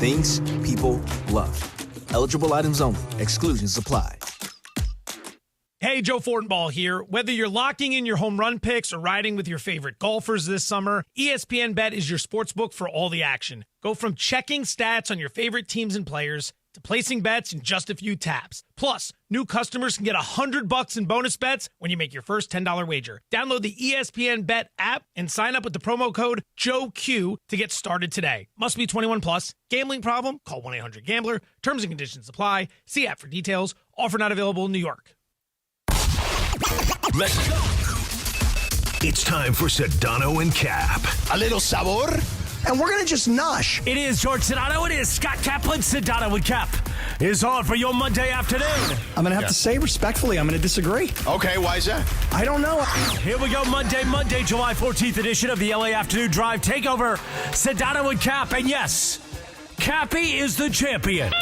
Things people love. Eligible items only. Exclusions apply. Hey, Joe Fortenbaugh here. Whether you're locking in your home run picks or riding with your favorite golfers this summer, ESPN Bet is your sportsbook for all the action. Go from checking stats on your favorite teams and players to placing bets in just a few taps. Plus, new customers can get $100 in bonus bets when you make your first $10 wager. Download the ESPN Bet app and sign up with the promo code JOEQ to get started today. Must be 21 plus. Gambling problem? Call 1-800-GAMBLER. Terms and conditions apply. See app for details. Offer not available in New York. Let's go. It's time for Sedano and Kap. A little sabor. And we're going to just nosh. It is George Sedano. It is Scott Kaplan. Sedano and Kap is on for your Monday afternoon. I'm going to have to say respectfully, I'm going to disagree. Okay, why is that? I don't know. Here we go, Monday, July 14th edition of the LA Afternoon Drive Takeover. Sedano and Kap. And yes, Kappy is the champion.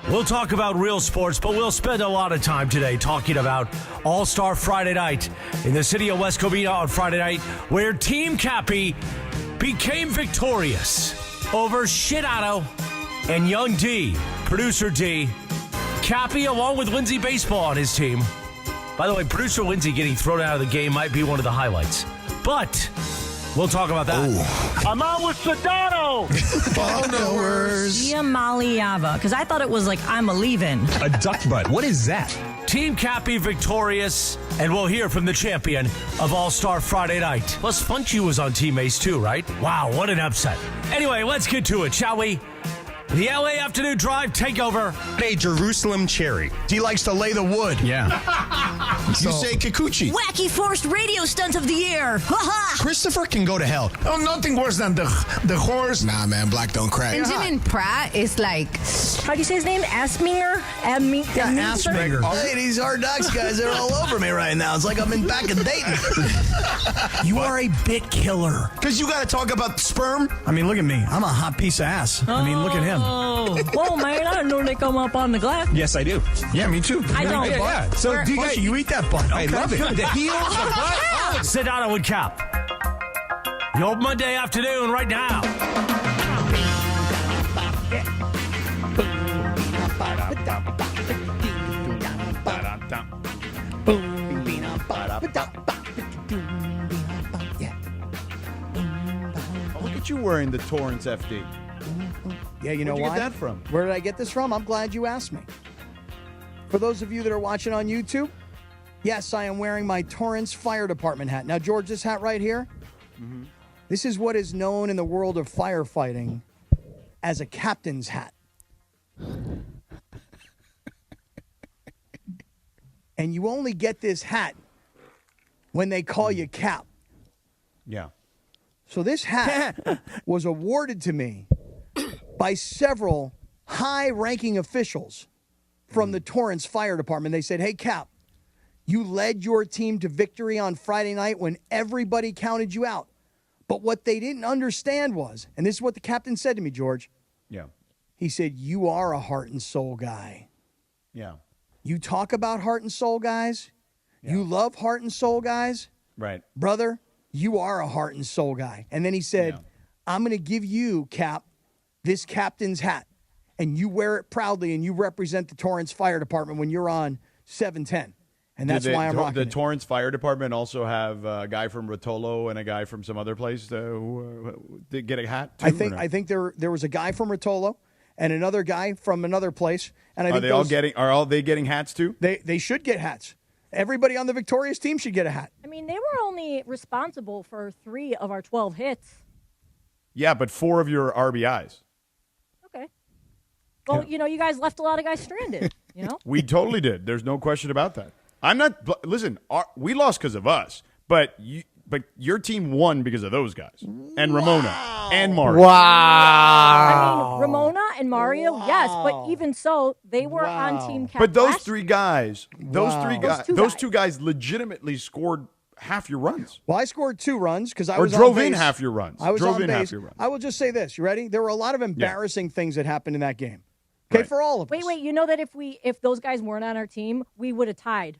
We'll talk about real sports, but we'll spend a lot of time today talking about All-Star Friday night in the city of West Covina on Friday night, where Team Kappy became victorious over Sedano and Young D, producer D. Kappy, along with Lindsay Baseball on his team. By the way, producer Lindsay getting thrown out of the game might be one of the highlights. But we'll talk about that. Ooh. I'm on with Sedano. Followers. Maliava, because I thought it was like I'm a leaving. A duck butt. What is that? Team Kappy victorious, and we'll hear from the champion of All-Star Friday night. Plus, Funchy was on Team Ace too, right? Wow, what an upset. Anyway, let's get to it, shall we? The LA Afternoon Drive Takeover. Hey, Jerusalem Cherry. He likes to lay the wood. Yeah. You say Kikuchi. Wacky forced radio stunt of the year. Ha ha! Christopher can go to hell. Oh, nothing worse than the horse. Nah, man, black don't crack. Benjamin Pratt is like, how do you say his name? Asminger? Asminger. Hey, these hard knocks guys are all over me right now. It's like I'm in back in Dayton. You are a bit killer. Because you got to talk about sperm. I mean, look at me. I'm a hot piece of ass. I mean, look at him. Oh, whoa, man! I didn't know they come up on the glass. Yes, I do. Yeah, me too. I don't. Yeah. So, do you guys, You eat that butt. I love it. The heel, the butt. Sedano and Kap. Your Monday afternoon right now. Look at you wearing the Torrance FD. Yeah, you know Where'd you why? get that from? Where did I get this from? I'm glad you asked me. For those of you that are watching on YouTube, yes, I am wearing my Torrance Fire Department hat. Now, George, this hat right here, this is what is known in the world of firefighting as a captain's hat. And you only get this hat when they call you Cap. Yeah. So this hat was awarded to me by several high-ranking officials from the Torrance Fire Department. They said, hey, Cap, you led your team to victory on Friday night when everybody counted you out. But what they didn't understand was, and this is what the captain said to me, George. Yeah. He said, you are a heart and soul guy. Yeah. You talk about heart and soul guys. Yeah. You love heart and soul guys. Right. Brother, you are a heart and soul guy. And then he said, I'm going to give you, Cap, this captain's hat, and you wear it proudly, and you represent the Torrance Fire Department when you're on 710. And that's why I'm rocking the it. Torrance Fire Department also have a guy from Rotolo and a guy from some other place who did get a hat too, I think there was a guy from Rotolo and another guy from another place. And I think are all they getting hats too? They should get hats. Everybody on the victorious team should get a hat. I mean, they were only responsible for 3 of our 12 hits. Yeah, but 4 of your RBIs. Okay. Well, you guys left a lot of guys stranded, We totally did. There's no question about that. I'm not. Listen, we lost because of us, but your team won because of those guys and Ramona and Mario. I mean, Ramona and Mario, yes, but even so, they were on Team Cap. But those last 3 guys, those two guys legitimately scored half your runs. Well, I scored 2 runs because I or was drove on base. in half your runs. I was drove on in base. half your runs. I will just say this. You ready? There were a lot of embarrassing things that happened in that game. Okay, for all of us. Wait, you know that if those guys weren't on our team, we would have tied.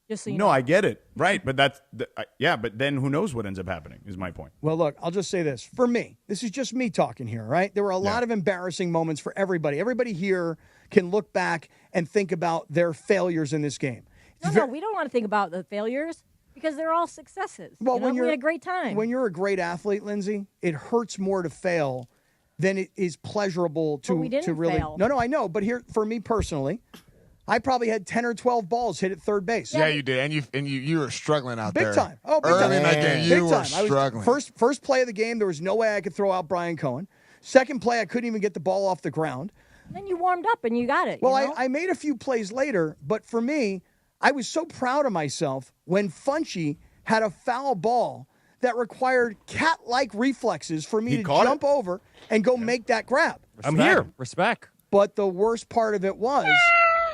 Just so you No, know. I get it. Right. But but then who knows what ends up happening is my point. Well, look, I'll just say this. For me, this is just me talking here, right? There were a lot of embarrassing moments for everybody. Everybody here can look back and think about their failures in this game. No, we don't want to think about the failures because they're all successes. Well, we had a great time. When you're a great athlete, Lindsay, it hurts more to fail than it is pleasurable to, But we didn't to really. fail. No, I know. But here, for me personally, I probably had 10 or 12 balls hit at third base. Yeah, you did, and you were struggling out there. Big time. Oh, big Early time. in that game, you Big were time. struggling. First play of the game, there was no way I could throw out Brian Cohen. Second play, I couldn't even get the ball off the ground. Then you warmed up and you got it. Well, you know? I made a few plays later, but for me, I was so proud of myself when Funchy had a foul ball that required cat-like reflexes for me to jump over and go make that grab. I'm here. Respect. But the worst part of it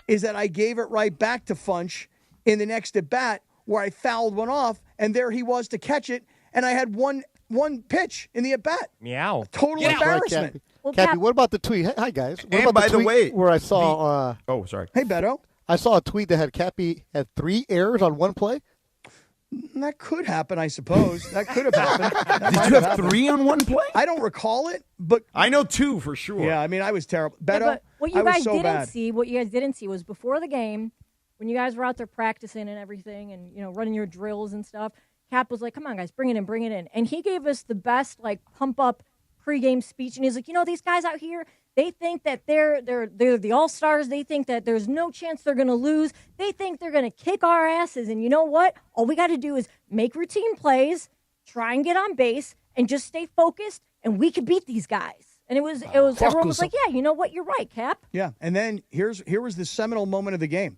is that I gave it right back to Funch in the next at-bat where I fouled one off, and there he was to catch it, and I had one pitch in the at-bat. Meow. Total embarrassment. Cappy, what about the tweet? Hi, guys. What And about by the tweet the way, where I saw... sorry. Hey, Beto. I saw a tweet that had Cappy had 3 errors on one play. That could happen, I suppose. That could have happened. Did you have 3 on one play? I don't recall it, but I know 2 for sure. yeah, I mean, I was terrible. Beto, but what you I was guys so didn't bad. see, was before the game, when you guys were out there practicing and everything, and running your drills and stuff. Cap was like, "Come on, guys, bring it in," and he gave us the best pump up pregame speech, and he's like, "These guys out here, they think that they're the all-stars. They think that there's no chance they're going to lose. They think they're going to kick our asses. And you know what? All we got to do is make routine plays, try and get on base, and just stay focused, and we could beat these guys." And it was everyone was like, "Yeah, you know what? You're right, Cap." Yeah, and then here was the seminal moment of the game.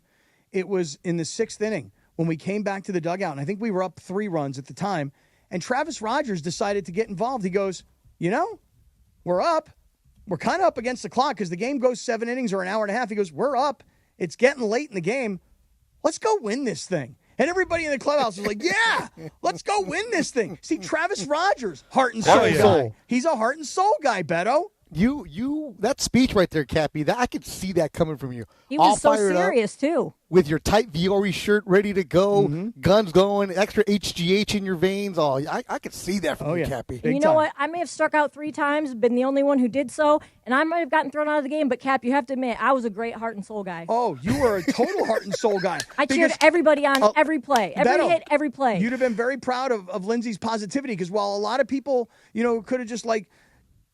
It was in the 6th inning when we came back to the dugout, and I think we were up 3 runs at the time, and Travis Rogers decided to get involved. He goes, we're up. We're kind of up against the clock because the game goes 7 innings or an hour and a half. He goes, we're up. It's getting late in the game. Let's go win this thing. And everybody in the clubhouse was like, yeah, let's go win this thing. See, Travis Rogers, heart and soul guy. He's a heart and soul guy, Beto. That speech right there, Cappy, I could see that coming from you. He was All so fired up, serious, too. with your tight Viore shirt ready to go, guns going, extra HGH in your veins. Oh, I could see that from you, Cappy. And you know what? I may have struck out 3 times, been the only one who did so, and I might have gotten thrown out of the game. But Cap, you have to admit, I was a great heart and soul guy. Oh, you were a total heart and soul guy. I cheered everybody on every play, every Beto, hit, every play. You'd have been very proud of Lindsay's positivity because while a lot of people, could have just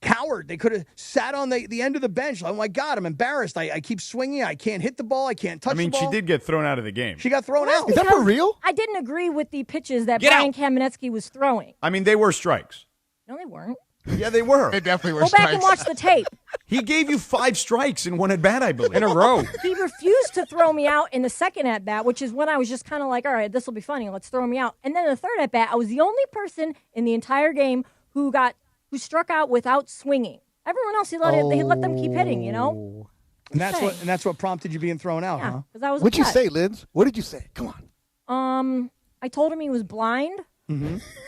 cowered, they could have sat on the end of the bench. Oh my God, I'm embarrassed. I keep swinging. I can't hit the ball. I can't touch the ball. she did get thrown out of the game. She got thrown out. Is that for real? I didn't agree with the pitches that Brian Kamenetsky was throwing. I mean, they were strikes. No, they weren't. Yeah, they were. They definitely were Go strikes. back and watch the tape. He gave you 5 strikes in one at bat, I believe. In a row. He refused to throw me out in the second at bat, which is when I was just kind of like, all right, this will be funny. Let's throw me out. And then the third at bat, I was the only person in the entire game who struck out without swinging. Everyone else, he let them keep hitting, And that's what prompted you being thrown out, huh? Because I was. What'd you upset. say, Linz? What did you say? Come on. I told him he was blind,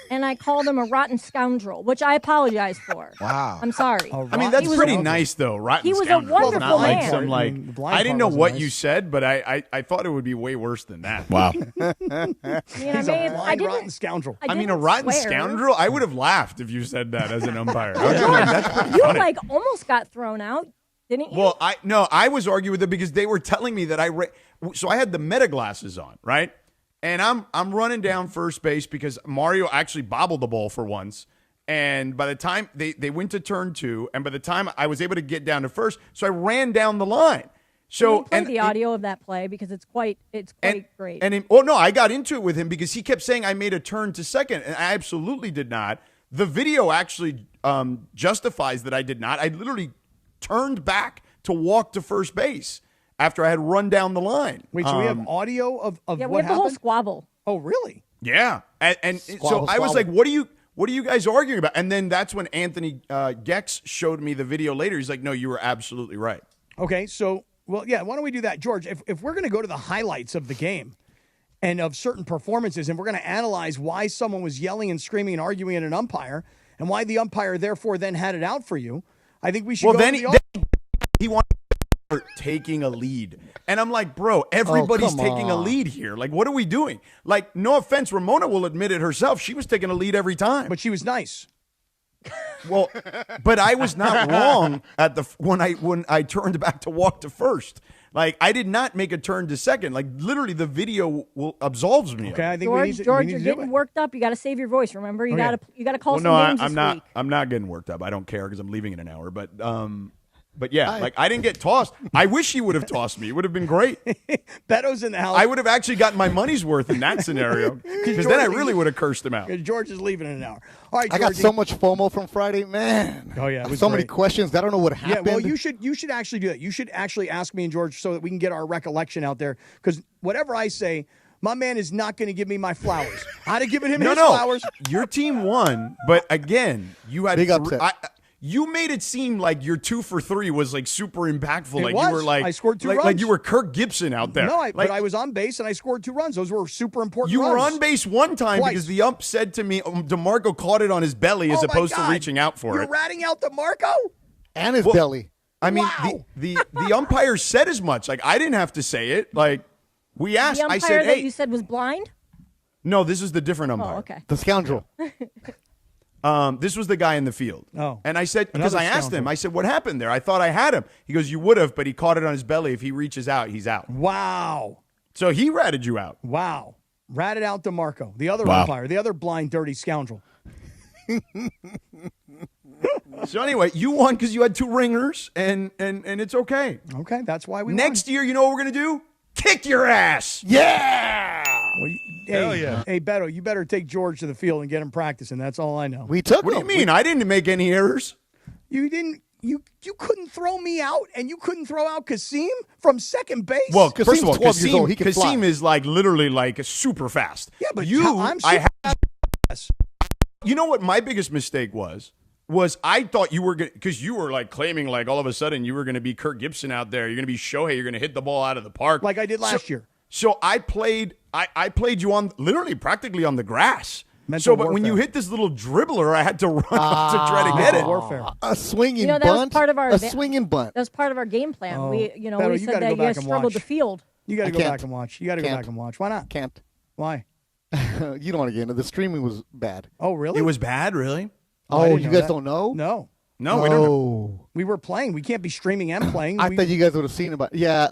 and I called him a rotten scoundrel, which I apologize for. Wow. I'm sorry. I mean, that's pretty nice, though. Rotten He was a scoundrel. wonderful Not like man. some, The blind I didn't part know was what nice. you said, but I thought it would be way worse than that. Wow. He's a blind, rotten scoundrel. I mean, a didn't rotten swear. scoundrel? I would have laughed if you said that as an umpire. I would have been like, that's pretty You funny. almost got thrown out, didn't you? Well, I was arguing with them because they were telling me that so I had the meta glasses on, right? And I'm running down first base because Mario actually bobbled the ball for once. And by the time they went to turn 2, and by the time I was able to get down to first, so I ran down the line. So Can you play the audio of that play because it's quite great. No, I got into it with him because he kept saying I made a turn to second, and I absolutely did not. The video actually justifies that I did not. I literally turned back to walk to first base after I had run down the line. Wait, so we have audio of we what have the whole happened? squabble. Oh, really? Yeah, and so Squabble, I was squabble. like, what are you guys arguing about? And then that's when Anthony Gex showed me the video later. He's like, no, you were absolutely right. Okay, so, why don't we do that? George, if we're going to go to the highlights of the game and of certain performances, and we're going to analyze why someone was yelling and screaming and arguing at an umpire, and why the umpire therefore then had it out for you, I think we should go to the He wanted taking a lead. And I'm like, bro, everybody's taking a lead here. Like, what are we doing? Like, no offense, Ramona will admit it herself. She was taking a lead every time. But she was nice. Well, but I was not wrong at when I turned back to walk to first. Like, I did not make a turn to second. Like, literally, the video absolves me. Okay, I think George, you're getting worked up. You got to save your voice. Remember, you got to call some names this week. I'm not getting worked up. I don't care because I'm leaving in an hour. But yeah, I didn't get tossed. I wish he would have tossed me. It would have been great. Beto's in the house. I would have actually gotten my money's worth in that scenario because then I really would have cursed him out. Because George is leaving in an hour. All right, Georgie. I got so much FOMO from Friday, man. Oh yeah, it was so great. many questions. I don't know what happened. Yeah, well, you should actually do that. You should actually ask me and George so that we can get our recollection out there. Because whatever I say, my man is not going to give me my flowers. I'd have given him his flowers. Your team won, but again, you had big upset. You made it seem like your 2 for 3 was like super impactful. It like was. You were like I scored 2 runs. Like you were Kirk Gibson out there. No, but I was on base and I scored 2 runs. Those were super important You runs. were on base one time because the ump said to me, DeMarco caught it on his belly as opposed to reaching out for You're it. You're ratting out DeMarco? And his belly. I mean, the umpire said as much. Like, I didn't have to say it. Like, we asked. The umpire I said, that hey. you said was blind? No, this is the different umpire. Oh, okay. The scoundrel. This was the guy in the field. Oh. And I said, because I asked him, I said, what happened there? I thought I had him. He goes, you would have, but he caught it on his belly. If he reaches out, he's out. Wow. So he ratted you out. Wow. Ratted out DeMarco, the other umpire, the other blind, dirty scoundrel. So anyway, you won because you had 2 ringers, and it's okay. Okay, that's why we Next year, you know what we're going to do? Kick your ass. Yeah. Well, Hell yeah. Hey, Beto, you better take George to the field and get him practicing. That's all I know. We took What do you mean? I didn't make any errors. You didn't. You couldn't throw me out, and you couldn't throw out Kasim from second base. Well, first of all, 12 years old. He can fly. Kasim is like literally like super fast. Yeah, but I'm super fast. You know what my biggest mistake was I thought you were going to, because you were like claiming like all of a sudden you were going to be Kirk Gibson out there. You're going to be Shohei. You're going to hit the ball out of the park. Like I did last year. So I played you on literally practically on the grass. Mental but when warfare. you hit this little dribbler, I had to run up to try to get it. Warfare. A swinging that bunt. was part of our a swinging bunt. That was part of our game plan. Oh. We Beto, we you said gotta that go you guys back and struggled watch. the field. You got to I go can't. back and watch. You got to go Can't. back and watch. Why not? Can't. Why? You don't want to get into the streaming was bad. Oh, really? It was bad, really? I Oh, didn't you know guys that. don't know? No. No, we don't know. We were playing. We can't be streaming and playing. I thought you guys would have seen about. Yeah.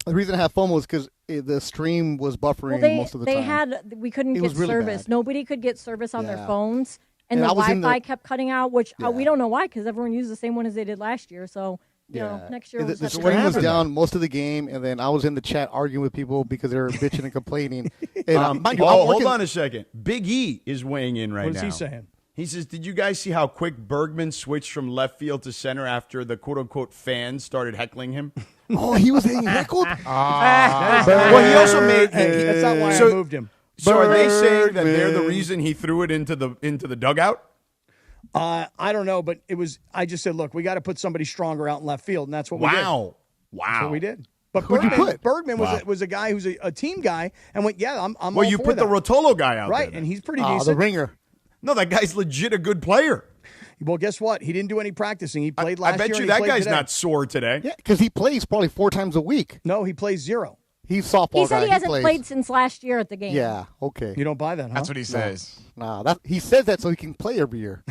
The reason I have FOMO was because the stream was buffering most of the time. We couldn't It get was really service. bad. Nobody could get service on their Yeah. phones, and And the I was in Wi-Fi the- kept cutting out. Which Yeah. we don't know why, because everyone used the same one as they did last year. So you know, next year The we'll just have to stream was happened down most of the game, and then I was in the chat arguing with people because they were bitching and complaining. And, mind you, I'm hold working- on a second. Big E is weighing in right now. What is he saying? He says, did you guys see how quick Bergman switched from left field to center after the quote-unquote fans started heckling him? Oh, he was being heckled? Well, he also made... That's not why I moved him. So are they saying that they're the reason he threw it into the dugout? I don't know, but it was. I just said, look, we got to put somebody stronger out in left field, and that's what we did. Wow. That's what we did. But Who'd you put? Bergman was a guy who's a team guy, and went, yeah, I'm Well, all you for put that. the Rotolo guy out right, there. and he's pretty the decent. ringer. No, that guy's legit a good player. Well, guess what? He didn't do any practicing. He played I last bet year. you and he that played guy's today. not sore today. Yeah, because he plays probably 4 times a week. No, he plays 0. He's softball He said guy. he hasn't plays. played since last year at the game. Yeah, okay. You don't buy that, huh? That's what he says. Nah, he says that so he can play every year.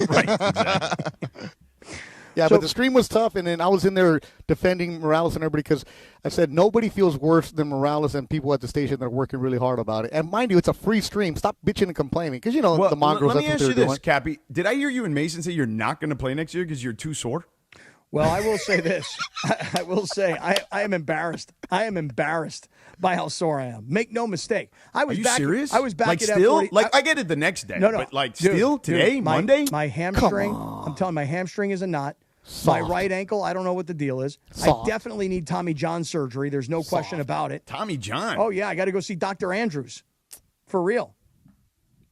Right, exactly. Yeah, So- but the stream was tough, and then I was in there defending Morales and everybody because I said nobody feels worse than Morales and people at the station that are working really hard about it. And mind you, it's a free stream. Stop bitching and complaining because, Well, the mongrels, let me that's ask what you they're this, doing. Kappy. Did I hear you and Mason say you're not going to play next year because you're too sore? Well, I will say this. I will say I am embarrassed. I am embarrassed by how sore I am. Make no mistake. I was Are you back, serious? I was back like at still? F40. Like I get it the next day. No, But like Dude, still today, dude, Monday? My hamstring. I'm telling you, my hamstring is a knot. My Soft. right ankle, I don't know what the deal is. Soft. I definitely need Tommy John surgery. There's no question about it. Tommy John. Oh, yeah, I got to go see Dr. Andrews. For real.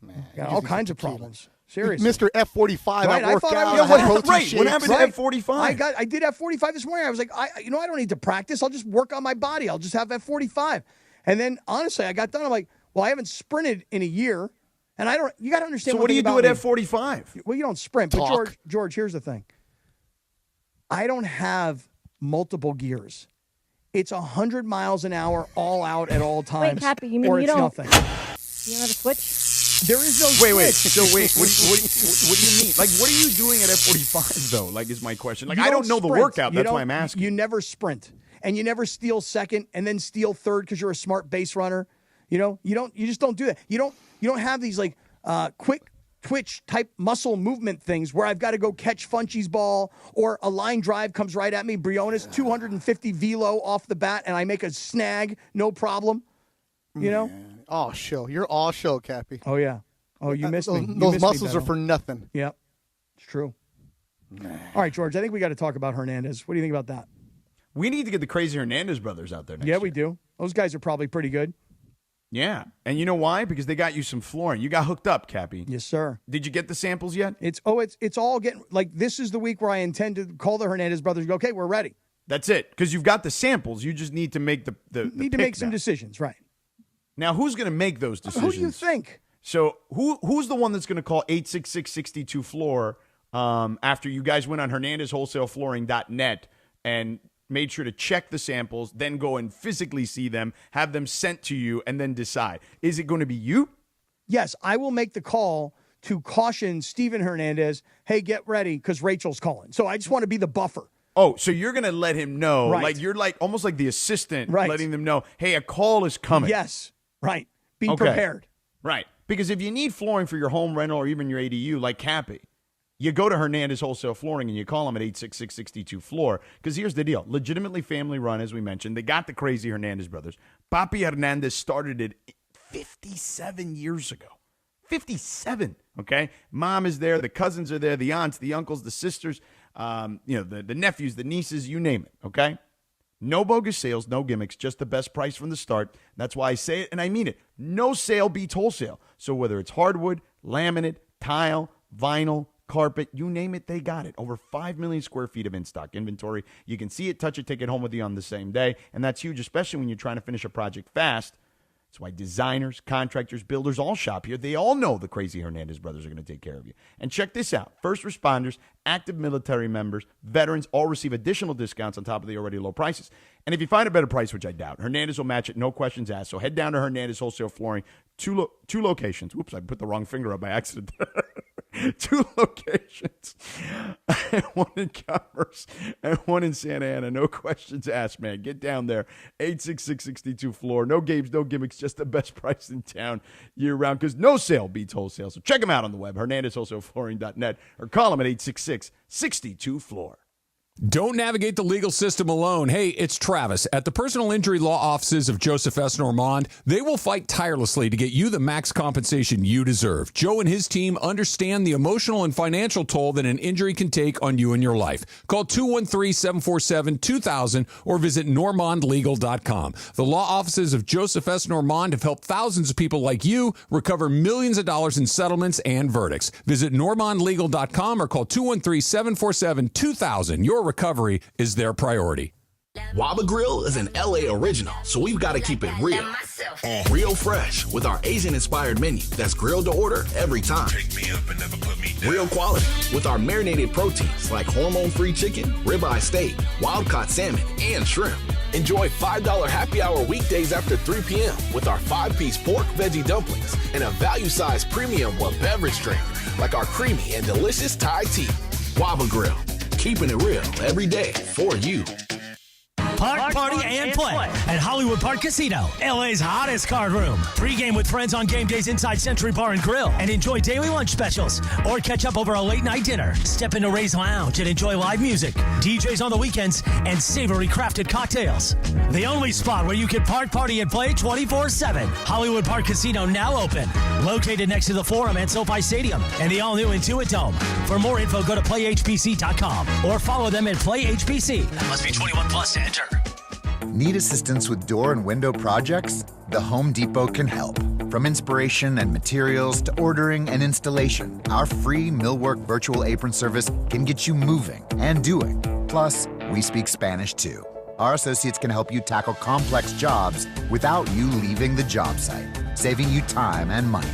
Man, Got you all just kinds need of tequila. problems. Seriously. Mr. F45, Right, I I worked thought I out. was- I had protein right, what shakes. happened to F45? I did F45 this morning. I was like, I don't need to practice. I'll just work on my body. I'll just have F45. And then, honestly, I got done. I'm like, well, I haven't sprinted in a year. And you got to understand So one what do thing you do about at me. F45? Well, you don't sprint. But Talk. George, here's the thing. I don't have multiple gears. It's 100 miles an hour all out at all times. Wait, Kappy, you mean or you it's don't? nothing. You don't have a switch? There is no switch. Wait. So what do you mean? Like, what are you doing at F45 though? Like, is my question. Like, You I don't know the sprint. workout. That's why I'm asking. You never sprint, and you never steal second and then steal third because you're a smart base runner. You just don't do that. You don't have these like quick twitch type muscle movement things where I've got to go catch Funchie's ball or a line drive comes right at me. Briones 250 velo off the bat and I make a snag, no problem. All show. You're all show, Kappy. Oh yeah. Oh, you missed me. Those muscles are for nothing. Yep, it's true. All right, George. I think we got to talk about Hernandez. What do you think about that? We need to get the crazy Hernandez brothers out there next year. We do. Those guys are probably pretty good. Yeah. And you know why? Because they got you some flooring. You got hooked up, Kappy. Yes, sir. Did you get the samples yet? It's all getting like this is the week where I intend to call the Hernandez brothers and go, okay, we're ready. That's it. Because you've got the samples. You just need to make the need to make some decisions, right? Now, who's going to make those decisions? Who do you think? So who's the one that's going to call 866-62-FLOOR after you guys went on HernandezWholesaleFlooring.net and made sure to check the samples, then go and physically see them, have them sent to you, and then decide. Is it going to be you? Yes, I will make the call to caution Steven Hernandez, hey, get ready, because Rachel's calling. So I just want to be the buffer. Oh, so you're going to let him know. Right. Like you're like almost like the assistant Right. letting them know, hey, a call is coming. Yes, right. Be prepared. Right. Because if you need flooring for your home rental or even your ADU, like Kappy, you go to Hernandez Wholesale Flooring and you call them at 866-62-FLOOR. Because here's the deal. Legitimately family run, as we mentioned. They got the crazy Hernandez brothers. Papi Hernandez started it 57 years ago. 57, okay? Mom is there. The cousins are there. The aunts, the uncles, the sisters, the nephews, the nieces, you name it, okay? No bogus sales, no gimmicks, just the best price from the start. That's why I say it, and I mean it. No sale beats wholesale. So whether it's hardwood, laminate, tile, vinyl, carpet, you name it, they got it. Over 5 million square feet of in-stock inventory. You can see it, touch it, take it home with you on the same day, and that's huge, especially when you're trying to finish a project fast. That's why designers, contractors, builders all shop here. They all know the crazy Hernandez brothers are going to take care of you. And check this out. First responders, active military members, veterans all receive additional discounts on top of the already low prices. And if you find a better price, which I doubt, Hernandez will match it, no questions asked. So head down to Hernandez Wholesale Flooring, two locations. Oops, I put the wrong finger up by accident. 2 locations. One in Commerce and one in Santa Ana. No questions asked, man. Get down there. 866-62-FLOOR. No games, no gimmicks, just the best price in town year round because no sale beats wholesale. So check them out on the web, HernandezWholesaleFlooring.net, or call them at 866-62-FLOOR. Don't navigate the legal system alone. Hey, it's Travis. At the personal injury law offices of Joseph S. Normand, they will fight tirelessly to get you the max compensation you deserve. Joe and his team understand the emotional and financial toll that an injury can take on you and your life. Call 213-747-2000 or visit normandlegal.com. The law offices of Joseph S. Normand have helped thousands of people like you recover millions of dollars in settlements and verdicts. Visit normandlegal.com or call 213-747-2000. Your recovery is their priority. Waba Grill is an LA original, so we've got to keep it real. Real fresh with our Asian-inspired menu that's grilled to order every time. Take me up and never put me down. Real quality with our marinated proteins like hormone-free chicken, ribeye steak, wild-caught salmon, and shrimp. Enjoy $5 happy hour weekdays after 3 p.m. with our 5-piece pork veggie dumplings and a value-sized premium beverage drink like our creamy and delicious Thai tea. Waba Grill. Keeping it real every day for you. Park, party, and play at Hollywood Park Casino, LA's hottest card room. Pre-game with friends on game days inside Century Bar and Grill and enjoy daily lunch specials or catch up over a late-night dinner. Step into Ray's Lounge and enjoy live music, DJs on the weekends, and savory crafted cocktails. The only spot where you can park, party, and play 24/7. Hollywood Park Casino now open. Located next to the Forum at SoFi Stadium and the all-new Intuit Dome. For more info, go to playhpc.com or follow them at PlayHPC. Must be 21 plus to enter. Need assistance with door and window projects? The Home Depot can help. From inspiration and materials to ordering and installation, our free Millwork virtual apron service can get you moving and doing. Plus, we speak Spanish too. Our associates can help you tackle complex jobs without you leaving the job site, saving you time and money.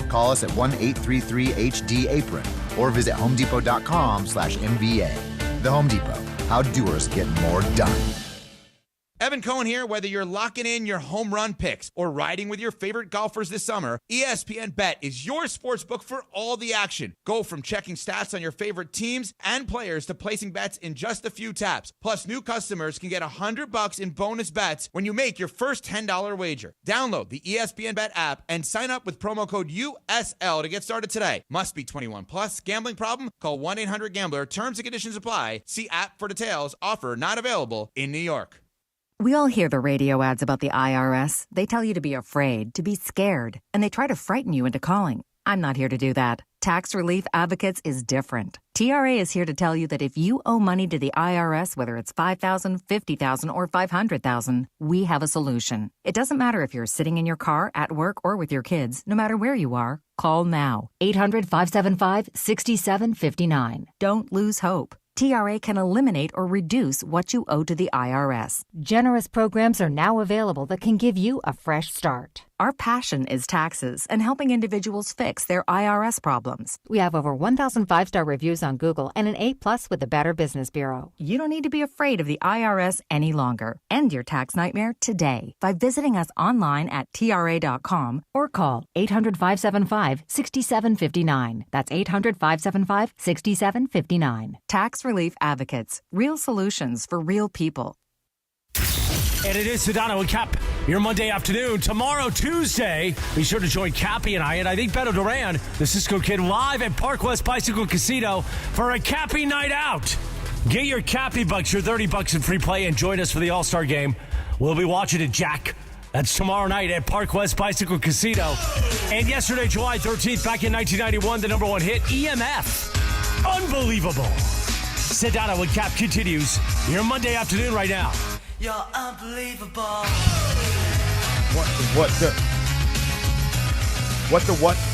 Call us at 1-833-HD-APRON or visit homedepot.com/MBA. The Home Depot. how doers get more done. Evan Cohen here. Whether you're locking in your home run picks or riding with your favorite golfers this summer, ESPN Bet is your sportsbook for all the action. Go from checking stats on your favorite teams and players to placing bets in just a few taps. Plus, new customers can get $100 in bonus bets when you make your first $10 wager. Download the ESPN Bet app and sign up with promo code USL to get started today. Must be 21 plus. Gambling problem? Call 1-800-GAMBLER. Terms and conditions apply. See app for details. Offer not available in New York. We all hear the radio ads about the IRS. They tell you to be afraid, to be scared, and they try to frighten you into calling. I'm not here to do that. Tax Relief Advocates is different. TRA is here to tell you that if you owe money to the IRS, whether it's $5,000, $50,000, or $500,000, we have a solution. It doesn't matter if you're sitting in your car, at work, or with your kids. No matter where you are, call now. 800-575-6759. Don't lose hope. TRA can eliminate or reduce what you owe to the IRS. Generous programs are now available that can give you a fresh start. Our passion is taxes and helping individuals fix their IRS problems. We have over 1,000 5-star reviews on Google and an A+ with the Better Business Bureau. You don't need to be afraid of the IRS any longer. End your tax nightmare today by visiting us online at TRA.com or call 800-575-6759. That's 800-575-6759. Tax Relief Advocates. Real solutions for real people. And it is Sedano Kap, your Monday afternoon. Tomorrow, Tuesday, be sure to join Kappy and I think Beto Duran, the Cisco Kid, live at Park West Bicycle Casino for a Kappy night out. Get your Kappy bucks, your $30 in free play, and join us for the All-Star game. We'll be watching it, Jack. That's tomorrow night at Park West Bicycle Casino. And yesterday, July 13th, back in 1991, the number one hit, EMF. Unbelievable. Sedano Kap continues your Monday afternoon right now. You're unbelievable. What the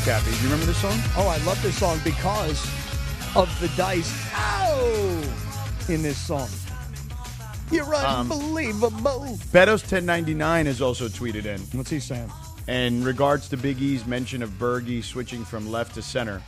Kappy? Do you remember this song? Oh, I love this song because of the dice. Ow! In this song. You're unbelievable. Beto's 1099 has also tweeted in. What's he saying? In regards to Big E's mention of Bergie switching from left to center,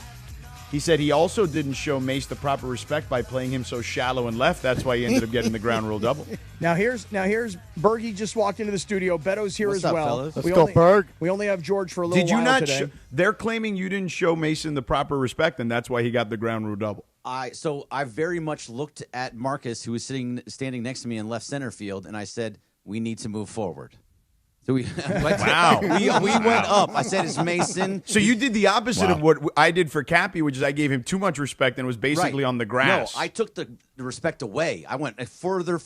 he said he also didn't show Mace the proper respect by playing him so shallow and left. That's why he ended up getting the ground rule double. Now here's Bergie just walked into the studio. Beto's here What's as up, well. Fellas? Let's go, Berg. We only have George for a little Did you while not? today. They're claiming you didn't show Mason the proper respect, and that's why he got the ground rule double. So I very much looked at Marcus, who was standing next to me in left center field, and I said, "We need to move forward." So we went up. I said, "It's Mason." So you did the opposite of what I did for Kappy, which is I gave him too much respect and was basically on the grass. No, I took the respect away. I went further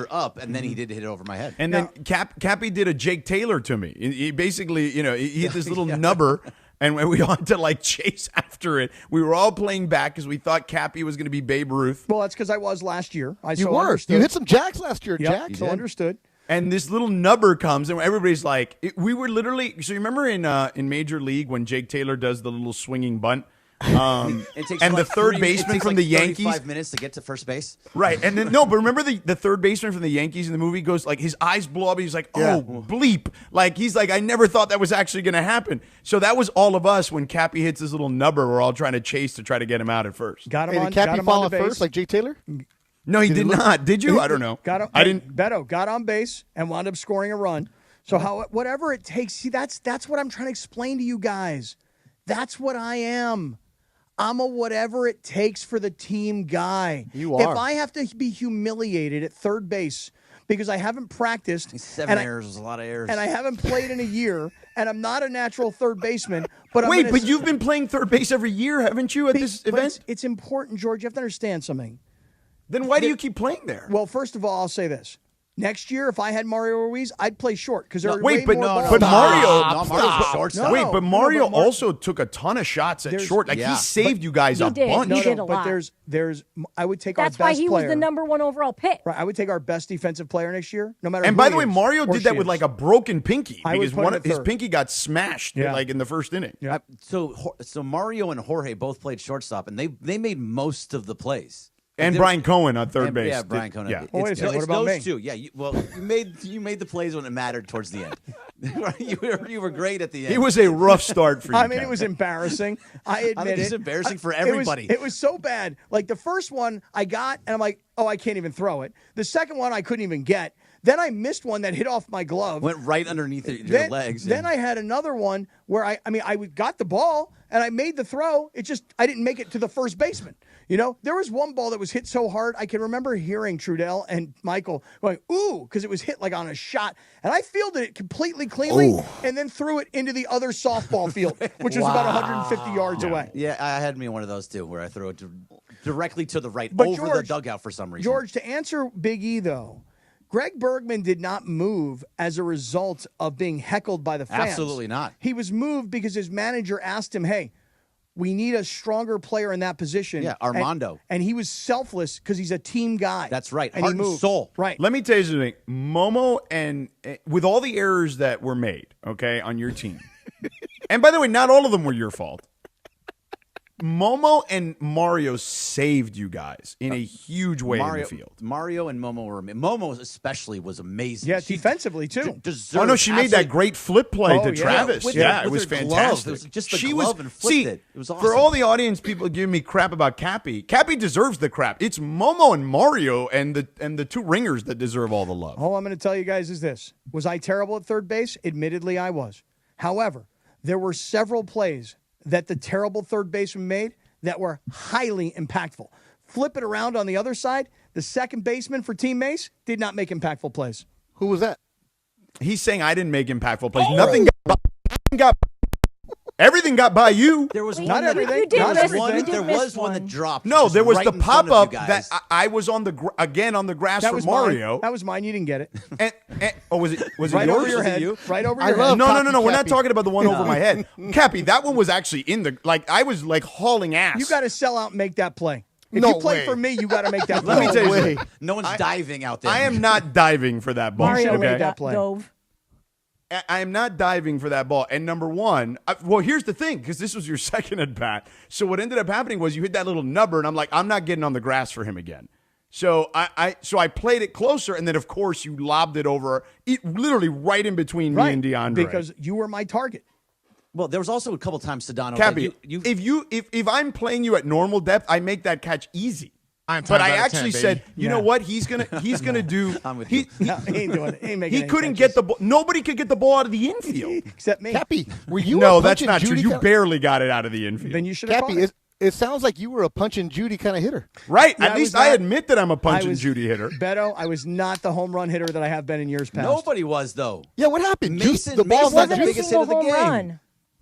up, and then he did hit it over my head. And then Kappy did a Jake Taylor to me. He basically, he hit this little nubber. And we all had to chase after it. We were all playing back because we thought Kappy was going to be Babe Ruth. Well, that's because I was last year. You were. You hit some jacks last year, Jack. Jack. So understood. And this little nubber comes, and everybody's like, we were literally. So you remember in Major League when Jake Taylor does the little swinging bunt, and the third baseman from the Yankees, 35 minutes to get to first base. Right, and then but remember the third baseman from the Yankees in the movie goes his eyes blow up. He's like, oh bleep, he's like, I never thought that was actually going to happen. So that was all of us when Kappy hits this little nubber. We're all trying to chase to try to get him out at first. Got him Did Kappy fall off first like Jake Taylor? No, he did not. Did you? I don't know. I didn't. Beto got on base and wound up scoring a run. So whatever it takes. See, that's what I'm trying to explain to you guys. That's what I am. I'm a whatever it takes for the team guy. You are. If I have to be humiliated at third base because I haven't practiced, 7 errors was a lot of errors, and I haven't played in a year, and I'm not a natural third baseman. But but you've been playing third base every year, haven't you? At this event, it's important, George. You have to understand something. Then why do you keep playing there? Well, first of all, I'll say this. Next year, if I had Mario Ruiz, I'd play short because there are Mario also took a ton of shots at short. He saved you guys a bunch. He did a lot. But I would take our best player. That's why he was the number one overall pick. Right, I would take our best defensive player next year, no matter. And by the way, Mario did that with a broken pinky because his third. pinky got smashed in the first inning. Yeah. So Mario and Jorge both played shortstop, and they made most of the plays. And Brian Cohen on third base. Yeah, Brian Cohen. Yeah. Wait a second. What about those me? two. Yeah. You made the plays when it mattered towards the end. You were great at the end. It was a rough start for you. I mean, it was embarrassing. I admit think it's it. embarrassing for everybody. It was so bad. Like the first one I got, and I'm like, oh, I can't even throw it. The second one I couldn't even get. Then I missed one that hit off my glove. Went right underneath your legs. Then I had another one where I got the ball and I made the throw. It just, I didn't make it to the first baseman. You know, there was one ball that was hit so hard, I can remember hearing Trudell and Michael going, ooh, because it was hit like on a shot. And I fielded it completely cleanly and then threw it into the other softball field, which was about 150 yards away. Yeah, I had me one of those too, where I threw it directly to the right, But over the dugout for some reason. George, to answer Big E, though, Greg Bergman did not move as a result of being heckled by the fans. Absolutely not. He was moved because his manager asked him, hey, we need a stronger player in that position. Yeah, Armando. And he was selfless because he's a team guy. That's right. And Heart he and moved. soul. Right. Let me tell you something. Momo and with all the errors that were made, okay, on your team. And by the way, not all of them were your fault. Momo and Mario saved you guys in a huge way in the field. Mario and Momo were Momo especially was amazing. Yeah, defensively too. Oh no, she made that great flip play to Travis. With it was her fantastic. glove. It was just the glove and flipped it. It was awesome. For all the audience, people giving me crap about Kappy. Kappy deserves the crap. It's Momo and Mario and the two ringers that deserve all the love. All I'm going to tell you guys is this: was I terrible at third base? Admittedly, I was. However, there were several plays that the terrible third baseman made that were highly impactful. Flip it around on the other side, the second baseman for Team Mace did not make impactful plays. Who was that? He's saying I didn't make impactful plays. Nothing got everything got by you. There was Not one everything. There was one that dropped. No, just there was right the in front of pop-up you that guys. I was on the again on the grass That for was Mario. Mine. That was mine. You didn't get it. And was it Right yours? over your Was it head. you? Right over I your love head. No. We're not Kappy. talking about the one over my head. Kappy, that one was actually in the I was like hauling ass. You got to sell out and make that play. If No you play way. for me, you got to make that play. Let me tell you way. something. No one's diving out there. I am not diving for that ball. Mario okay? made that play. dove. I am not diving for that ball. And number one, well, here's the thing, because this was your second at bat. So what ended up happening was you hit that little nubber, and I'm like, I'm not getting on the grass for him again. So I played it closer, and then of course you lobbed it over, literally right in between me and DeAndre. Because you were my target. Well, there was also a couple times Sedano. Kappy, if I'm playing you at normal depth, I make that catch easy. But I actually said, you know what? He's gonna do. I'm with you. He ain't doing it. He ain't making He any couldn't catches. get the ball. Nobody could get the ball out of the infield. Except me. Kappy, were you No, a that's Punch not and true. Judy You kind barely got it out of the infield. Then you should have caught Kappy, it. it sounds like you were a Punch and Judy kind of hitter. Right. Yeah, At I least was I not- admit that I'm a punch I and was- Judy hitter. Beto, I was not the home run hitter that I have been in years past. Nobody was though. Yeah, what happened? Mason- the ball's Mason not Wasn't the a biggest hit single of the home game. run.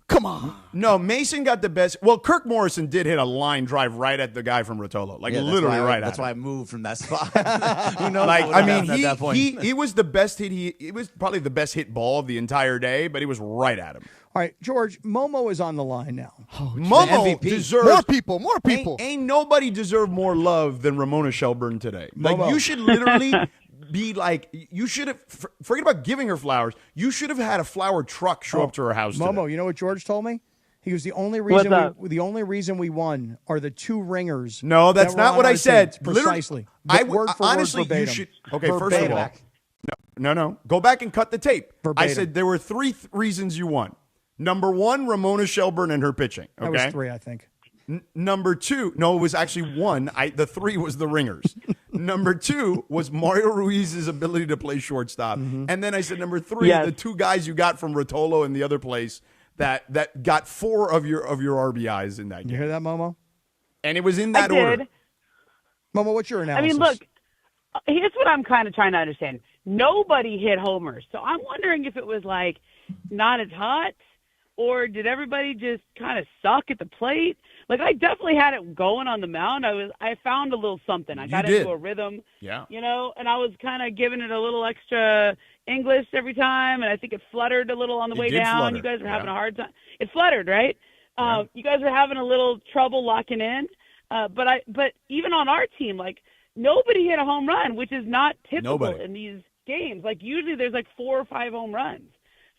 Come on. No, Mason got the best. Well, Kirk Morrison did hit a line drive right at the guy from Rotolo, like Yeah, that's literally why right That's at why him. I moved from that spot. Who knows? Like, what I would mean, happen at that point. he was the best hit. It was probably the best hit ball of the entire day, but he was right at him. All right, George, Momo is on the line now. Momo MVP. deserves More people. Ain't nobody deserve more love than Ramona Shelburne today. Like Momo. you should literally be like you should have. Forget about giving her flowers. You should have had a flower truck show up to her house. Momo, today. you know what George told me? He was the only reason we won are the two ringers. No, that's that were not on what our I said. team. Precisely. Literally, Word for honestly, word, verbatim. you should. Okay, first of Verbatim. all, no. Go back and cut the tape. Verbatim. I said there were three reasons you won. Number one, Ramona Shelburne and her pitching. Okay, That was three, I think. Number two, no, it was actually one. The three was the ringers. Number two was Mario Ruiz's ability to play shortstop. And then I said number three, the two guys you got from Rotolo and the other place that got four of your RBIs in that game. You hear that, Momo? And it was in that order. Momo, what's your I analysis? mean, look, here's what I'm kind of trying to understand. Nobody hit homers. So I'm wondering if it was like not as hot, or did everybody just kind of suck at the plate? Like, I definitely had it going on the mound. I found a little something. I got into a rhythm. Yeah. You know, and I was kind of giving it a little extra English every time, and I think it fluttered a little on the way did down. flutter. You guys were having a hard time. It fluttered, right? You guys were having a little trouble locking in. But even on our team, like, nobody hit a home run, which is not typical in these games. Like, usually there's like 4 or 5 home runs.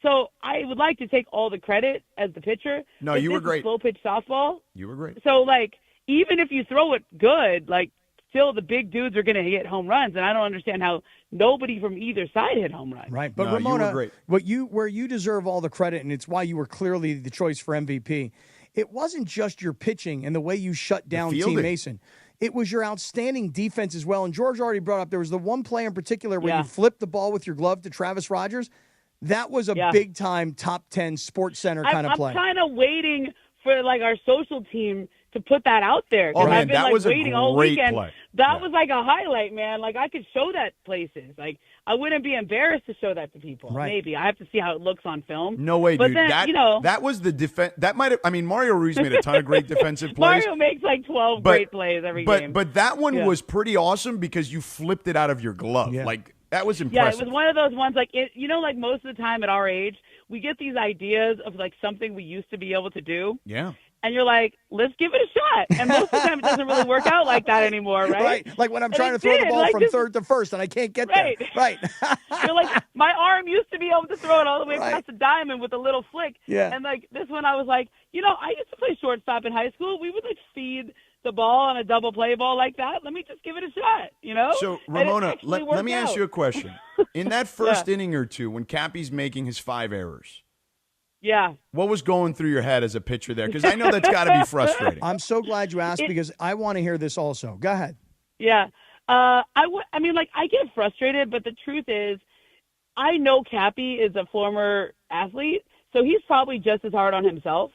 So I would like to take all the credit as the pitcher. No, but you were this is great. slow pitch softball. You were great. So, like, even if you throw it good, like, still the big dudes are going to hit home runs, and I don't understand how nobody from either side hit home runs. Right, but No, you were Ramona, great. where you deserve all the credit, and it's why you were clearly the choice for MVP. It wasn't just your pitching and the way you shut down Team fielding. Mason. It was your outstanding defense as well. And George already brought up there was the one play in particular where Yeah. you flipped the ball with your glove to Travis Rogers. That was a big time top 10 Sports Center kind of play. I'm kind of waiting for like our social team to put that out there. 'Cause Oh, man, I've been that like was a waiting all great weekend. play. That was like a highlight, man. Like I could show that places. Like I wouldn't be embarrassed to show that to people. Right. Maybe I have to see how it looks on film. No way, but dude. Then, that, you know, that was the defense. That might have. I mean, Mario Ruiz made a ton of great defensive plays. Mario makes like 12 great plays every game. But that one Yeah. was pretty awesome because you flipped it out of your glove. Like that was Yeah, impressive. it was one of those ones like like most of the time at our age, we get these ideas of like something we used to be able to do. Yeah. And you're like, let's give it a shot. And most of the time, it doesn't really work out like that anymore, right? Like when I'm And trying to it throw the did, ball like from this- third to first and I can't get Right. there. Right. You're like, my arm used to be able to throw it all the way Right. across the diamond with a little flick. Yeah. And like this one, I was like, I used to play shortstop in high school. We would like feed the ball on a double play ball like that. Let me just give it a shot, So, And it Ramona, actually let worked me ask out. you a question. In that first inning or two, when Kappy's making his 5 errors, Yeah. what was going through your head as a pitcher there? Because I know that's got to be frustrating. I'm so glad you asked because I want to hear this also. Go ahead. Yeah. I get frustrated, but the truth is, I know Kappy is a former athlete, so he's probably just as hard on himself.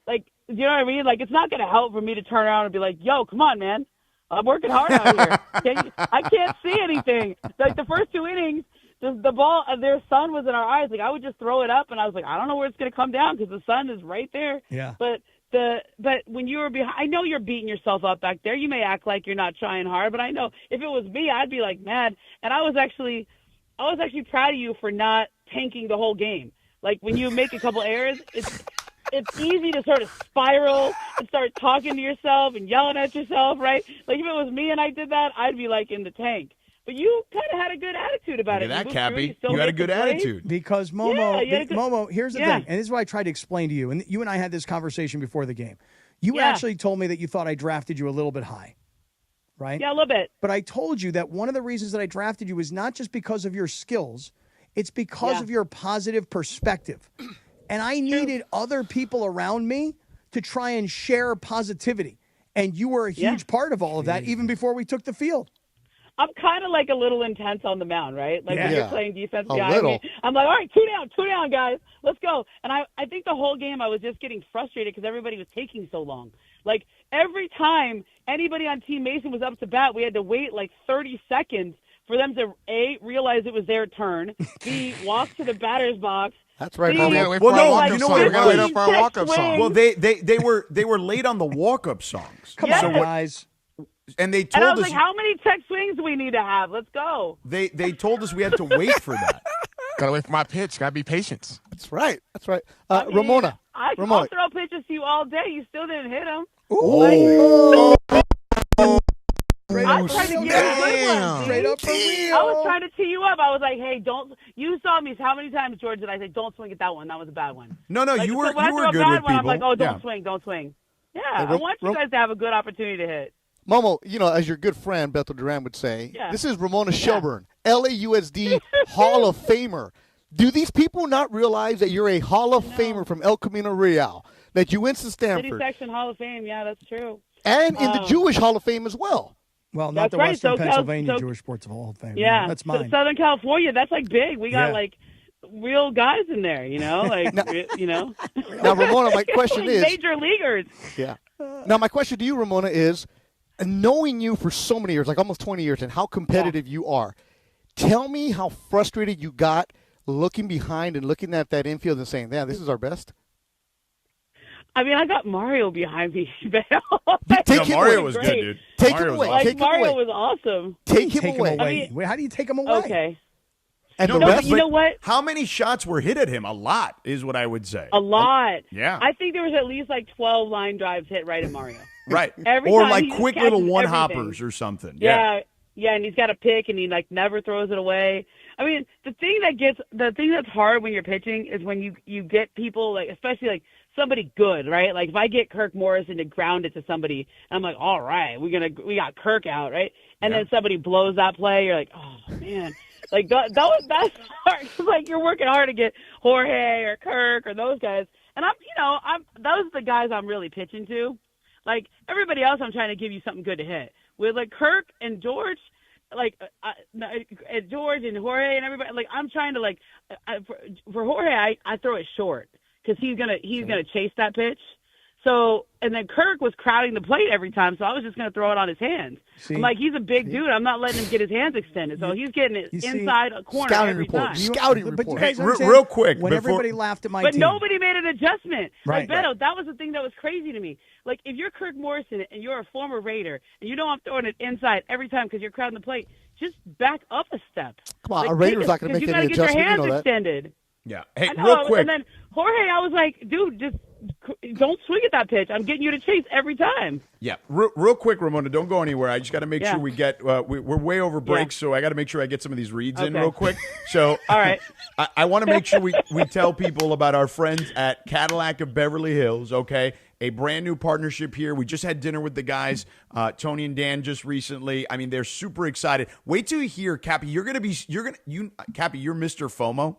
Like, you know what I mean? Like, it's not going to help for me to turn around and be like, yo, come on, man. I'm working hard out here. I can't see anything. Like, the first 2 innings, the ball, their sun was in our eyes. Like, I would just throw it up, and I was like, I don't know where it's going to come down because the sun is right there. Yeah. But when you were behind, I know you're beating yourself up back there. You may act like you're not trying hard, but I know if it was me, I'd be like mad. And I was actually proud of you for not tanking the whole game. Like when you make a couple errors, it's easy to sort of spiral and start talking to yourself and yelling at yourself, right? Like if it was me and I did that, I'd be like in the tank. But you kind of had a good attitude about Look it. at that, moved through, Kappy. still You had a made the good plays. attitude. Because Momo, Yeah, Momo, here's the Yeah. thing, and this is what I tried to explain to you, and you and I had this conversation before the game. You Yeah. actually told me that you thought I drafted you a little bit high, right? Yeah, a little bit. But I told you that one of the reasons that I drafted you was not just because of your skills, it's because of your positive perspective. And I needed other people around me to try and share positivity. And you were a huge part of all of that, even before we took the field. I'm kind of like a little intense on the mound, right? Like when Yeah. you're playing defense A behind little. me, I'm like, all right, two down, guys. Let's go. And I think the whole game I was just getting frustrated because everybody was taking so long. Like every time anybody on Team Mason was up to bat, we had to wait like 30 seconds for them to, A, realize it was their turn, B, walk to the batter's box. That's right. C, Well, no, you know what it was? Well, they were late on the walk-up songs. Come on, guys. And they And I told was us like, how many check swings do we need to have? Let's go. they told us we had to wait for that. Gotta wait for my pitch. Gotta be patient. That's right. That's right. I mean, Ramona. I'll Ramona. throw pitches to you all day. You still didn't hit them. I was trying to give you a good one. Straight up for real. I was trying to tee you up. I was like, hey, don't. You saw me. How many times, George, did I say, don't swing at that one? That was a bad one. No, Like, you so were when I you throw were a good bad with one, people. I'm like, oh, don't Yeah. swing, don't swing. Yeah, Hey, I want you guys to have a good opportunity to hit. Momo, as your good friend Beto Duran would say, Yeah. this is Ramona Shelburne, LAUSD Hall of Famer. Do these people not realize that you're a Hall of Famer from El Camino Real, that you went to City Stanford, Section Hall of Fame. Yeah, that's true. and in the Jewish Hall of Fame as well? Well, not That's the right. Western So- Pennsylvania so- Jewish Sports Hall of Fame. Yeah, That's So- mine. Southern California, that's like big. We got Yeah. like real guys in there, like Now, Ramona, my question Like is, major leaguers. yeah. Now, my question to you, Ramona, is knowing you for so many years, like almost 20 years, and how competitive you are, tell me how frustrated you got looking behind and looking at that infield and saying, yeah, this is our best. I mean, I got Mario behind me. Mario was good, dude. Take Mario him was away. Like Take him Mario away. was awesome. Take him Take him away. away. I mean- Wait, how do you take him away? Okay. And No, the but rest, you know what? How many shots were hit at him? A lot is what I would say. A lot. Yeah. I think there was at least like 12 line drives hit right at Mario. Right. Every Or time like he just quick little catches one-hoppers or something. Yeah. Yeah, and he's got a pick and he like never throws it away. I mean, the thing that's hard when you're pitching is when you get people like, especially like somebody good, right? Like if I get Kirk Morrison to ground it to somebody, I'm like, all right, we got Kirk out, right? And then somebody blows that play, you're like, oh man, like that's hard. Like you're working hard to get Jorge or Kirk or those guys, and those are the guys I'm really pitching to. Like everybody else, I'm trying to give you something good to hit. With like Kirk and George, George and Jorge and everybody, like I'm trying to for Jorge, I throw it short because he's gonna chase that pitch. So, and then Kirk was crowding the plate every time, so I was just going to throw it on his hands. I'm like, he's a big dude. I'm not letting him get his hands extended, so he's getting it inside a corner every time. Scouting report. But you guys real quick. When everybody laughed at my team. But nobody made an adjustment. Right. Like, Beto, that was the thing that was crazy to me. Like, if you're Kirk Morrison and you're a former Raider, and you know I'm throwing it inside every time because you're crowding the plate, just back up a step. Come on, a Raider's not going to make any adjustment. You got to get your hands you know extended. Yeah. Hey, real quick. And then Jorge, I was like, dude, just don't swing at that pitch. I'm getting you to chase every time. Yeah. Real quick, Ramona, don't go anywhere. I just got to make sure we get we're way over break, so I got to make sure I get some of these reads in real quick. So all right. I want to make sure we tell people about our friends at Cadillac of Beverly Hills, okay? A brand new partnership here. We just had dinner with the guys, Tony and Dan, just recently. I mean, they're super excited. Wait till you hear, Kappy. Kappy, you're Mr. FOMO.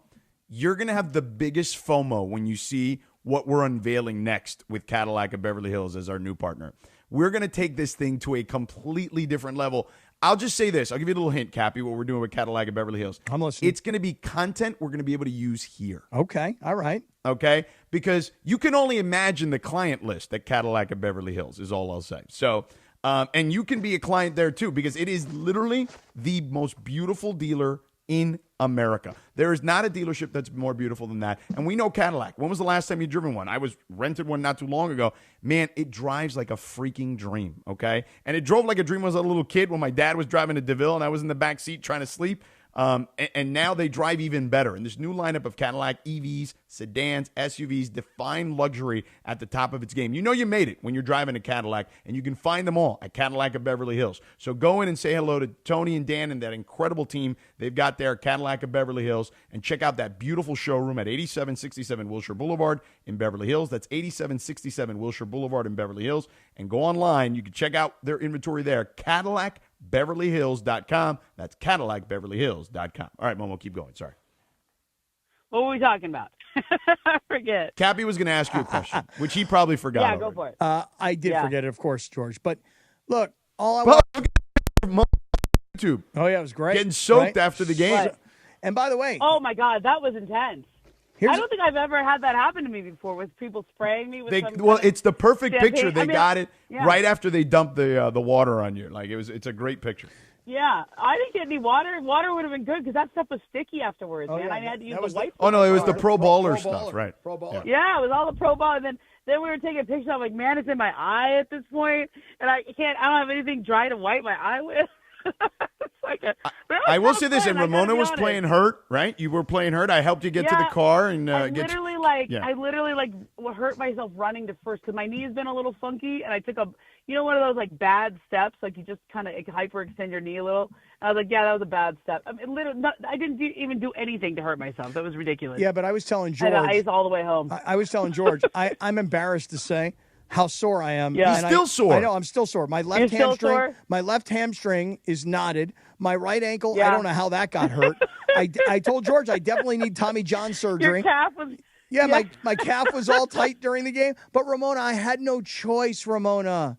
You're gonna have the biggest FOMO when you see what we're unveiling next with Cadillac of Beverly Hills as our new partner. We're gonna take this thing to a completely different level. I'll just say this. I'll give you a little hint, Kappy, what we're doing with Cadillac of Beverly Hills. I'm listening. It's going to be content we're going to be able to use here. Okay. All right. Okay? Because you can only imagine the client list at Cadillac of Beverly Hills is all I'll say. So, and you can be a client there too because it is literally the most beautiful dealer in America. There is not a dealership that's more beautiful than that. And we know Cadillac. When was the last time you driven one? I rented one not too long ago. Man, it drives like a freaking dream, okay? And it drove like a dream when I was a little kid when my dad was driving to DeVille and I was in the back seat trying to sleep. And now they drive even better. And this new lineup of Cadillac EVs, sedans, SUVs define luxury at the top of its game. You know you made it when you're driving a Cadillac, and you can find them all at Cadillac of Beverly Hills. So go in and say hello to Tony and Dan and that incredible team they've got there at Cadillac of Beverly Hills, and check out that beautiful showroom at 8767 Wilshire Boulevard in Beverly Hills. That's 8767 Wilshire Boulevard in Beverly Hills. And go online. You can check out their inventory there, CadillacBeverlyHills.com. That's CadillacBeverlyHills.com. All right, Momo, keep going. Sorry. What were we talking about? I forget. Kappy was going to ask you a question, which he probably forgot. Yeah, go for it. I did forget it, of course, George. But look, all I want. YouTube. Oh, yeah, it was great. Getting soaked after the game. What? And by the way. Oh, my God, that was intense. I don't think I've ever had that happen to me before with people spraying me with it's the perfect champagne. picture. They got it right after they dumped the water on you. Like it's a great picture. Yeah, I didn't get any water. Water would have been good because that stuff was sticky afterwards, man. I had to use the white. Oh no, it was the pro baller stuff, right? Pro baller. Yeah, it was all the pro ball, and then we were taking pictures. I'm like, man, it's in my eye at this point, and I don't have anything dry to wipe my eye with. I will say this, and Ramona was playing hurt, right? You were playing hurt. I helped you get to the car and I literally hurt myself running to first because my knee's been a little funky, and I took one of those like bad steps, like you just kind of hyperextend your knee a little. And I was like, yeah, that was a bad step. I mean, I didn't even do anything to hurt myself. That was ridiculous. Yeah, but I was telling George. I had ice all the way home. I was telling George, I'm embarrassed to say how sore I am. Yeah, he's still sore. I know, I'm still sore. My left hamstring is knotted. My right ankle, I don't know how that got hurt. I told George I definitely need Tommy John surgery. Your calf was... Yeah, my calf was all tight during the game. But, Ramona, I had no choice, Ramona.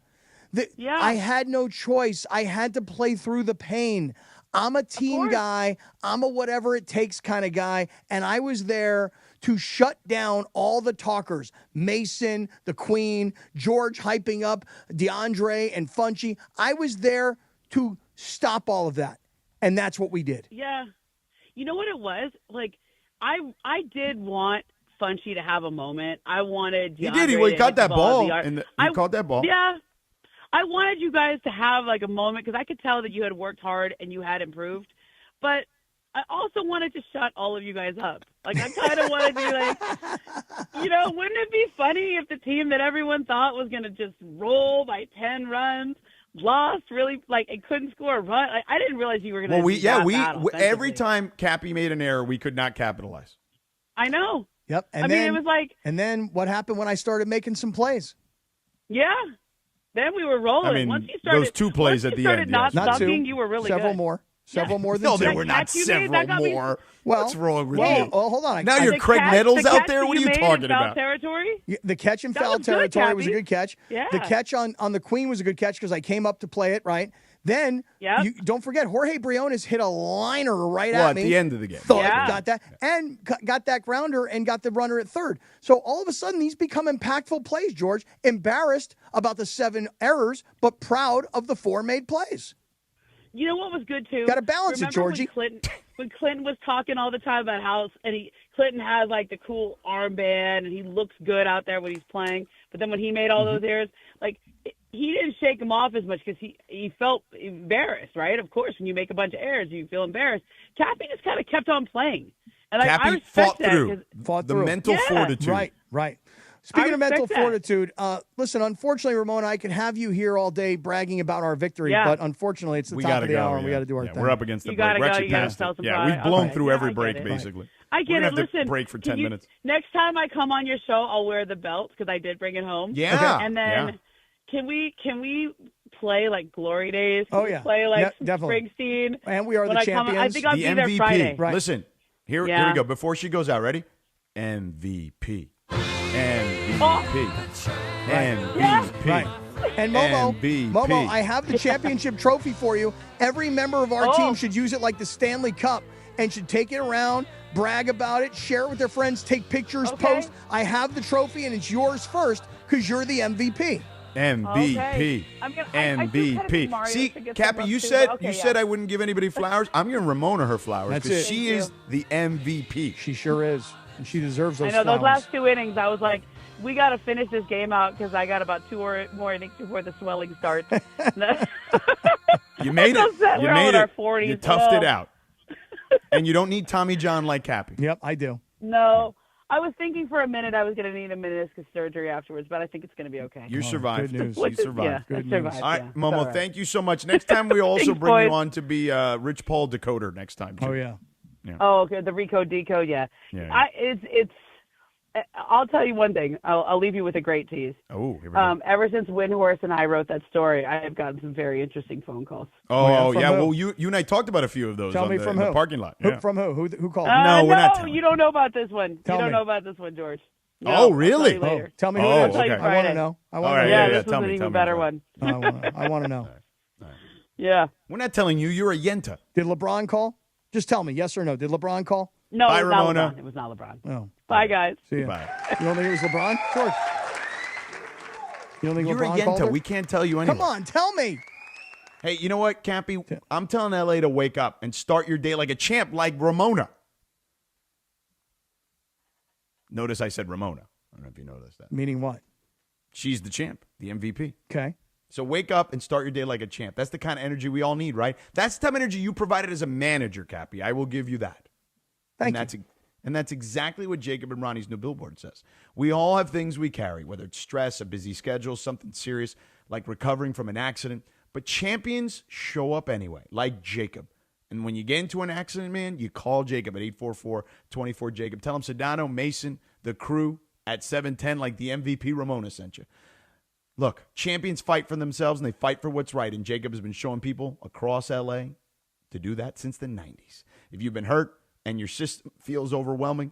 I had no choice. I had to play through the pain. I'm a team guy. I'm a whatever it takes kind of guy. And I was there to shut down all the talkers. Mason, the Queen, George hyping up DeAndre and Funchie. I was there to stop all of that. And that's what we did. Yeah. You know what it was? Like, I did want Funchie to have a moment. I wanted DeAndre he did. He caught that ball. He caught that ball. Yeah. I wanted you guys to have like a moment because I could tell that you had worked hard and you had improved. But I also wanted to shut all of you guys up. Like, I kind of wanted to be like, wouldn't it be funny if the team that everyone thought was going to just roll by 10 runs lost really, like, it couldn't score a run? I didn't realize you were going to every time Kappy made an error, we could not capitalize. I know. Yep. And I mean, it was like. And then what happened when I started making some plays? Yeah. Then we were rolling. I mean, once you started, those 2 plays at the end. Not Not sucking, two. you were really Several good. more. Several more than No, two. there were not several more. What's wrong with you? Oh, hold on. Now you're Craig Nettles out there? What are you talking about? Territory? Yeah, the catch in That foul was good, territory was a Kappy. good catch. Yeah. The catch on the Queen was a good catch because I came up to play it, right? Then, you don't forget, Jorge Briones hit a liner right Well, at at me. the end of the game. Got that. And got that grounder and got the runner at third. So all of a sudden, these become impactful plays, George. Embarrassed about the 7 errors, but proud of the 4 made plays. You know what was good too? Got to balance Remember it, Georgie. When Clinton was talking all the time about how Clinton has like the cool armband and he looks good out there when he's playing. But then when he made all those errors, like he didn't shake him off as much because he felt embarrassed, right? Of course, when you make a bunch of errors, you feel embarrassed. Kappy just kind of kept on playing, and I Kappy respect fought that. through. 'Cause- The mental fortitude. Right. Speaking of mental respect that. fortitude, listen, unfortunately, Ramona, I could have you here all day bragging about our victory, Yeah. but unfortunately, it's the We top gotta of the go, hour, and we yeah. got to do our Yeah, thing. we're up against the You break. gotta We're go, actually you gotta past tell it. some Yeah, pride. we've blown Okay. through Yeah, every I break, get it. basically. I We're get gonna it. have to Listen, break for 10 minutes. Next time I come on your show, I'll wear the belt because I did bring it home. Yeah. And then can we play like Glory Days? Can Oh, we yeah. play like Yeah, some definitely. Springsteen? And we are When the I come, I champions. think I'll The be there MVP. Friday. Listen, here Yeah. we go. Before she goes out, ready? MVP. MVP. MVP. Right. And Momo, MVP. Momo, I have the championship trophy for you. Every member of our team should use it like the Stanley Cup and should take it around, brag about it, share it with their friends, take pictures, post. I have the trophy, and it's yours first because you're the MVP. MVP. Okay. I just had to MVP. Mario See, to get Kappy, some you love, too, said but okay, you yeah. said I wouldn't give anybody flowers. I'm giving Ramona her flowers That's because it. she Thank is the MVP. She sure is. And she deserves those I know flowers. those last 2 innings. I was like, we got to finish this game out because I got about 2 more innings before the swelling starts. You made it. We're You all made in our it. 40s. You toughed it Oh. out. And you don't need Tommy John like Kappy. Yep, I do. No, I was thinking for a minute I was going to need a meniscus surgery afterwards, but I think it's going to be okay. You survived. good news. You survived. Yeah, I survived. All right, yeah. Momo, All right. thank you so much. Next time we also Thanks, bring you boys. on to be Rich Paul decoder next time. Too. Oh, yeah. Oh, okay. The recode decode, yeah. Yeah. It's. I'll tell you one thing. I'll leave you with a great tease. Oh, here we go. Ever since Windhorse and I wrote that story, I have gotten some very interesting phone calls. Oh, from yeah. who? Well, you and I talked about a few of those Tell on me the, from in the who? parking lot. Who, Yeah. from who? Who called? No, we're not No, telling you don't know about this one. Tell you don't me. know about this one, George. No, Oh, I'll really? tell you later. Tell me who Oh, it is. I'll tell you okay. I want to Friday. know. I All want right, to Yeah, know. yeah, this tell was me, an tell even me, better Brian. one. I want to know. Yeah. We're not telling you. You're a Yenta. Did LeBron call? Just tell me, yes or no. Did LeBron call? No, Bye, it was not Ramona. LeBron. It was not LeBron. Oh. Bye, guys. See ya. Bye. You don't think it was LeBron? George. You don't think You're a LeBron called Yenta. her? We can't tell you anything. Come on, tell me. Hey, you know what, Kappy? I'm telling LA to wake up and start your day like a champ, like Ramona. Notice I said Ramona. I don't know if you noticed that. Meaning what? She's the champ, the MVP. Okay. So wake up and start your day like a champ. That's the kind of energy we all need, right? That's the type of energy you provided as a manager, Kappy. I will give you that. Thank you. And that's exactly what Jacob and Ronnie's new billboard says. We all have things we carry, whether it's stress, a busy schedule, something serious like recovering from an accident. But champions show up anyway, like Jacob. And when you get into an accident, man, you call Jacob at 844-24-JACOB. Tell him Sedano, Mason, the crew at 710, like the MVP Ramona sent you. Look, champions fight for themselves and they fight for what's right. And Jacob has been showing people across LA to do that since the 90s. If you've been hurt and your system feels overwhelming,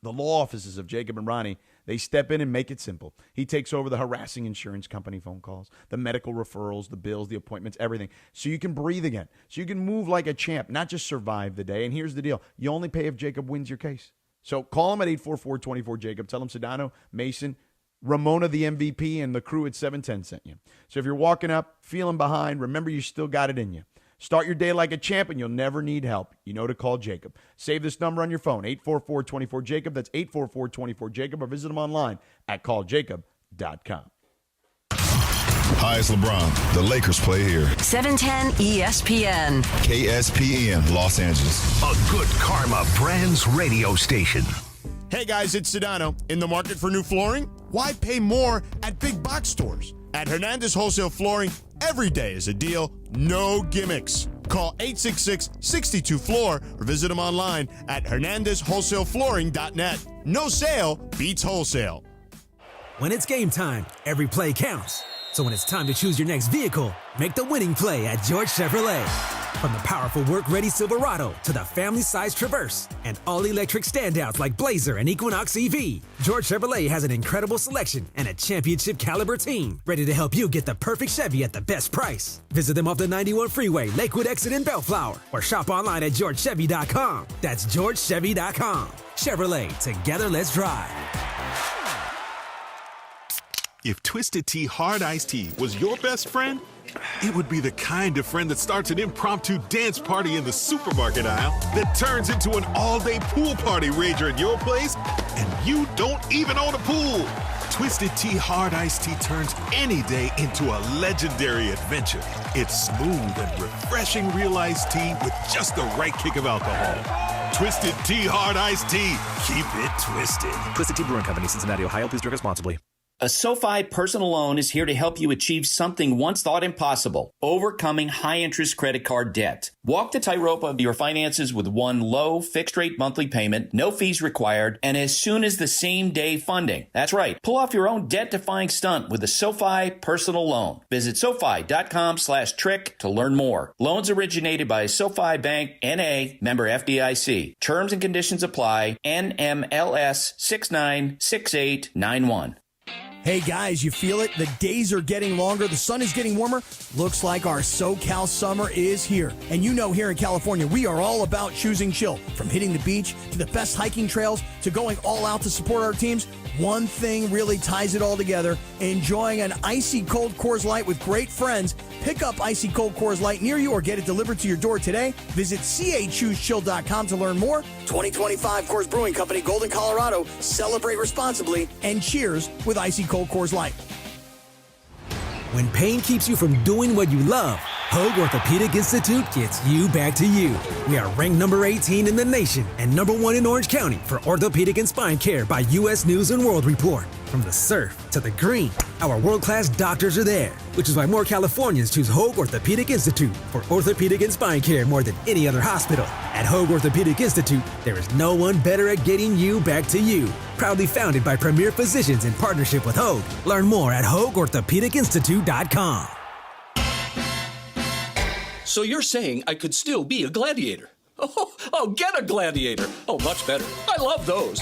the law offices of Jacob and Ronnie, they step in and make it simple. He takes over the harassing insurance company phone calls, the medical referrals, the bills, the appointments, everything. So you can breathe again. So you can move like a champ, not just survive the day. And here's the deal. You only pay if Jacob wins your case. So call him at 844-24-JACOB. Tell him Sedano, Mason, Ramona, the MVP, and the crew at 710 sent you. So if you're walking up, feeling behind, remember you still got it in you. Start your day like a champ, and you'll never need help. You know to call Jacob. Save this number on your phone, 844-24-JACOB. That's 844-24-JACOB, or visit them online at calljacob.com. Hi, it's LeBron. The Lakers play here. 710 ESPN. KSPN, Los Angeles. A good karma brands radio station. Hey guys, it's Sedano. In the market for new flooring? Why pay more at big box stores? At Hernandez Wholesale Flooring, Every day is a deal, no gimmicks. Call 866-62-FLOOR or visit them online at hernandezwholesaleflooring.net. No sale beats wholesale. When it's game time, every play counts. So when it's time to choose your next vehicle, make the winning play at George Chevrolet. From the powerful work-ready Silverado to the family-sized Traverse and all-electric standouts like Blazer and Equinox EV, George Chevrolet has an incredible selection and a championship-caliber team ready to help you get the perfect Chevy at the best price. Visit them off the 91 Freeway, Lakewood Exit in Bellflower, or shop online at GeorgeChevy.com. That's GeorgeChevy.com. Chevrolet, together let's drive. If Twisted Tea Hard Iced Tea was your best friend, it would be the kind of friend that starts an impromptu dance party in the supermarket aisle that turns into an all-day pool party rager at your place, and you don't even own a pool. Twisted Tea Hard Iced Tea turns any day into a legendary adventure. It's smooth and refreshing real iced tea with just the right kick of alcohol. Twisted Tea Hard Iced Tea. Keep it twisted. Twisted Tea Brewing Company, Cincinnati, Ohio. Please drink responsibly. A SoFi personal loan is here to help you achieve something once thought impossible, overcoming high-interest credit card debt. Walk the tightrope of your finances with one low, fixed-rate monthly payment, no fees required, and as soon as the same-day funding. That's right. Pull off your own debt-defying stunt with a SoFi personal loan. Visit SoFi.com/trick to learn more. Loans originated by SoFi Bank, N.A., member FDIC. Terms and conditions apply. NMLS 696891. Hey guys, you feel it? The days are getting longer, the sun is getting warmer. Looks like our SoCal summer is here. And you know here in California, we are all about choosing chill. From hitting the beach to the best hiking trails to going all out to support our teams, one thing really ties it all together. Enjoying an icy cold Coors Light with great friends. Pick up icy cold Coors Light near you or get it delivered to your door today. Visit CAChooseChill.com to learn more. 2025 Coors Brewing Company, Golden, Colorado. Celebrate responsibly and cheers with icy cold Coors Light. When pain keeps you from doing what you love, Hoag Orthopedic Institute gets you back to you. We are ranked number 18 in the nation and number 1 in Orange County for orthopedic and spine care by U.S. News & World Report. From the surf to the green, our world-class doctors are there, which is why more Californians choose Hoag Orthopedic Institute for orthopedic and spine care more than any other hospital. At Hoag Orthopedic Institute, there is no one better at getting you back to you. Proudly founded by premier physicians in partnership with Hoag. Learn more at HoagOrthopedicInstitute.com. So you're saying I could still be a gladiator? Oh, get a gladiator. Oh, much better. I love those.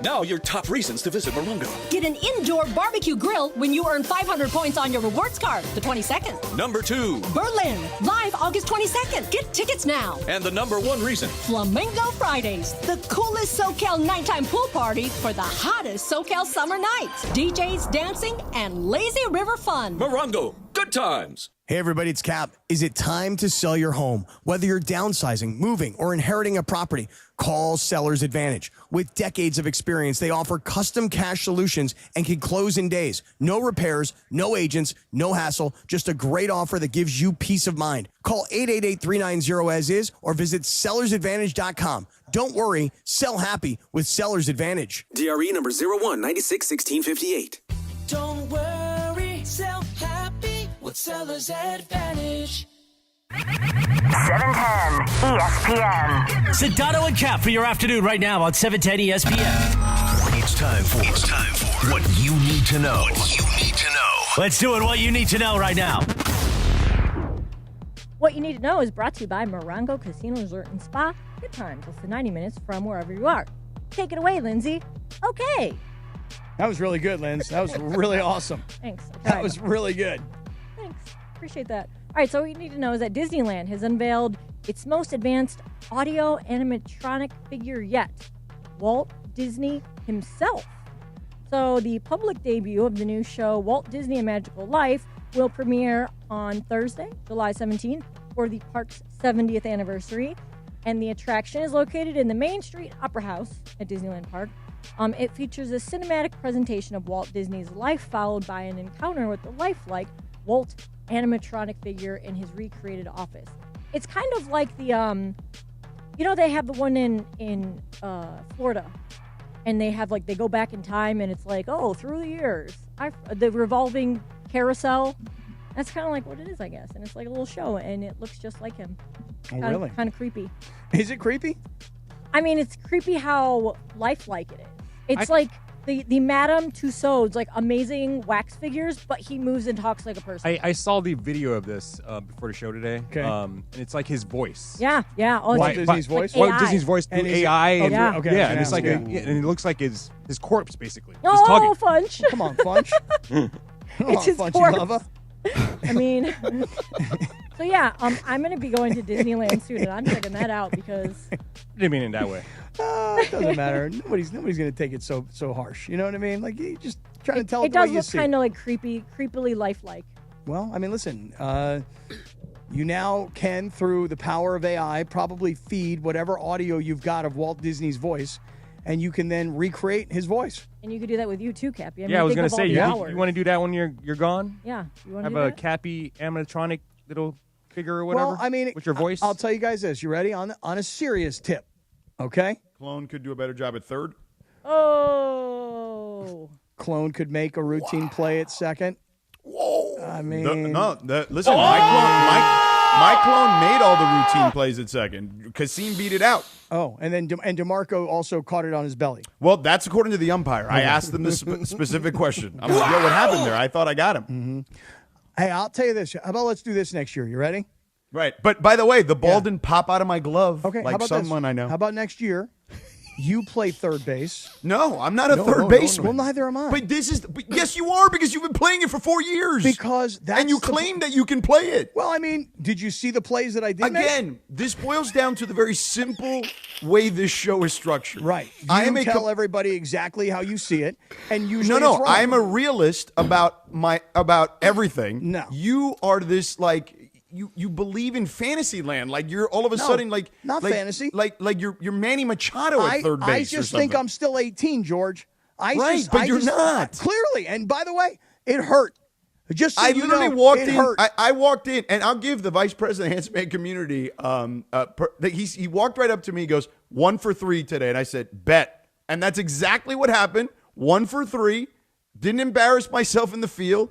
Now your top reasons to visit Morongo. Get an indoor barbecue grill when you earn 500 points on your rewards card the 22nd. Number 2. Berlin, live August 22nd. Get tickets now. And the number 1 reason. Flamingo Fridays, the coolest SoCal nighttime pool party for the hottest SoCal summer nights. DJs, dancing, and lazy river fun. Morongo, good times. Hey everybody, it's Cap. Is it time to sell your home? Whether you're downsizing, moving, or inheriting a property, call Seller's Advantage. With decades of experience, they offer custom cash solutions and can close in days. No repairs, no agents, no hassle, just a great offer that gives you peace of mind. Call 888-390-AS-IS or visit sellersadvantage.com. Don't worry, sell happy with Seller's Advantage. DRE number 01961658. Don't worry, sell happy with Seller's Advantage. 710 ESPN. Sedano and Kap for your afternoon right now on 710 ESPN. It's time for what you need to know. Let's do it. What you need to know right now. What you need to know is brought to you by Morongo Casino Resort and Spa. Good times, less than 90 minutes from wherever you are. Take it away, Lindsay. Okay. That was really good, Linz. That was really awesome. Thanks. That was really good. Thanks. Appreciate that. All right, so what you need to know is that Disneyland has unveiled its most advanced audio animatronic figure yet, Walt Disney himself. So the public debut of the new show, Walt Disney: A Magical Life, will premiere on Thursday, July 17th, for the park's 70th anniversary. And the attraction is located in the Main Street Opera House at Disneyland Park. It features a cinematic presentation of Walt Disney's life, followed by an encounter with the lifelike Walt animatronic figure in his recreated office. It's kind of like the, they have the one in Florida, and they have they go back in time, and it's through the years, the revolving carousel. That's kind of like what it is, I guess. And it's like a little show, and it looks just like him. Oh, really? Kind of creepy. Is it creepy? I mean, it's creepy how lifelike it is. It's like the Madame Tussauds, like amazing wax figures, but he moves and talks like a person. I saw the video of this before the show today. Okay. And it's like his voice. Yeah. Oh, Walt Disney's voice? Like Walt Disney's voice through And is it- AI. And, Okay. Okay. Yeah, and it's like Okay. and it looks like his corpse, basically. Just Oh, talking. Funch. Come on, Funch. Come It's on, his Funchy corpse. Lover. I mean, so yeah, I'm going to be going to Disneyland soon, and I'm checking that out because Didn't mean it that way. It doesn't matter. Nobody's going to take it so harsh. You know what I mean? Like, you just trying to tell it it the way does you look see kind it. of like creepily lifelike. Well, I mean, listen, you now can, through the power of AI, probably feed whatever audio you've got of Walt Disney's voice, and you can then recreate his voice. And you could do that with you too, Kappy. I was going to say, you want to do that when you're gone? Yeah, you want to Have do a that? Kappy animatronic little figure or whatever. Well, I mean, with your voice. I'll tell you guys this. You ready? On a serious tip, okay? Clone could do a better job at third. Oh. Clone could make a routine play at second. Whoa. I mean, listen, my clone made all the routine plays at second. Kasim beat it out. Oh, and then DeMarco also caught it on his belly. Well, that's according to the umpire. I asked them the specific question. I'm like, yo, what happened there? I thought I got him. Mm-hmm. Hey, I'll tell you this. How about let's do this next year? You ready? Right. But by the way, the ball didn't pop out of my glove Okay. like how about someone this? I know. How about next year? You play third base. No, I'm not a third baseman. Well, neither am I. But yes, you are because you've been playing it for 4 years. Because that's and you claim that you can play it. Well, I mean, did you see the plays that I did? Again, this boils down to the very simple way this show is structured. Right. You tell everybody exactly how you see it, and usually No, it's wrong. I'm a realist about everything. No. You are this like you believe in fantasy land. Like you're all of a sudden like not like, fantasy. Like you're Manny Machado at third base. I just think I'm still 18, George. You're not. Clearly. And by the way, it hurt. Just so I you literally know, walked it in. hurt. I walked in, and I'll give the vice president of Handsome Man Community. He walked right up to me. He goes, 1 for 3 today, and I said, bet. And that's exactly what happened. 1 for 3. Didn't embarrass myself in the field.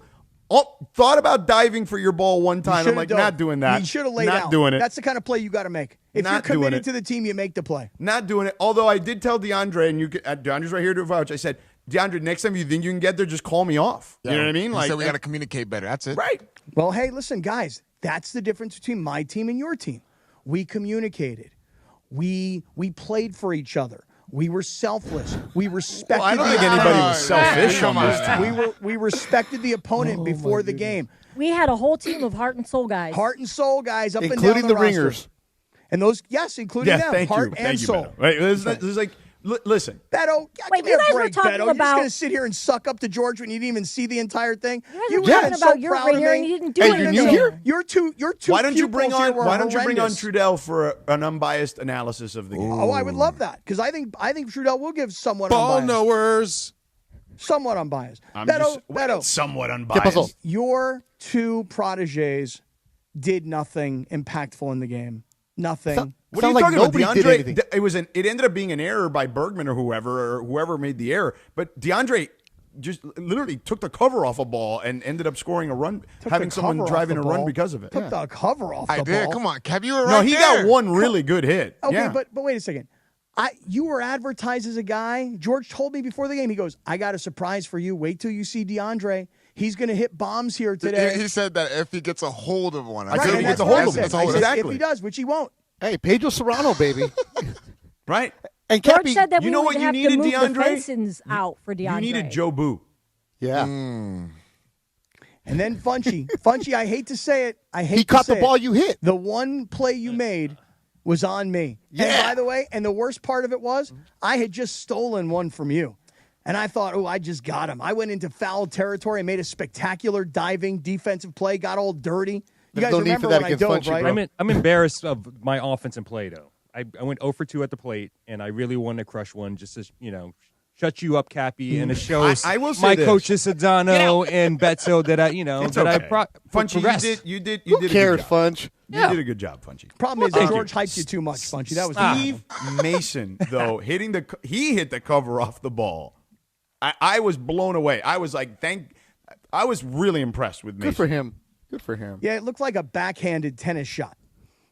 Thought about diving for your ball one time. I'm like, not doing that. You should have laid out. Not doing it. That's the kind of play you got to make. If Not you're doing committed it. to the team, you make the play. Not doing it. Although I did tell DeAndre, and DeAndre's right here to vouch. I said, DeAndre, next time you think you can get there, just call me off. You know what I mean? So we got to communicate better. That's it. Right. Well, hey, listen, guys, that's the difference between my team and your team. We communicated. We played for each other. We were selfless. We respected. Well, I don't think anybody was selfish on this team. We respected the opponent before the game. We had a whole team of heart and soul guys. Heart and soul guys up and down including the roster. ringers. And those, yes, including them, thank heart you. and Thank you, soul. Beto. Right? This is like, listen. Beto, Wait, give me you a guys were break, talking Beto. You're just about- going to sit here and suck up to George when you didn't even see the entire thing. You were guys were talking about your proud of ringer me. and you didn't do Hey, anything. you here? Your two Why don't you bring pupils here on? were Why don't you bring on horrendous. Trudell for an unbiased analysis of the game? Oh, I would love that because I think Trudell will give somewhat Ball unbiased. knowers. Somewhat unbiased. I'm Beto, somewhat unbiased. your two protégés did nothing impactful in the game. Nothing. What are you Sounds like talking about, nobody did anything. DeAndre? It ended up being an error by Bergman or whoever made the error. But DeAndre just literally took the cover off a ball and ended up scoring a run, having someone driving a run because of it. Took the cover off I the did. ball. Come on, Kev, you were right No, he there. got one really good hit. Okay, Yeah. but wait a second. You were advertised as a guy. George told me before the game. He goes, "I got a surprise for you. Wait till you see DeAndre. He's going to hit bombs here today." He said that if he gets a hold of one. Right, said if he and gets that's a what I hold of said. it. I said, Exactly. if he does, which he won't. Hey, Pedro Serrano, baby. Right? And George Kappy, said that you we know would what you have needed, to move DeAndre? the fences out for DeAndre. You needed Joe Boo. yeah. And then Funchy, I hate to say it. He caught the ball you hit. The one play you made was on me. Yeah. And by the way, and the worst part of it was I had just stolen one from you. And I thought, I just got him. I went into foul territory and made a spectacular diving defensive play, got all dirty. You There's guys no need remember for that when I against dove, Funchy, right? bro. I'm embarrassed of my offense and play, though. I went 0 for 2 at the plate, and I really wanted to crush one just to, shut you up, Kappy, and it shows I will say my this. coaches Sedano and Betso that I, It's that okay. I Funchy, progressed. you did Who a good cares, job. Funch? You did a good job, Funchy. Problem is that George hyped you too much, Funchy. That was Steve Mason, though, he hit the cover off the ball. I was blown away. I was like, I was really impressed with Mason. Good for him. Good for him. Yeah, it looked like a backhanded tennis shot.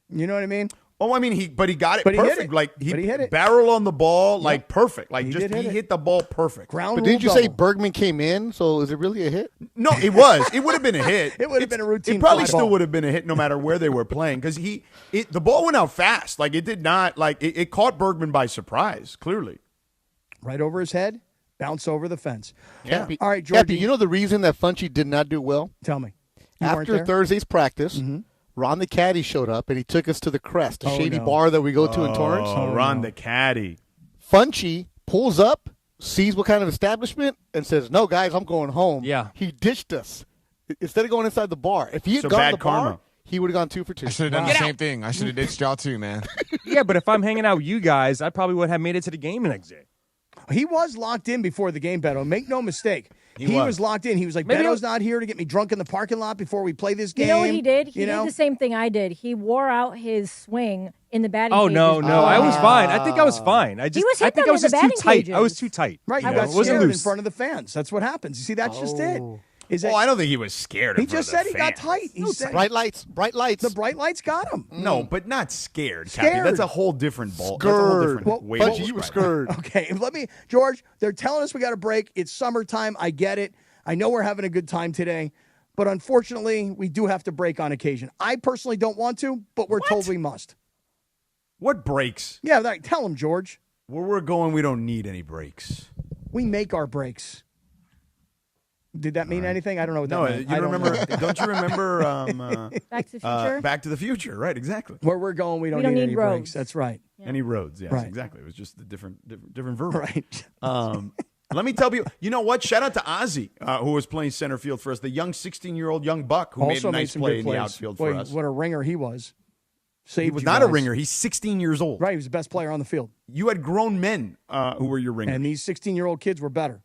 You know what I mean? Oh, I mean, he got it But he hit perfect. it. Like But he hit it. barrel on the ball, Yep. like perfect. Like He just did hit he it. hit the ball perfect. Ground But rule didn't you say double. Bergman came in? So is it really a hit? No, it was. It would have been a hit. It would have been a routine It probably fly still ball. would have been a hit no matter where they were playing because the ball went out fast. Like it did not. Like it caught Bergman by surprise. Clearly, Right over his head, bounce over the fence. Yeah. All right, Georgie. Cappy, you know the reason that Funchy did not do well? Tell me. You weren't After there? Thursday's practice, Ron the caddy showed up and he took us to the Crest, the Oh, shady no. bar that we go to in Torrance. Oh, Ron the caddy. Funchy pulls up, sees what kind of establishment, and says, "No, guys, I'm going home." Yeah. He ditched us instead of going inside the bar. If he had So gone bad to the bar, karma. he would have gone 2 for 2. I should have done the same thing. I should have ditched y'all too, man. Yeah, but if I'm hanging out with you guys, I probably would have made it to the game the next day. He was locked in before the game, Beto. Make no mistake. He was locked in. He was like, Maybe Beto's not here to get me drunk in the parking lot before we play this game. You know what he did? He You know? did the same thing I did. He wore out his swing in the batting Oh cages. no, I was fine. I think I was fine. I just was I hit think them I was with just the too batting tight. I was cages. too tight. Right, you know? got It wasn't scared in loose. front of the fans. That's what happens. You see, that's just it. Is that, I don't think he was scared. he in front just of said the he got fans. tight. He said Bright lights. the bright lights got him. No, but not scared. Cappy. Scared. That's a whole different ball. That's a whole Scared. different Well, way to Funchy, you were describe it. scared. Okay, let me, George, they're telling us we got a break. It's summertime. I get it. I know we're having a good time today, but unfortunately, we do have to break on occasion. I personally don't want to, but we're told we must. What breaks? Yeah, tell them, George. Where we're going, we don't need any breaks. We make our breaks. Did that mean anything? I don't know what that No, meant. you I don't remember? know. Don't you remember? Back to the Future? Back to the Future, right? Exactly. Where we're going, we don't don't need need any roads. breaks. That's right. Any roads? Yes, Right. exactly. It was just the different verb. Right. Let me tell you. You know what? Shout out to Ozzy, who was playing center field for us. The young 16-year-old young buck who made Also a nice some play good in the plays. outfield Boy, for us. What a ringer he was. He Saved was you not a guys. ringer. He's 16 years old. Right, he was the best player on the field. You had grown men who were your ringers. And these 16-year-old kids were better.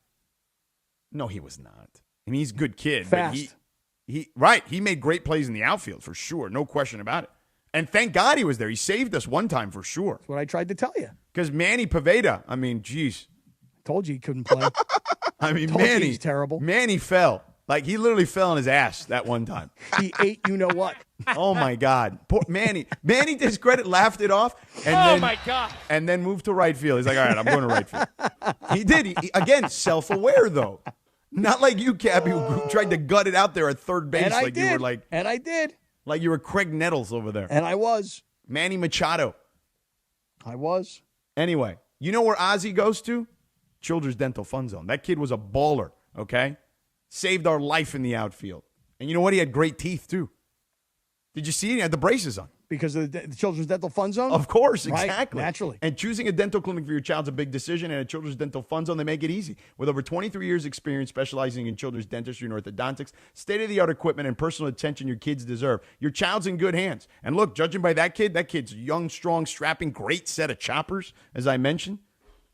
No, he was not. I mean, he's a good kid. Fast. But he made great plays in the outfield for sure. No question about it. And thank God he was there. He saved us one time for sure. That's what I tried to tell you. Because Manny Pavetta, I mean, geez. Told you he couldn't play. I mean, Told you Manny. he's terrible. Manny fell. Like, he literally fell on his ass that one time. He ate you know what. Oh, my God. Poor Manny. Manny, to his credit, laughed it off. And my God. And then moved to right field. He's like, all right, I'm going to right field. He did. He again, self-aware, though. Not like you, Cappy, who tried to gut it out there at third base. And I like did. you were like, And I did. like you were Craig Nettles over there. And I was. Manny Machado. I was. Anyway, you know where Ozzy goes to? Children's Dental Fund Zone. That kid was a baller, okay? Saved our life in the outfield. And you know what? He had great teeth, too. Did you see it? He had the braces on. Because of the Children's Dental Fund Zone? Of course, Right, exactly. naturally. And choosing a dental clinic for your child's a big decision, and at Children's Dental Fund Zone, they make it easy. With over 23 years' experience specializing in children's dentistry and orthodontics, state-of-the-art equipment, and personal attention your kids deserve, your child's in good hands. And look, judging by that kid's young, strong, strapping, great set of choppers, as I mentioned,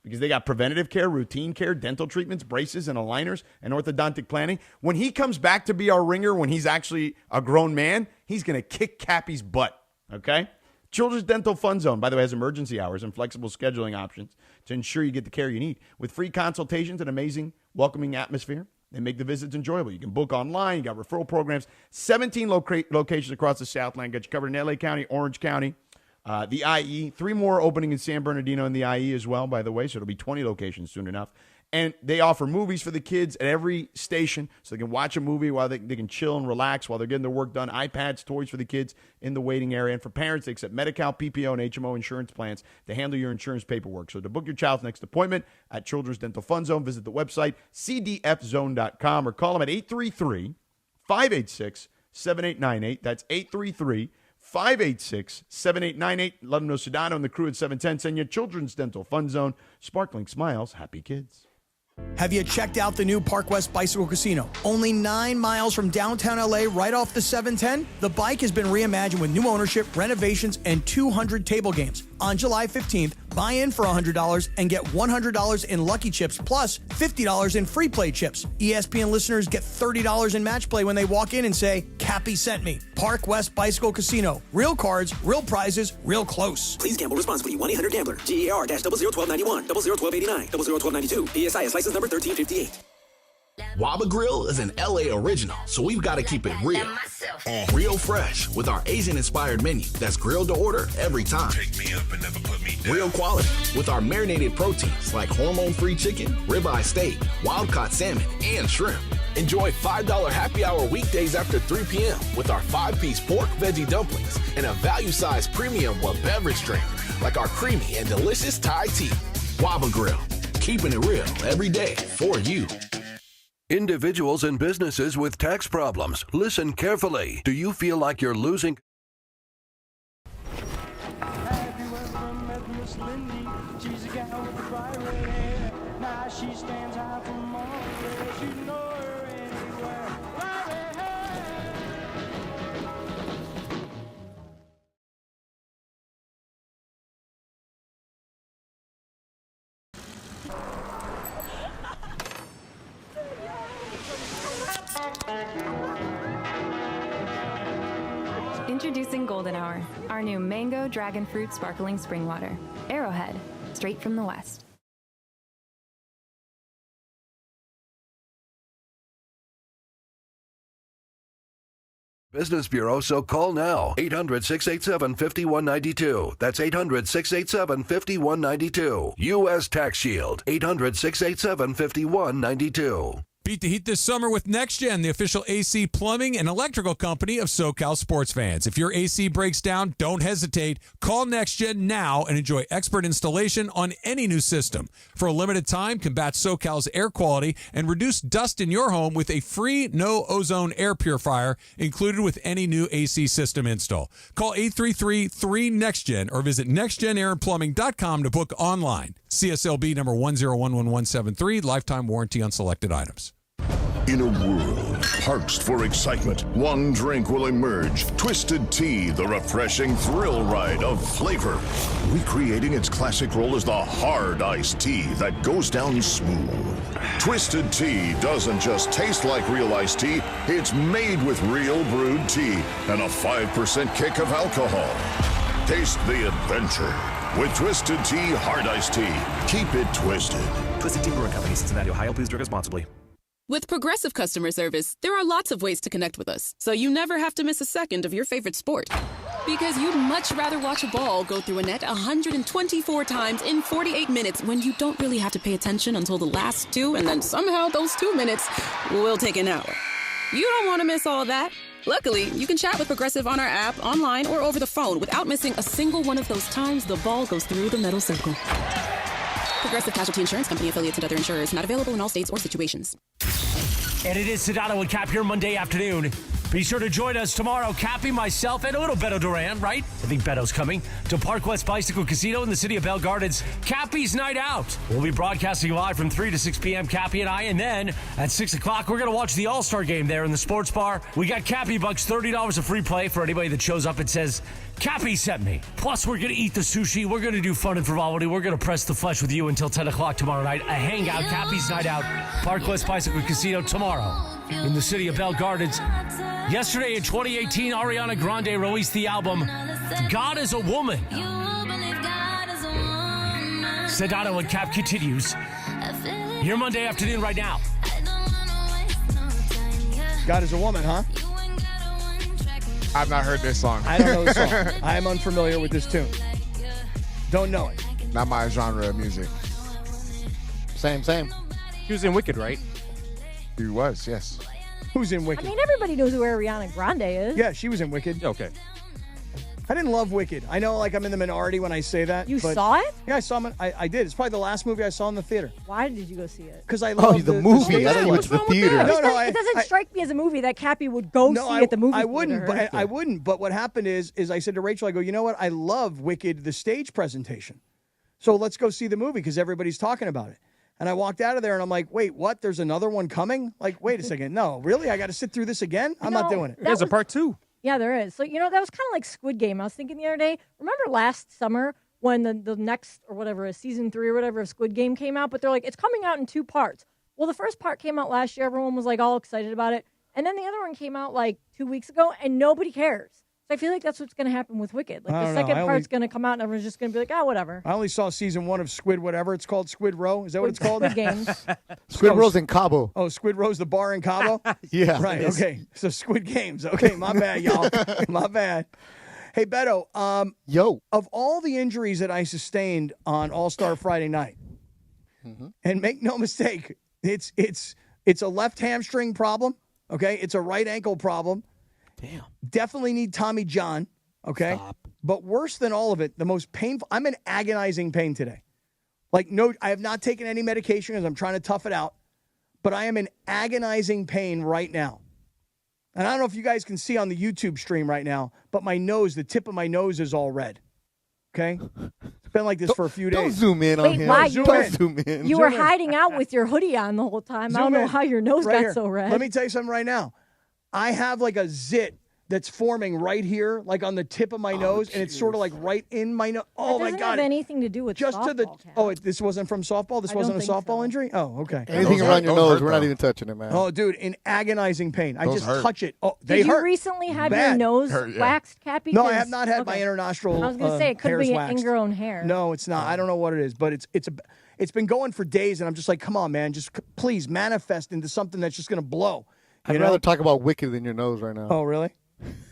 because they got preventative care, routine care, dental treatments, braces, and aligners, and orthodontic planning. When he comes back to be our ringer, when he's actually a grown man, he's going to kick Cappy's butt, okay? Children's Dental Fund Zone, by the way, has emergency hours and flexible scheduling options to ensure you get the care you need. With free consultations and amazing welcoming atmosphere, they make the visits enjoyable. You can book online. You got referral programs. 17 locations across the Southland. Got you covered in LA County, Orange County, the IE. 3 more opening in San Bernardino in the IE as well, by the way, so it'll be 20 locations soon enough. And they offer movies for the kids at every station so they can watch a movie while they can chill and relax while they're getting their work done. iPads, toys for the kids in the waiting area. And for parents, they accept Medi-Cal, PPO, and HMO insurance plans to handle your insurance paperwork. So to book your child's next appointment at Children's Dental Fund Zone, visit the website cdfzone.com or call them at 833-586-7898. That's 833-586-7898. Let them know Sedano and the crew at 710 send you Children's Dental Fund Zone. Sparkling smiles, happy kids. Have you checked out the new Park West Bicycle Casino? Only 9 miles from downtown LA, right off the 710? The bike has been reimagined with new ownership, renovations, and 200 table games. On July 15th, buy in for $100 and get $100 in Lucky Chips plus $50 in free play chips. ESPN listeners get $30 in match play when they walk in and say, Kappy sent me. Park West Bicycle Casino. Real cards, real prizes, real close. Please gamble responsibly. 1-800-GAMBLER. GAR-001291, 001289, 001292. PSI is license number 1358. Waba Grill is an LA original, so we've got to keep it real. Real fresh with our Asian-inspired menu that's grilled to order every time. Take me up and never put me down. Real quality with our marinated proteins like hormone-free chicken, ribeye steak, wild-caught salmon, and shrimp. Enjoy $5 happy hour weekdays after 3 p.m. with our 5-piece pork veggie dumplings and a value-sized premium beverage drink like our creamy and delicious Thai tea. Waba Grill, keeping it real every day for you. Individuals and businesses with tax problems, listen carefully. Do you feel like you're losing? Have you ever met Miss Lindy? She's a gal with the bright red hair. Now she stands out from all the rest. You know her anywhere. Bright red hair. Introducing Golden Hour, our new mango dragon fruit sparkling spring water. Arrowhead, straight from the west. Business Bureau, so call now. 800-687-5192. That's 800-687-5192. U.S. Tax Shield. 800-687-5192. Beat the heat this summer with NextGen, the official AC plumbing and electrical company of SoCal sports fans. If your AC breaks down, don't hesitate. Call NextGen now and enjoy expert installation on any new system. For a limited time, combat SoCal's air quality and reduce dust in your home with a free no-ozone air purifier included with any new AC system install. Call 833-3NEXTGen or visit nextgenairandplumbing.com to book online. CSLB number 1011173, lifetime warranty on selected items. In a world parched for excitement, one drink will emerge. Twisted Tea, the refreshing thrill ride of flavor. Recreating its classic role as the hard iced tea that goes down smooth. Twisted Tea doesn't just taste like real iced tea, it's made with real brewed tea and a 5% kick of alcohol. Taste the adventure with Twisted Tea Hard Iced Tea. Keep it twisted. Twisted Tea Brewing Company, Cincinnati, Ohio. Please drink responsibly. With Progressive customer service, there are lots of ways to connect with us, so you never have to miss a second of your favorite sport. Because you'd much rather watch a ball go through a net 124 times in 48 minutes when you don't really have to pay attention until the last 2, and then somehow those 2 minutes will take an hour. You don't want to miss all that. Luckily, you can chat with Progressive on our app, online, or over the phone without missing a single one of those times the ball goes through the metal circle. Progressive Casualty Insurance Company, affiliates, and other insurers. Not available in all states or situations. And it is Sedano and Kap here Monday afternoon. Be sure to join us tomorrow, Kappy, myself, and a little Beto Duran, right? I think Beto's coming to Park West Bicycle Casino in the city of Bell Gardens. Kappy's Night Out. We'll be broadcasting live from 3 to 6 p.m., Kappy and I. And then at 6 o'clock, we're going to watch the All-Star game there in the sports bar. We got Kappy Bucks, $30 of free play for anybody that shows up and says, Kappy sent me. Plus, we're going to eat the sushi. We're going to do fun and frivolity. We're going to press the flesh with you until 10 o'clock tomorrow night. A hangout, Kappy's Night Out, Park West Bicycle Casino tomorrow in the city of Bell Gardens. Yesterday in 2018, Ariana Grande released the album God is a Woman. Sedano and Kap continues. Your Monday afternoon right now. God is a Woman, huh? I've not heard this song. I don't know the song. I am unfamiliar with this tune. Don't know it. Not my genre of music. Same. He was in Wicked, right? He was, yes. Who's in Wicked? I mean, everybody knows who Ariana Grande is. Yeah, she was in Wicked. Okay. I didn't love Wicked. I know, I'm in the minority when I say that. You but saw it? Yeah, I saw it. I did. It's probably the last movie I saw in the theater. Why did you go see it? Because I love the movie. I thought you went to the theater. It doesn't strike me as a movie that Kappy would go see at the movie I wouldn't, theater. but I wouldn't. But what happened is I said to Rachel, I go, you know what? I love Wicked, the stage presentation. So let's go see the movie because everybody's talking about it. And I walked out of there and I'm like, wait, what? There's another one coming? Like, wait a second. No, really? I got to sit through this again? I'm not doing it. There's a part 2. Yeah, there is. So, that was kind of like Squid Game. I was thinking the other day, remember last summer when the next, or whatever, season 3 or whatever of Squid Game came out? But they're like, it's coming out in 2 parts. Well, the first part came out last year. Everyone was like all excited about it. And then the other one came out like 2 weeks ago and nobody cares. So I feel like that's what's going to happen with Wicked. Like I the don't know. second I part's going to come out, and everyone's just going to be like, "Oh, whatever." I only saw season 1 of Squid, whatever it's called, Squid Row. Is that what it's called? Squid Games. Squid Row's in Cabo. Oh, Squid Row's the bar in Cabo? Yeah. Right, it is. okay. So Squid Games. Okay, my bad, y'all. My bad. Hey, Beto. Yo. Of all the injuries that I sustained on All-Star Friday night, and make no mistake, it's a left hamstring problem, okay? It's a right ankle problem. Damn. Definitely need Tommy John, okay? Stop. But worse than all of it, the most painful, I'm in agonizing pain today. Like, no, I have not taken any medication because I'm trying to tough it out, but I am in agonizing pain right now. And I don't know if you guys can see on the YouTube stream right now, but my nose, the tip of my nose is all red. Okay? It's been like this for a few days. Don't zoom in on Wait, him. why? Don't zoom in. You were hiding out with your hoodie on the whole time. I don't know how your nose got so red. Let me tell you something right now. I have like a zit that's forming right here, like on the tip of my nose, and it's sort of like right in my nose. Oh, my That doesn't God. have anything to do with Just softball, to the. Cap. Oh, this wasn't from softball? This I wasn't a don't think softball so. injury? Oh, okay. Anything around your nose, we're not even touching it, man. Oh, dude, in agonizing pain. I Those just hurt. touch it. Oh, Did they you hurt. recently have Bad. your nose Hurt, yeah. waxed, Cappy? No, I have not had my Okay. internostril. I was going to say it could hairs be waxed. in your own hair. No, it's not. I don't know what it is, but it's been going for days, and I'm just like, come on, man, just please manifest into something that's just going to blow. I'd rather talk about Wicked than your nose right now. Oh, really?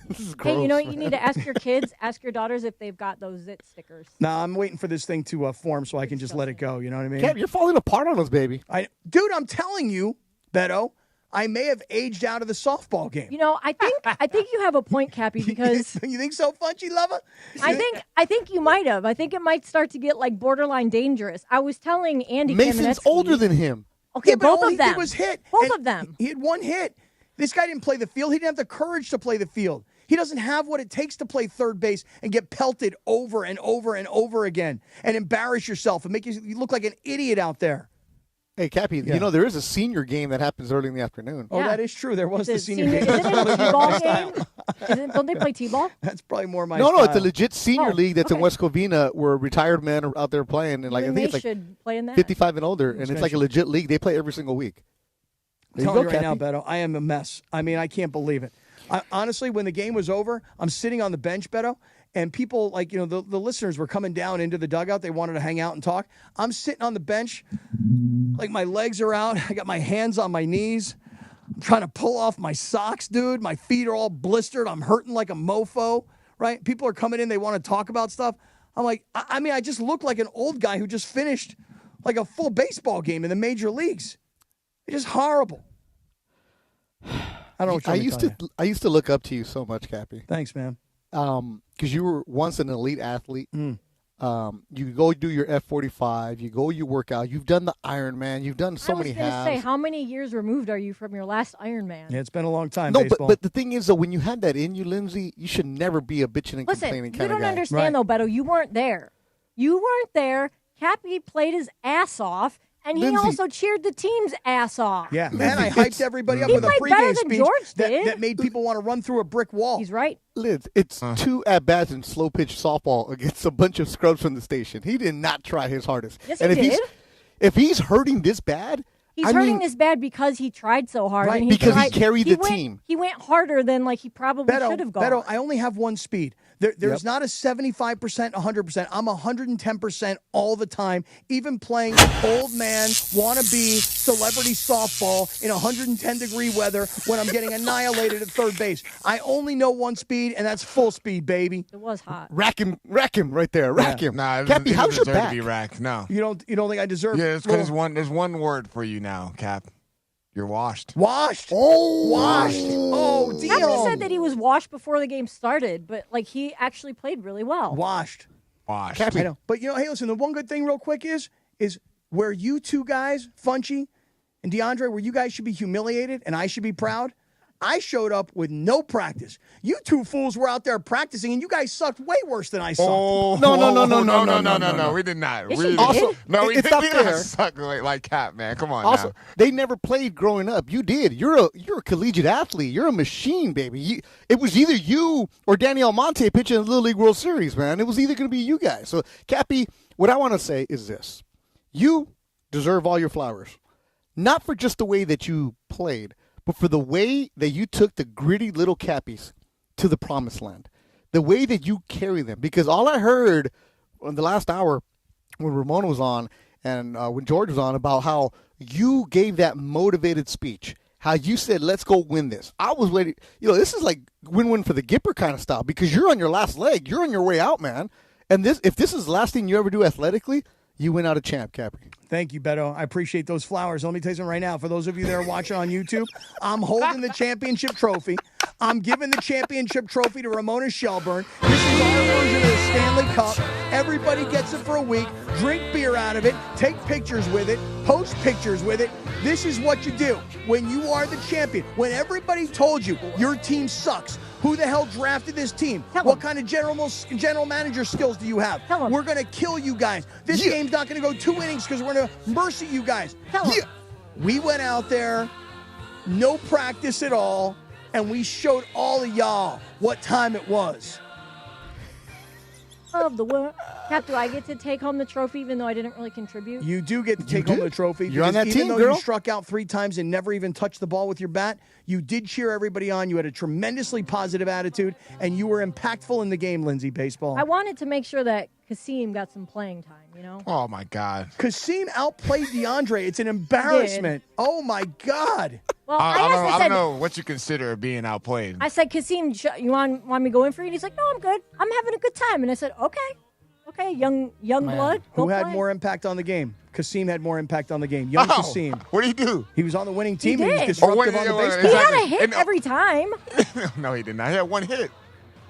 This is gross. Hey, you know what? You need to ask your kids, ask your daughters if they've got those zit stickers. No, I'm waiting for this thing to form so I can just let it go. You know what I mean? Cap, you're falling apart on us, baby. Dude, I'm telling you, Beto, I may have aged out of the softball game. You know, I think you have a point, Cappy, because You think so, Funchy Lover? I think you might have. I think it might start to get like borderline dangerous. I was telling Andy Mason's Kamenetsky- older than him. Okay, Yeah, but both all of he them. did was hit. Both And of them. He had one hit. This guy didn't play the field. He didn't have the courage to play the field. He doesn't have what it takes to play third base and get pelted over and over and over again and embarrass yourself and make you look like an idiot out there. Hey, Cappy, Yeah. you know, there is a senior game that happens early in the afternoon. Oh, that is true. There was the senior Is game. it a T-ball game? Don't they play T-ball? That's probably more my No, style. it's a legit senior Oh, league that's in okay. West Covina where retired men are out there playing. And like I Maybe think it's they like should play in that. 55 and older, and Maybe it's I like a should. legit league. They play every single week. There telling you you go, right now, Cappy. Beto, I am a mess. I mean, I can't believe it. Honestly, when the game was over, I'm sitting on the bench, Beto, and people, like, you know, the listeners were coming down into the dugout. They wanted to hang out and talk. I'm sitting on the bench, like my legs are out. I got my hands on my knees. I'm trying to pull off my socks, dude. My feet are all blistered. I'm hurting like a mofo, right? People are coming in. They want to talk about stuff. I'm like, I mean, I just look like an old guy who just finished like a full baseball game in the major leagues. It's just horrible. I don't know what I you used to look up to you so much, Cappy. Thanks, man. Because you were once an elite athlete. Mm. You go do your F45. You work out. You've done the Ironman. You've done so I was many going to say, halves. how many years removed are you from your last Ironman? Yeah, it's been a long time. No, baseball. but the thing is, though, when you had that in you, Lindsay, you should never be a bitching and Listen, complaining you kind of don't guy. understand, though, Beto. You weren't there. You weren't there. Cappy played his ass off, and he Lindsay- also cheered the team's ass off. Yeah, man, I hyped everybody up He with a played better pregame than speech George that, did. that made people want to run through a brick wall. He's right. Liz, it's 2 at-bats in slow-pitch softball against a bunch of scrubs from the station. He did not try his hardest. Yes, and he did. If he's hurting this bad, He's I hurting mean, this bad because he tried so hard. Right, and because he tried, carried the went- team. He went harder than like he probably should have gone. Beto, I only have one speed. There's not a 75%, 100%. I'm 110% all the time, even playing old man, wannabe celebrity softball in 110-degree weather when I'm getting annihilated at third base. I only know one speed, and that's full speed, baby. It was hot. rack him right there. Rack him. Nah, Cappy, you how's your deserve back? to be racked. No. You don't think I deserve Yeah, it's because little- there's one word for you now, Cap. You're washed. Washed. Oh, washed. Oh, Cappy Dion. said that he was washed before the game started, but like he actually played really well. Washed. Washed. I know. But, you know, hey, listen, the one good thing real quick is where you two guys, Funchy and DeAndre, where you guys should be humiliated and I should be proud, I showed up with no practice. You two fools were out there practicing, and you guys sucked way worse than I sucked. Oh, No. We did not. Yes, We you did. Also, no, we it's did not not fair. suck like Cap, man. Come on Also, now. they never played growing up. You did. You're a collegiate athlete. You're a machine, baby. It was either you or Danny Almonte pitching in the Little League World Series, man. It was either going to be you guys. So, Cappy, what I want to say is this. You deserve all your flowers. Not for just the way that you played, but for the way that you took the gritty little Cappies to the promised land. the way that you carry them. Because all I heard in the last hour when Ramona was on and when George was on about how you gave that motivated speech, how you said, let's go win this. I was waiting. This is like win-win for the Gipper kind of style because you're on your last leg. You're on your way out, man. And if this is the last thing you ever do athletically, you win out a champ, Kappy. Thank you, Beto. I appreciate those flowers. Let me tell you something right now. For those of you that are watching on YouTube, I'm holding the championship trophy. I'm giving the championship trophy to Ramona Shelburne. This is our version of the Stanley Cup. Everybody gets it for a week. Drink beer out of it. Take pictures with it. Post pictures with it. This is what you do when you are the champion. When everybody told you your team sucks. Who the hell drafted this team? What kind of general manager skills do you have? We're going to kill you guys. This game's not going to go 2 innings because we're going to mercy you guys. We went out there, no practice at all, and we showed all of y'all what time it was. Of the world. Cap, do I get to take home the trophy even though I didn't really contribute? You do get to take home the trophy. You're on that even team, though girl. you struck out 3 times and never even touched the ball with your bat, you did cheer everybody on. You had a tremendously positive attitude, and you were impactful in the game, Lindsay Baseball. I wanted to make sure that Kasim got some playing time, Oh, my God. Kasim outplayed DeAndre. It's an embarrassment. Oh, my God. Well, I don't know what you consider being outplayed. I said, Kasim, you want me to go in for you? And he's like, no, I'm good. I'm having a good time. And I said, okay, young blood. Who had more impact on the game? Kasim had more impact on the game. Young Kasim. What did he do? He was on the winning team. He He was did. disruptive on the base. He had a hit every time. No, he did not. He had one hit.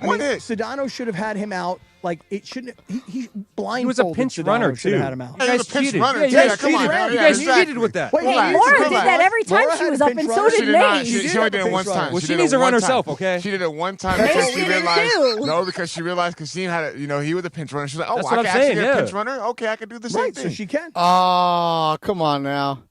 Sedano should have had him out. Like, it shouldn't. He blindfolded. He was a pinch Sedano runner, should have too. had him out. He was a pinch runner. Yeah, Yeah, come on, man. you guys cheated with that. Wait, Laura did that every time Laura she had was a up, pinch and runner. so She did did not. May. She only did it one time. Well, she needs to run herself, okay? She did it one time Yes, because she she did realized. too. No, because she realized Kasim had he was a pinch runner. She's like, That's I what I'm can actually saying, get a yeah. pinch runner. Okay, I can do the same Right, thing. so she can. Oh, come on now.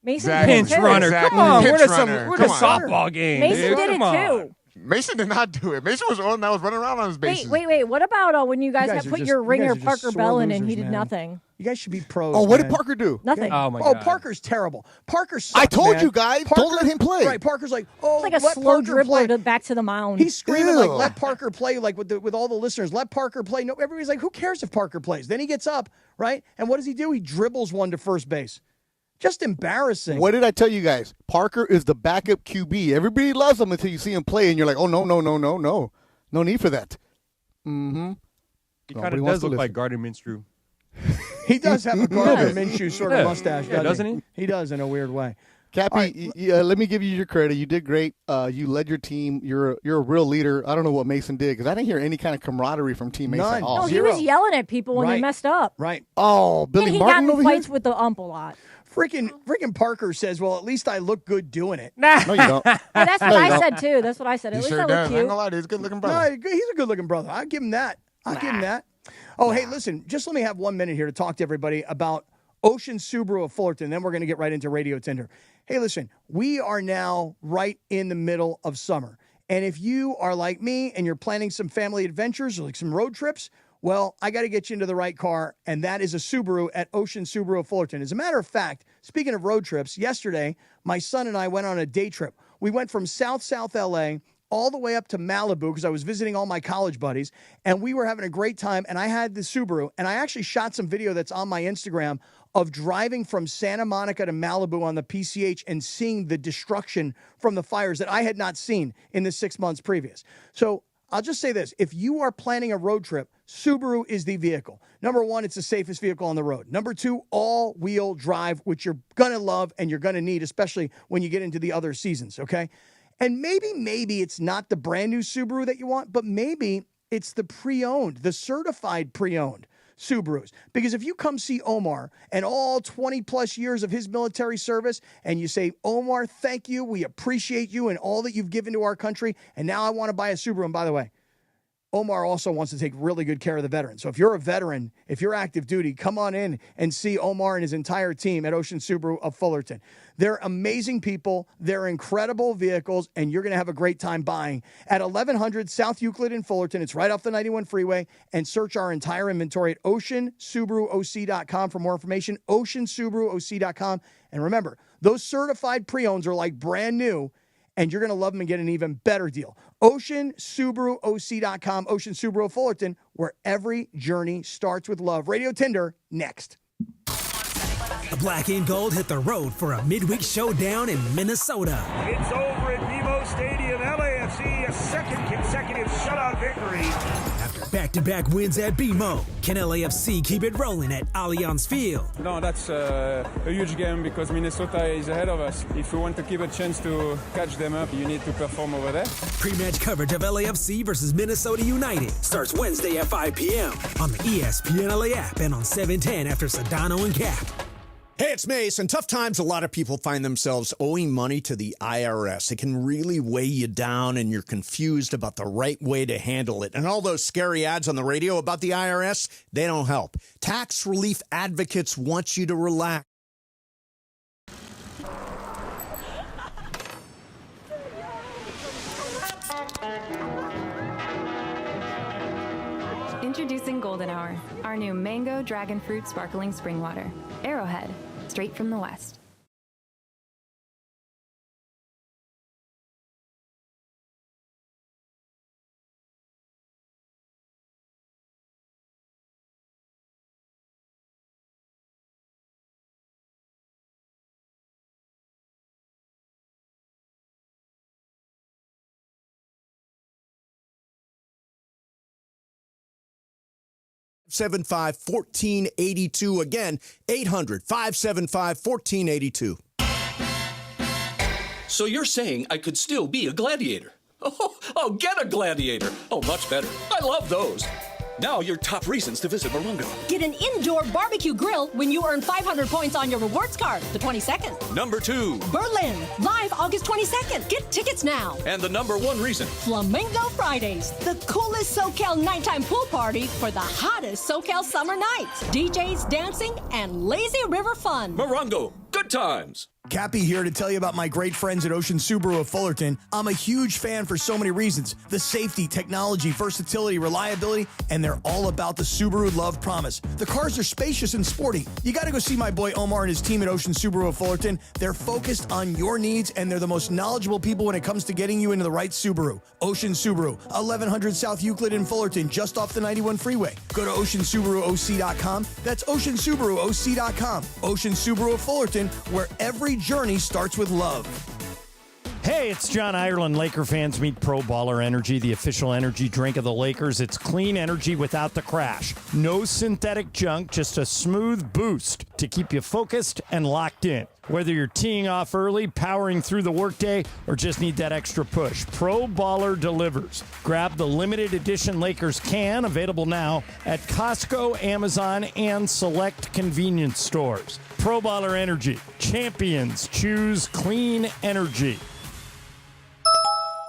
Mason Exactly. did it Pinch too. runner. Exactly. Come on, Pinch we're runner. the Come on. softball game. Mason dude. did it Come on. too. Mason did not do it. Mason was the one that was running around on his bases. Wait. What about when you guys, You guys had are put just- your you ringer guys are just Parker sore Bell in and losers, he did man. nothing? You guys should be pros. Oh, what did man. Parker do? Nothing. Oh, my Oh, God. Parker's terrible. Parker sucks, I told man. you guys, don't let him play. Right, Parker's like, oh, It's like a let slow Parker play. dribbler back to the mound. He's screaming like, Ew. let Parker play, like with all the listeners, let Parker play. No, everybody's like, who cares if Parker plays? Then he gets up, right? And what does he do? He dribbles one to first base. Just embarrassing. What did I tell you guys? Parker is the backup QB. Everybody loves him until you see him play, and you're like, oh, no. No need for that. Mm-hmm. He kind of does look like Gardner Minshew. He does have a Gardner Minshew sort of mustache, doesn't he? He does in a weird way. Kappy, let me give you your credit. You did great. You led your team. You're a real leader. I don't know what Mason did because I didn't hear any kind of camaraderie from teammates None. at all. No, he was yelling at people when they messed up. Right. Oh, Billy And he Martin got over in here? fights with the ump a lot. Freaking Parker says, well, at least I look good doing it. Nah. No, you don't. Yeah, that's what No, you I don't. said, too. That's what I said. At He least sure I look does. I ain't cute. gonna lie, he's a good-looking brother. No, he's a good-looking brother. I'll give him that. Oh, hey, listen, just let me have 1 minute here to talk to everybody about Ocean Subaru of Fullerton. Then we're going to get right into Radio Tinder. Hey, listen, we are now right in the middle of summer. And if you are like me and you're planning some family adventures or like some road trips, well, I got to get you into the right car, and that is a Subaru at Ocean Subaru of Fullerton. As a matter of fact, speaking of road trips, yesterday, my son and I went on a day trip. We went from South L.A. all the way up to Malibu because I was visiting all my college buddies, and we were having a great time, and I had the Subaru, and I actually shot some video that's on my Instagram of driving from Santa Monica to Malibu on the PCH and seeing the destruction from the fires that I had not seen in the 6 months previous. So I'll just say this. If you are planning a road trip, Subaru is the vehicle. Number one, it's the safest vehicle on the road. Number two, all-wheel drive, which you're going to love and you're going to need, especially when you get into the other seasons, okay? And maybe it's not the brand new Subaru that you want, but maybe it's the pre-owned, the certified pre-owned Subarus. Because if you come see Omar and all 20 plus years of his military service and you say, Omar, thank you. We appreciate you and all that you've given to our country. And now I want to buy a Subaru. And by the way, Omar also wants to take really good care of the veterans. So if you're a veteran, if you're active duty, come on in and see Omar and his entire team at Ocean Subaru of Fullerton. They're amazing people. They're incredible vehicles, and you're going to have a great time buying. At 1100 South Euclid in Fullerton, it's right off the 91 freeway, and search our entire inventory at oceansubaruoc.com for more information, oceansubaruoc.com. And remember, those certified pre-owns are like brand new, and you're going to love them and get an even better deal. OceanSubaruOC.com, Ocean Subaru of Fullerton, where every journey starts with love. Radio Tinder, next. The Black and Gold hit the road for a midweek showdown in Minnesota. It's over at BMO Stadium. LAFC, a second consecutive shutout victory. After back-to-back wins at BMO, can LAFC keep it rolling at Allianz Field? No, that's a huge game because Minnesota is ahead of us. If we want to keep a chance to catch them up, you need to perform over there. Pre-match coverage of LAFC versus Minnesota United starts Wednesday at 5 p.m. on the ESPN LA app and on 710 after Sedano and Kap. Hey, it's Mace. In tough times, a lot of people find themselves owing money to the IRS. It can really weigh you down, and you're confused about the right way to handle it. And all those scary ads on the radio about the IRS, they don't help. Tax relief advocates want you to relax. Introducing Golden Hour, our new mango dragon fruit sparkling spring water. Arrowhead, straight from the West. $800-575-1482. Again, 800-575-1482. So you're saying I could still be a gladiator? Oh, get a gladiator. Oh, much better. I love those. Now your top reasons to visit Morongo. Get an indoor barbecue grill when you earn 500 points on your rewards card, the 22nd. Number 2. Berlin, live August 22nd. Get tickets now. And the number 1 reason. Flamingo Fridays, the coolest SoCal nighttime pool party for the hottest SoCal summer nights. DJs, dancing, and lazy river fun. Morongo, good times. Kappy here to tell you about my great friends at Ocean Subaru of Fullerton. I'm a huge fan for so many reasons. The safety, technology, versatility, reliability, and they're all about the Subaru Love Promise. The cars are spacious and sporty. You got to go see my boy Omar and his team at Ocean Subaru of Fullerton. They're focused on your needs, and they're the most knowledgeable people when it comes to getting you into the right Subaru. Ocean Subaru, 1100 South Euclid in Fullerton, just off the 91 freeway. Go to OceanSubaruOC.com. That's OceanSubaruOC.com. Ocean Subaru of Fullerton, where every journey starts with love. Hey, it's John Ireland. Laker fans, meet Pro Baller Energy, the official energy drink of the Lakers. It's clean energy without the crash. No synthetic junk, just a smooth boost to keep you focused and locked in. Whether you're teeing off early, powering through the workday, or just need that extra push, Pro Baller delivers. Grab the limited edition Lakers can, available now at Costco, Amazon, and select convenience stores. Pro Baller Energy. Champions choose clean energy.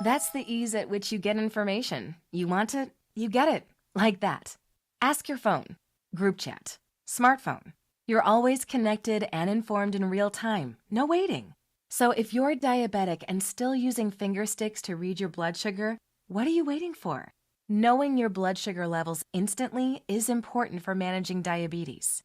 That's the ease at which you get information. You want it, you get it. Like that. Ask your phone. Group chat. Smartphone. You're always connected and informed in real time. No waiting. So if you're diabetic and still using finger sticks to read your blood sugar, what are you waiting for? Knowing your blood sugar levels instantly is important for managing diabetes.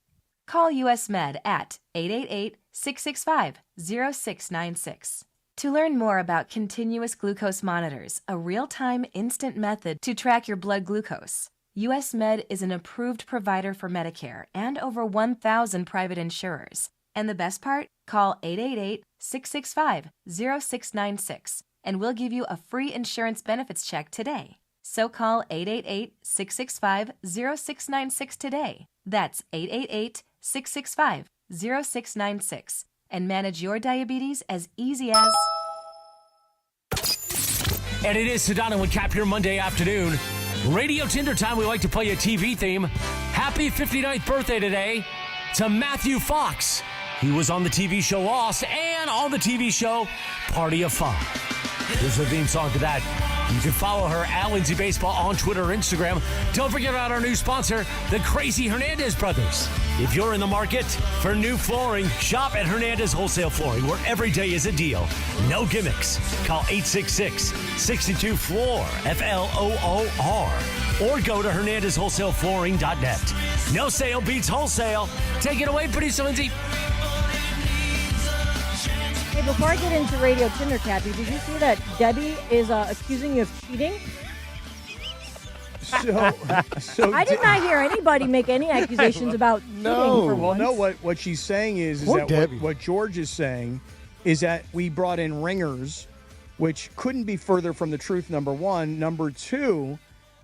Call US Med at 888-665-0696. To learn more about continuous glucose monitors, a real-time instant method to track your blood glucose, US Med is an approved provider for Medicare and over 1,000 private insurers. And the best part? Call 888-665-0696 and we'll give you a free insurance benefits check today. So call 888-665-0696 today. That's 888-665-0696. And manage your diabetes as easy as... And it is Sedano and Kap here Monday afternoon. Radio Tinder time, we like to play a TV theme. Happy 59th birthday today to Matthew Fox. He was on the TV show Lost and on the TV show Party of Five. Here's the theme song to that. You can follow her at Lindsay Baseball on Twitter or Instagram. Don't forget about our new sponsor, the Crazy Hernandez Brothers. If you're in the market for new flooring, shop at Hernandez Wholesale Flooring, where every day is a deal. No gimmicks. Call 866-62-FLOOR, F-L-O-O-R, or go to HernandezWholesaleFlooring.net. No sale beats wholesale. Take it away, producer Lindsay. Hey, before I get into Radio Tinder, Kappy, did you see that Debbie is accusing you of cheating? So I did not hear anybody make any accusations about cheating for once. No, what she's saying is Poor that Debbie. what George is saying is that we brought in ringers, which couldn't be further from the truth, number one. Number two,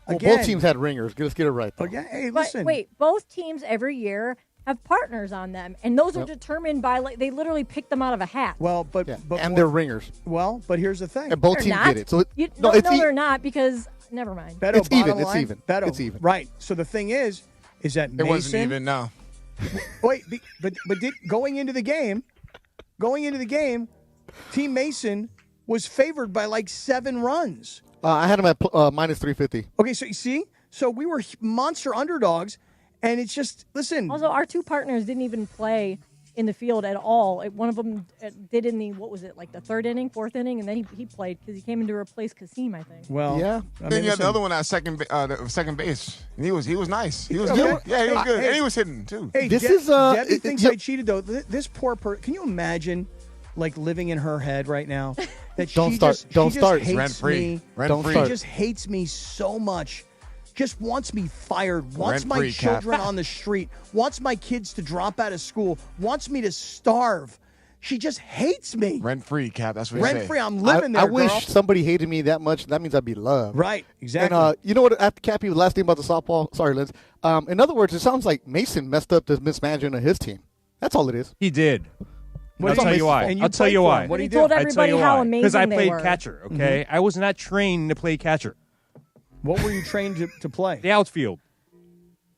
Well, again, both teams had ringers. Let's get it right. Though. Okay, hey, But listen. wait, both teams every year have partners on them, and those are Yep. determined by, like, they literally pick them out of a hat. Well, but and they're ringers. Well, but here's the thing. And both They're teams not. get it. So No, it's they're not, because never mind. Beto, It's even, bottom it's line, even, Beto, it's even. Right. So the thing is that It Mason wasn't even, no. Wait, but going into the game, Team Mason was favored by like 7 runs. I had them at minus 350. Okay, so you see, so we were monster underdogs, and it's just listen. Also, our two partners didn't even play in the field at all. One of them did in the, what was it, like the 3rd inning, 4th inning, and then he played because he came in to replace Kasim, I think. Well, yeah. Then you had the other one at second base. And he was nice. He was Okay. good. Yeah, he was good. Hey, and he was hitting too. Hey, Debbie thinks I cheated though. This poor person. Can you imagine, like, living in her head right now? That Don't she start. Just, Don't she start. Just hates Rent-free. me. Rent-free. She just hates me so much. Just wants me fired. Wants my Rent-free, Cap. children on the street. Wants my kids to drop out of school. Wants me to starve. She just hates me. Rent free, Cap. That's what Rent free. I'm living there, I girl. wish somebody hated me that much. That means I'd be loved. Right. Exactly. And you know what? After Kappy, the last thing about the softball. Sorry, Liz. In other words, it sounds like Mason messed up the mismanagement of his team. That's all it is. He did. What I'll did tell he- you why. and you I'll tell played you for why. him. What did he He told do? everybody how amazing Because I they played were. catcher, okay? I was not trained to play catcher. What were you trained to play? The outfield.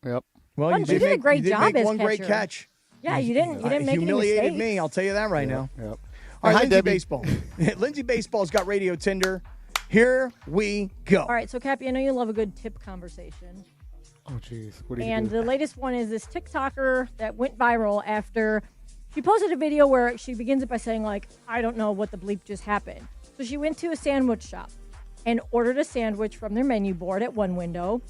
Yep. Well, But you did a great job make as one great catcher. catch. Yeah, you didn't make any humiliated mistakes. me. I'll tell you that right now. Yep. All right, Hi, Lindsay Debbie. Baseball. Lindsay Baseball's got Radio Tinder. Here we go. All right, so Kappy, I know you love a good tip conversation. Oh, jeez. What do you And do? the latest one is this TikToker that went viral after she posted a video where she begins it by saying, like, I don't know what the bleep just happened. So she went to a sandwich shop and ordered a sandwich from their menu board at one window.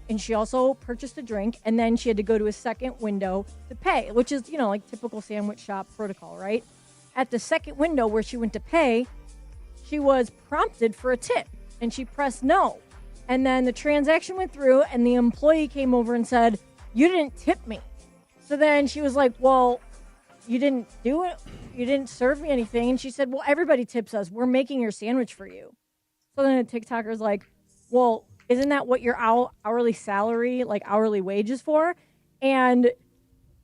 And she also purchased a drink. And then she had to go to a second window to pay, which is, you know, like typical sandwich shop protocol, right? At the second window where she went to pay, she was prompted for a tip. And she pressed no. And then the transaction went through, and the employee came over and said, you didn't tip me. So then she was like, well, you didn't do it? You didn't serve me anything? And she said, well, everybody tips us. We're making your sandwich for you. So then a TikToker's like, well, isn't that what your hourly salary, like hourly wage is for? And,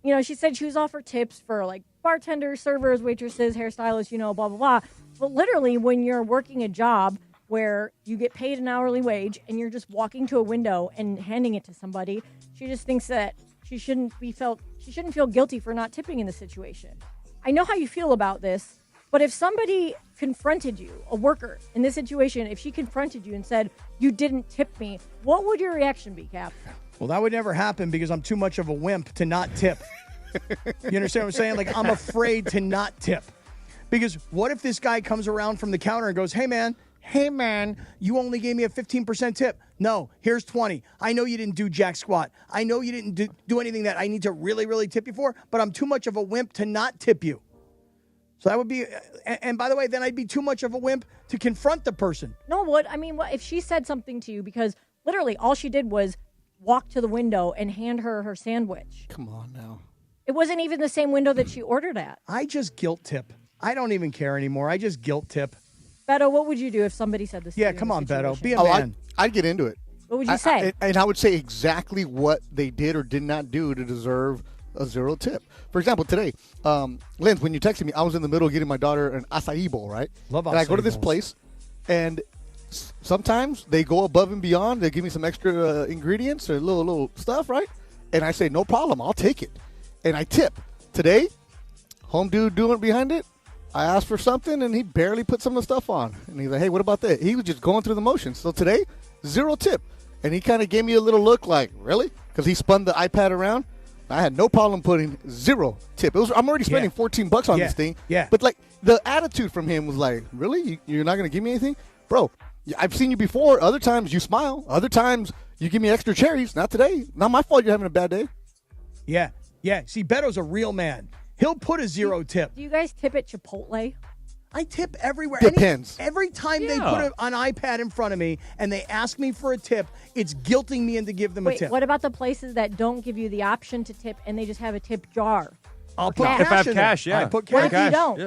you know, she said she was offered tips for like bartenders, servers, waitresses, hairstylists, you know, blah, blah, blah. But literally when you're working a job where you get paid an hourly wage and you're just walking to a window and handing it to somebody, she just thinks that she shouldn't feel guilty for not tipping in this situation. I know how you feel about this, but if somebody confronted you, a worker in this situation, if she confronted you and said, you didn't tip me, what would your reaction be, Cap? Well, that would never happen because I'm too much of a wimp to not tip. You understand what I'm saying? Like, I'm afraid to not tip. Because what if this guy comes around from the counter and goes, hey, man, you only gave me a 15% tip. No, here's 20. I know you didn't do jack squat. I know you didn't do anything that I need to really, really tip you for, but I'm too much of a wimp to not tip you. So that would be, and by the way, then I'd be too much of a wimp to confront the person. No, what if she said something to you, because literally all she did was walk to the window and hand her her sandwich. Come on now. It wasn't even the same window that she ordered at. I just guilt tip. I don't even care anymore. I just guilt tip. Beto, what would you do if somebody said this to you? Yeah, come on, Beto. Be a Oh, man. I'd get into it. What would you say? And I would say exactly what they did or did not do to deserve a 0 tip. For example, today, Lynn, when you texted me, I was in the middle of getting my daughter an acai bowl, right? Love And I go to acai this bowls. place, and sometimes they go above and beyond. They give me some extra ingredients or little stuff, right? And I say, no problem, I'll take it. And I tip. Today, home dude doing it behind it, I asked for something, and he barely put some of the stuff on. And he's like, hey, what about that? He was just going through the motions. So today, 0 tip. And he kind of gave me a little look like, really? Because he spun the iPad around. I had no problem putting 0 tip. I'm already spending $14 on this thing. Yeah. But, like, the attitude from him was like, really? You're not going to give me anything? Bro, I've seen you before. Other times you smile. Other times you give me extra cherries. Not today. Not my fault you're having a bad day. Yeah. See, Beto's a real man. He'll put a 0 tip. Do you guys tip at Chipotle? I tip everywhere. Depends. Every time they put an iPad in front of me and they ask me for a tip, it's guilting me into give them a tip. What about the places that don't give you the option to tip and they just have a tip jar? I'll put Cash. If I have in cash, there. yeah. I put What cash. if you don't?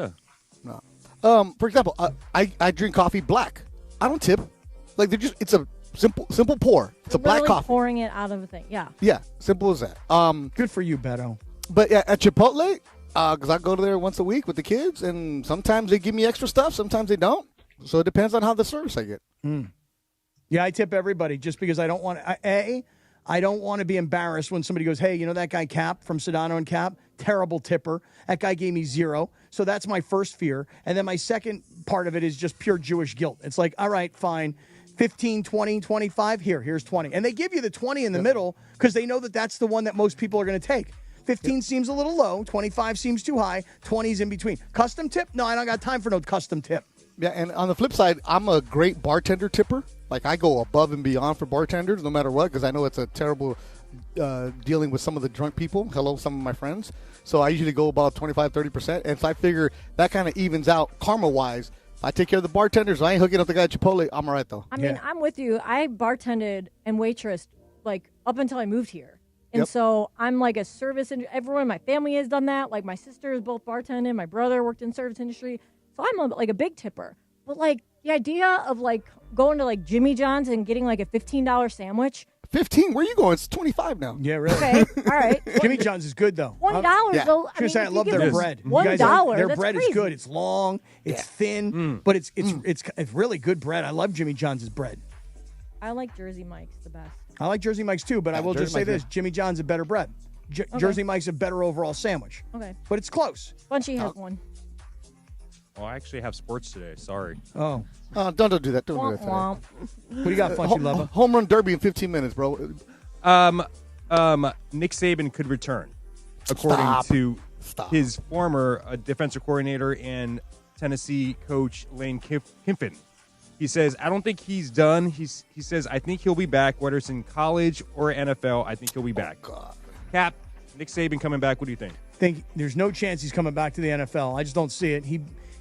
Yeah. For example, I drink coffee black. I don't tip. Like it's a simple pour. It's a black Literally coffee. pouring it out of a thing. Yeah. Yeah, simple as that. Good for you, Beto. But at Chipotle, because I go there once a week with the kids, and sometimes they give me extra stuff, sometimes they don't. So it depends on how the service I get. Yeah, I tip everybody just because I don't want I don't want to be embarrassed when somebody goes, hey, you know that guy Cap from Sedano and Kap? Terrible tipper. That guy gave me 0. So that's my first fear. And then my second part of it is just pure Jewish guilt. It's like, all right, fine. 15, 20, 25, here's 20. And they give you the 20 in the middle because they know that that's the one that most people are going to take. 15 seems a little low. 25 seems too high. 20's in between. Custom tip? No, I don't got time for no custom tip. Yeah, and on the flip side, I'm a great bartender tipper. Like, I go above and beyond for bartenders no matter what because I know it's a terrible dealing with some of the drunk people. Hello, some of my friends. So I usually go about 25, 30%. And so I figure that kind of evens out karma-wise. I take care of the bartenders. I ain't hooking up the guy at Chipotle. I'm all right, though. I mean, I'm with you. I bartended and waitressed, like, up until I moved here. And so I'm like a service, and everyone in my family has done that. Like, my sisters both bartended. My brother worked in service industry. So I'm like a big tipper. But, like, the idea of, like, going to, like, Jimmy John's and getting, like, a $15 sandwich. 15? Where are you going? It's 25 now. Yeah, really. Okay, all right. Jimmy John's is good, though. $20, though. I say I love their bread. $1, their that's bread crazy. is good. It's long. It's thin, but it's really good bread. I love Jimmy John's bread. I like Jersey Mike's the best. I like Jersey Mike's too, but I will just say this: Jimmy John's a better bread. Jersey Mike's a better overall sandwich. Okay. But it's close. Bunchy has one. Oh, I actually have sports today. Sorry. Oh. Don't do that. Don't do that today. What do you got, Funchy Lover? Home run derby in 15 minutes, bro. Nick Sabin could return, according to his former defensive coordinator and Tennessee coach Lane Kiffin. He says, I don't think he's done. He says, I think he'll be back, whether it's in college or NFL. I think he'll be back. God. Cap, Nick Saban coming back. What do you think? Think there's no chance he's coming back to the NFL. I just don't see it.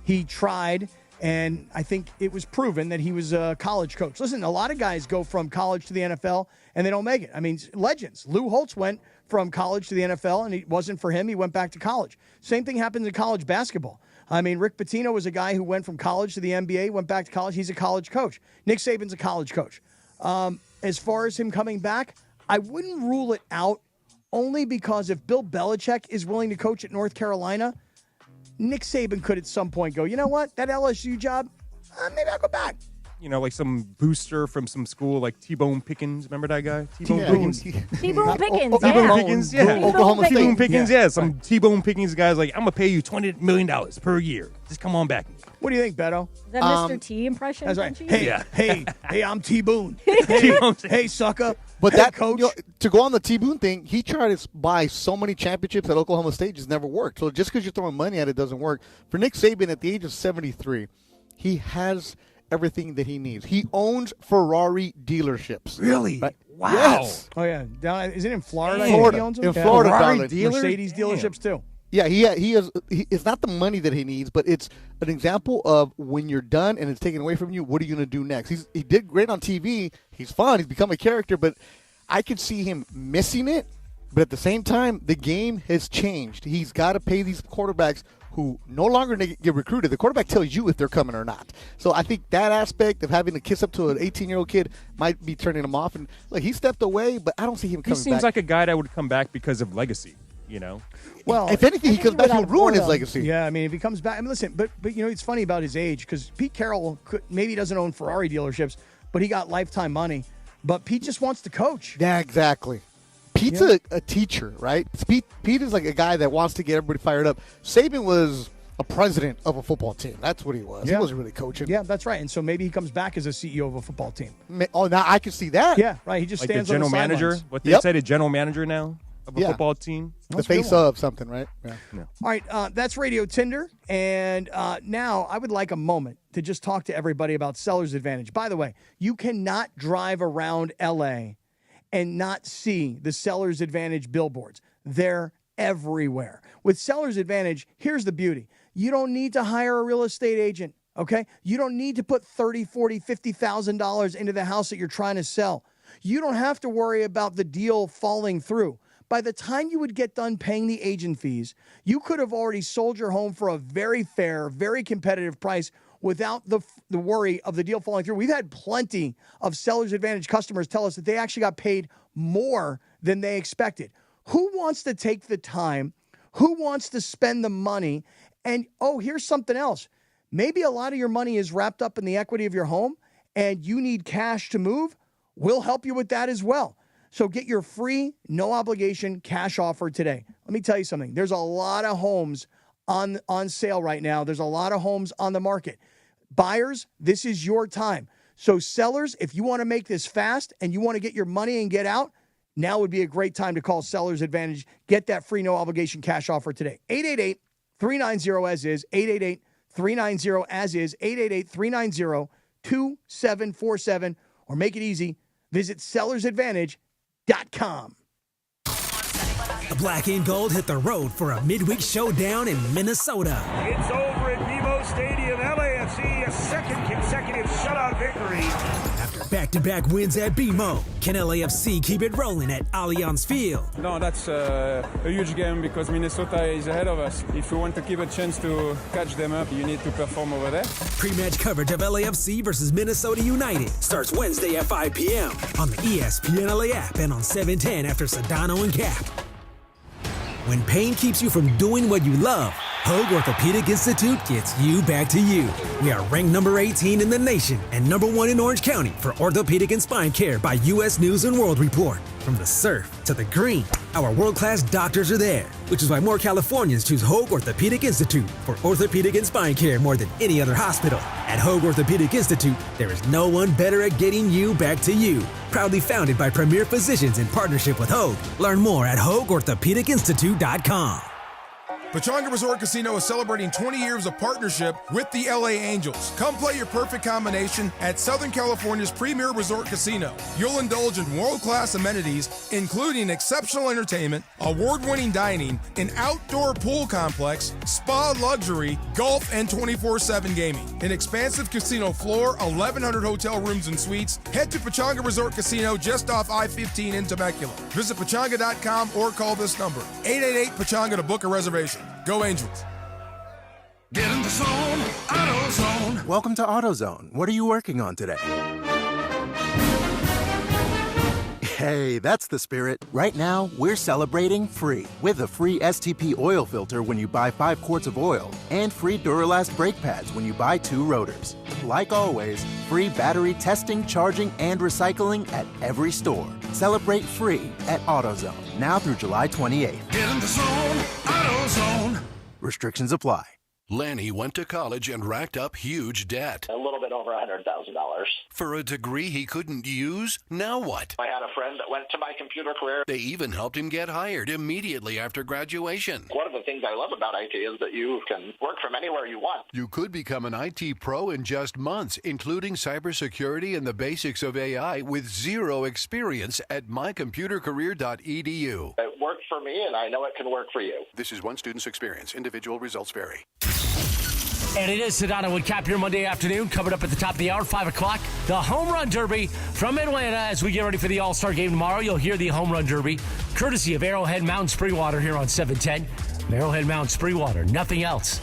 He tried, and I think it was proven that he was a college coach. Listen, a lot of guys go from college to the NFL, and they don't make it. I mean, legends. Lou Holtz went from college to the NFL, and it wasn't for him. He went back to college. Same thing happens in college basketball. I mean, Rick Pitino was a guy who went from college to the NBA, went back to college. He's a college coach. Nick Saban's a college coach. As far as him coming back, I wouldn't rule it out only because if Bill Belichick is willing to coach at North Carolina, Nick Saban could at some point go, you know what, that LSU job, maybe I'll go back. You know, like some booster from some school, like T-Bone Pickens. Remember that guy? T-Bone Pickens, yeah. T-Bone Pickens, yeah. Oklahoma State. T-Bone Pickens, yeah. Some T-Bone Pickens guys like, I'm going to pay you $20 million per year. Just come on back. What do you think, Beto? Is that Mr. T impression? That's right. Bunchy? Hey, I'm T-Boone. Hey, sucker. But hey, that coach. You know, to go on the T-Boone thing, he tried to buy so many championships at Oklahoma State, just never worked. So just because you're throwing money at it doesn't work. For Nick Saban, at the age of 73, he has everything that he needs. He owns Ferrari dealerships. Really? Right? Wow. Yes. Oh, yeah. Down, is it in Florida? Florida. He owns them? In Florida, Ferrari darling. dealers? Mercedes dealerships, too. Yeah, he has. It's not the money that he needs, but it's an example of when you're done and it's taken away from you. What are you going to do next? He did great on TV. He's fun. He's become a character, but I could see him missing it. But at the same time, the game has changed. He's got to pay these quarterbacks who no longer get recruited. The quarterback tells you if they're coming or not. So I think that aspect of having to kiss up to an 18-year-old kid might be turning him off. And like he stepped away, but I don't see him coming back. He seems like a guy that would come back because of legacy. You know, well, if anything, he comes back, he'll ruin his legacy. Yeah, I mean, if he comes back, I mean, listen, but you know, it's funny about his age because Pete Carroll maybe doesn't own Ferrari dealerships, but he got lifetime money. But Pete just wants to coach. Yeah, exactly. Pete's a teacher, right? Pete is like a guy that wants to get everybody fired up. Saban was a president of a football team. That's what he was. Yeah. He wasn't really coaching. Yeah, that's right. And so maybe he comes back as a CEO of a football team. Oh, now I can see that. Yeah, right. He just like stands the general on the manager. sidelines. What they said, a general manager now of a football team. The face of something, right? Yeah. All right, that's Radio Tinder. And now I would like a moment to just talk to everybody about Seller's Advantage. By the way, you cannot drive around L.A. and not see the Seller's Advantage billboards. They're everywhere. With Seller's Advantage, here's the beauty. You don't need to hire a real estate agent, okay? You don't need to put $30,000, $40,000, $50,000 into the house that you're trying to sell. You don't have to worry about the deal falling through. By the time you would get done paying the agent fees, you could have already sold your home for a very fair, very competitive price without the worry of the deal falling through. We've had plenty of Seller's Advantage customers tell us that they actually got paid more than they expected. Who wants to take the time? Who wants to spend the money? And, oh, here's something else. Maybe a lot of your money is wrapped up in the equity of your home and you need cash to move. We'll help you with that as well. So get your free, no-obligation cash offer today. Let me tell you something. There's a lot of homes on sale right now. There's a lot of homes on the market. Buyers, this is your time. So sellers, if you want to make this fast and you want to get your money and get out, now would be a great time to call Seller's Advantage. Get that free, no-obligation cash offer today. 888-390-AS-IS, 888-390-AS-IS, 888-390-2747, or make it easy. Visit sellersadvantage.com. The Black and Gold hit the road for a midweek showdown in Minnesota. It's over at BMO Stadium. LAFC, a second consecutive shutout victory. After back-to-back wins at BMO, can LAFC keep it rolling at Allianz Field? No, that's a huge game because Minnesota is ahead of us. If we want to keep a chance to catch them up, you need to perform over there. Pre-match coverage of LAFC versus Minnesota United starts Wednesday at 5 p.m. on the ESPN LA app and on 710 after Sedano and Kap. When pain keeps you from doing what you love, Hoag Orthopedic Institute gets you back to you. We are ranked number 18 in the nation and number 1 in Orange County for orthopedic and spine care by U.S. News & World Report. From the surf to the green, our world-class doctors are there, which is why more Californians choose Hoag Orthopedic Institute for orthopedic and spine care more than any other hospital. At Hoag Orthopedic Institute, there is no one better at getting you back to you. Proudly founded by premier physicians in partnership with Hoag. Learn more at HoagOrthopedicInstitute.com. Pechanga Resort Casino is celebrating 20 years of partnership with the LA Angels. Come play your perfect combination at Southern California's premier resort casino. You'll indulge in world-class amenities, including exceptional entertainment, award-winning dining, an outdoor pool complex, spa luxury, golf, and 24/7 gaming. An expansive casino floor, 1,100 hotel rooms and suites. Head to Pechanga Resort Casino just off I-15 in Temecula. Visit Pechanga.com or call this number, 888-PECHANGA to book a reservation. Go Angels. Get in the zone, AutoZone. Welcome to AutoZone. What are you working on today? Hey, that's the spirit. Right now, we're celebrating free with a free STP oil filter when you buy 5 quarts of oil and free Duralast brake pads when you buy 2 rotors. Like always, free battery testing, charging, and recycling at every store. Celebrate free at AutoZone, now through July 28th. Get in the zone, AutoZone. Restrictions apply. Lanny went to college and racked up huge debt. A little bit over $100,000. For a degree he couldn't use? Now what? I had a friend that went to my computer career. They even helped him get hired immediately after graduation. One of the things I love about IT is that you can work from anywhere you want. You could become an IT pro in just months, including cybersecurity and the basics of AI with zero experience at mycomputercareer.edu. It worked for me, and I know it can work for you. This is one student's experience. Individual results vary. And it is Sedano Kap here Monday afternoon, covered up at the top of the hour, 5 o'clock. The Home Run Derby from Atlanta as we get ready for the All-Star Game tomorrow. You'll hear the Home Run Derby, courtesy of Arrowhead Mountain Spring Water here on 710. Arrowhead Mountain Spring Water, nothing else.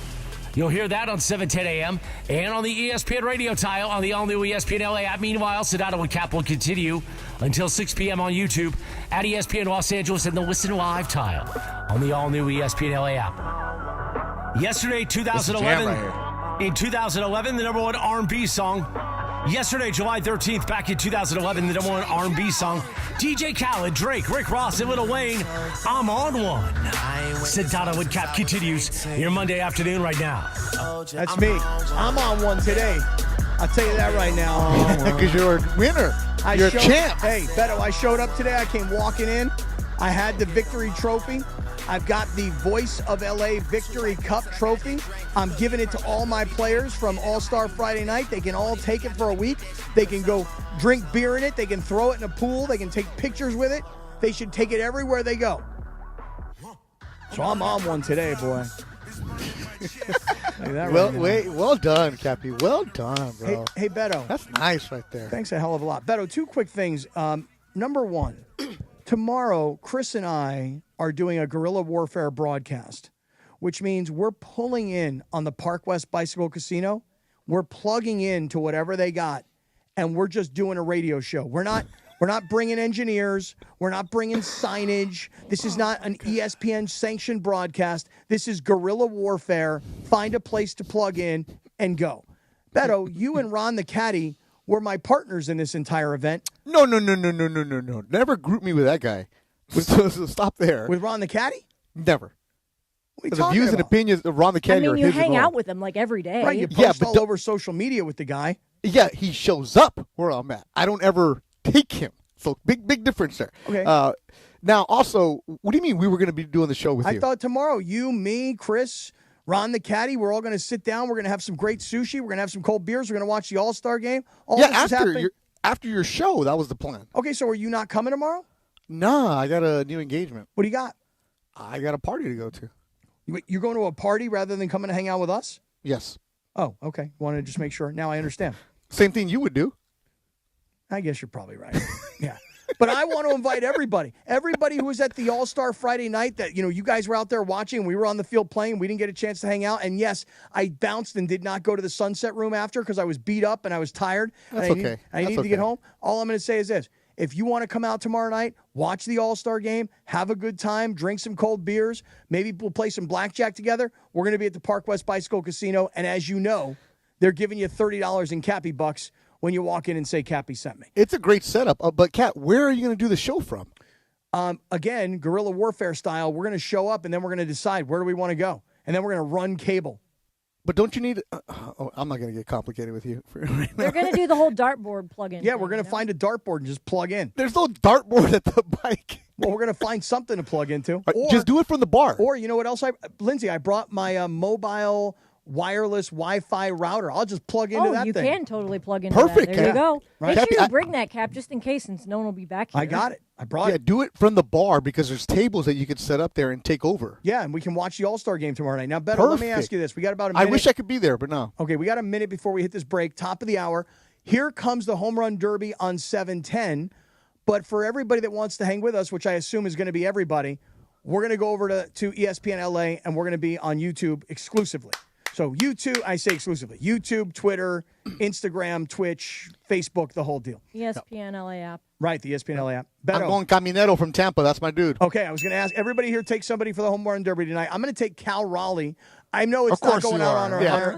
You'll hear that on 710 a.m. and on the ESPN radio tile on the all-new ESPN LA app. Meanwhile, Sedano Kap will continue until 6 p.m. on YouTube at ESPN Los Angeles and the Listen Live tile on the all-new ESPN LA app. Yesterday, 2011, in 2011, the number 1 R&B song. Yesterday, July 13th, back in 2011, the number 1 R&B song. DJ Khaled, Drake, Rick Ross, and Lil Wayne, I'm on one. Sedano Kap continues your Monday afternoon right now. That's me. I'm on one today. I'll tell you that right now. Because you're a winner. You're a champ. Hey, Beto, I showed up today. I came walking in. I had the victory trophy. I've got the Voice of LA Victory Cup trophy. I'm giving it to all my players from All-Star Friday night. They can all take it for a week. They can go drink beer in it. They can throw it in a pool. They can take pictures with it. They should take it everywhere they go. So I'm on one today, boy. Well done, Kappy. Well done, bro. Hey, Beto. That's nice right there. Thanks a hell of a lot. Beto, two quick things. Number one, tomorrow, Chris and I are doing a guerrilla warfare broadcast, which means we're pulling in on the Park West Bicycle Casino. We're plugging in to whatever they got, and we're just doing a radio show. We're not bringing engineers. We're not bringing signage. This is not an ESPN sanctioned broadcast. This is guerrilla warfare. Find a place to plug in and go. Beto, you and Ron the Caddy were my partners in this entire event. No. Never group me with that guy. Stop there. With Ron the Caddy? Never. What are you The talking views and about? opinions of Ron the Caddy are you his hang and out wrong. with him like every day. Right, you post all over social media with the guy. Yeah, he shows up where I'm at. I don't ever take him. So big difference there. Okay. Now, also, what do you mean we were going to be doing the show with you? I thought tomorrow, you, me, Chris, Ron the Caddy, we're all going to sit down. We're going to have some great sushi. We're going to have some cold beers. We're going to watch the All-Star game. All this is happening. After your show, that was the plan. Okay, so are you not coming tomorrow? Nah, I got a new engagement. What do you got? I got a party to go to. You're going to a party rather than coming to hang out with us? Yes. Oh, okay. Wanted to just make sure. Now I understand. Same thing you would do. I guess you're probably right. Yeah. But I want to invite everybody. Everybody who was at the All-Star Friday night that, you guys were out there watching. We were on the field playing. We didn't get a chance to hang out. And, yes, I bounced and did not go to the Sunset Room after because I was beat up and I was tired. That's okay. I needed to get home. All I'm going to say is this. If you want to come out tomorrow night, watch the All-Star game, have a good time, drink some cold beers, maybe we'll play some blackjack together. We're going to be at the Park West Bicycle Casino. And as you know, they're giving you $30 in Kappy bucks when you walk in and say, Kappy sent me. It's a great setup. But, Kat, where are you going to do the show from? Again, guerrilla warfare style, we're going to show up, and then we're going to decide where do we want to go. And then we're going to run cable. But don't you need I'm not going to get complicated with you. They're going to do the whole dartboard plug-in. Yeah, we're going to find a dartboard and just plug in. There's no dartboard at the bike. Well, we're going to find something to plug into. Just do it from the bar. Or, you know what else? Lindsay, I brought my mobile wireless Wi-Fi router. I'll just plug into that you thing. can totally plug into Perfect, that. There you Cap. go. Right. Make sure Kappy, you bring that, Cap, just in case, since no one will be back here. I got it. I brought it. Do it from the bar because there's tables that you could set up there and take over. Yeah, and we can watch the All-Star game tomorrow night. Now, Beto, let me ask you this. We got about a minute. I wish I could be there, but no. Okay, we got a minute before we hit this break. Top of the hour. Here comes the Home Run Derby on 710. But for everybody that wants to hang with us, which I assume is going to be everybody, we're going to go over to ESPN LA, and we're going to be on YouTube exclusively. So YouTube, I say exclusively, YouTube, Twitter, Instagram, Twitch, Facebook, the whole deal. ESPN LA app. Right, the ESPN LA app. I'm going Caminero from Tampa. That's my dude. Okay, I was going to ask everybody here take somebody for the Home Run Derby tonight. I'm going to take Cal Raleigh. I know it's not going out on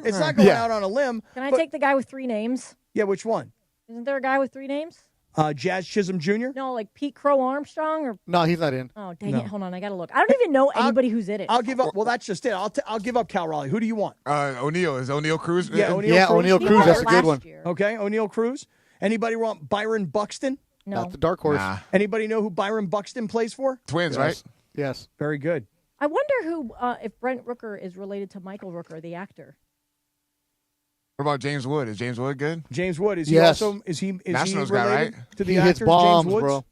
it's not going out on a limb. Can I take the guy with 3 names? Yeah, which one? Isn't there a guy with 3 names? Jazz Chisholm Jr.? No, like Pete Crow Armstrong or No, he's not in. Oh, dang it. Hold on, I got to look. I don't even know anybody who's in it. I'll give up. Well, that's just it. I'll give up Cal Raleigh. Who do you want? O'Neal. Is O'Neal Cruz? Yeah, O'Neal Cruz. That's a good one. Okay, O'Neal Cruz. Anybody want Byron Buxton? No. That's the dark horse. Nah. Anybody know who Byron Buxton plays for? Twins, Yes. right? Yes. Very good. I wonder who, if Brent Rooker is related to Michael Rooker, the actor. What about James Wood? Is James Wood good? James Wood, is he Yes. also is he Nationals related guy, right? to the He actor hits bombs, James Woods? bro.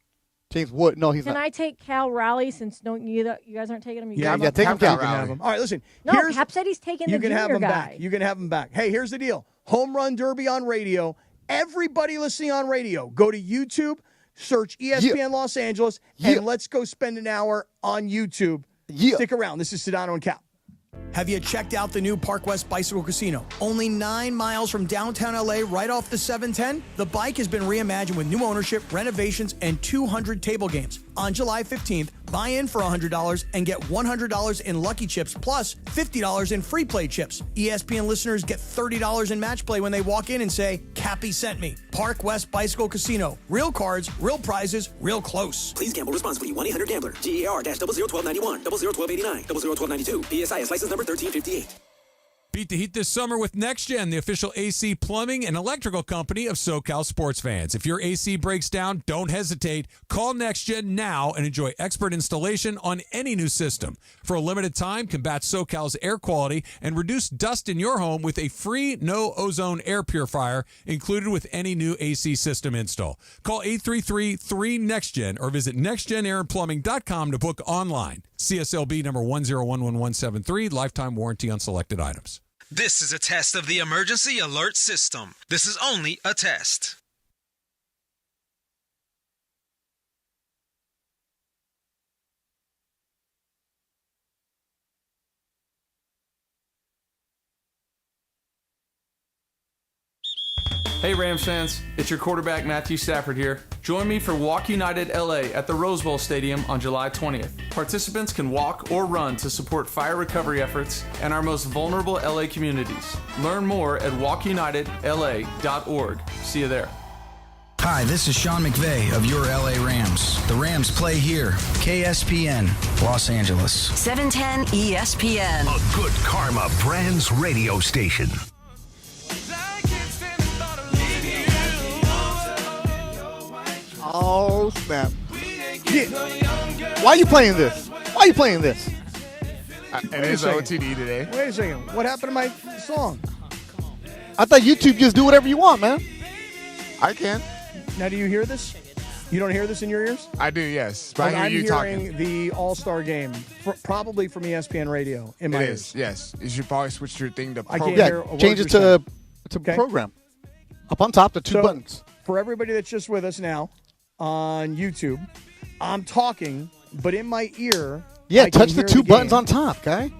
James Wood. No, he's Can not. I take Cal Raleigh since you guys aren't taking him? You Yeah, got him? take him, Cal. You can have him. All right, listen. No, Cap said he's taking the you can junior have him guy. back. You can have him back. Hey, here's the deal. Home Run Derby on radio. Everybody listening on radio, go to YouTube, search ESPN Los Angeles, and let's go spend an hour on YouTube. Stick around. This is Sedano and Kap. Have you checked out the new Park West Bicycle Casino? Only 9 miles from downtown LA, right off the 710. The bike has been reimagined with new ownership, renovations, and 200 table games. On July 15th, buy in for $100 and get $100 in Lucky Chips plus $50 in free play chips. ESPN listeners get $30 in match play when they walk in and say, Kappy sent me. Park West Bicycle Casino. Real cards, real prizes, real close. Please gamble responsibly. 1-800-GAMBLER. GAR-001291, 001289, 001292. PSIS license number 1358. Beat the heat this summer with NextGen, the official AC plumbing and electrical company of SoCal sports fans. If your AC breaks down, don't hesitate. Call NextGen now and enjoy expert installation on any new system. For a limited time, combat SoCal's air quality and reduce dust in your home with a free no-ozone air purifier included with any new AC system install. Call 833-3NEXTGen or visit nextgenairandplumbing.com to book online. CSLB number 1011173, lifetime warranty on selected items. This is a test of the emergency alert system. This is only a test. Hey Rams fans, it's your quarterback Matthew Stafford here. Join me for Walk United LA at the Rose Bowl Stadium on July 20th. Participants can walk or run to support fire recovery efforts and our most vulnerable LA communities. Learn more at walkunitedla.org. See you there. Hi, this is Sean McVay of your LA Rams. The Rams play here. KSPN, Los Angeles. 710 ESPN. A good karma brands radio station. Oh, snap. Yeah. Why are you playing this? Why are you playing this? It is OTD today. Wait a second. What happened to my song? I thought YouTube just do whatever you want, man. I can. Now, do you hear this? You don't hear this in your ears? I do, yes. But I I'm hear you hearing talking. the All-Star game, probably from ESPN Radio in my It ears. is, yes. You should probably switch your thing to I program. can't hear a word Change it you're to saying. program. Up on top, the two buttons. For everybody that's just with us now on YouTube, I'm talking, but in my ear, Yeah, I can touch the hear two buttons game. on top, guy.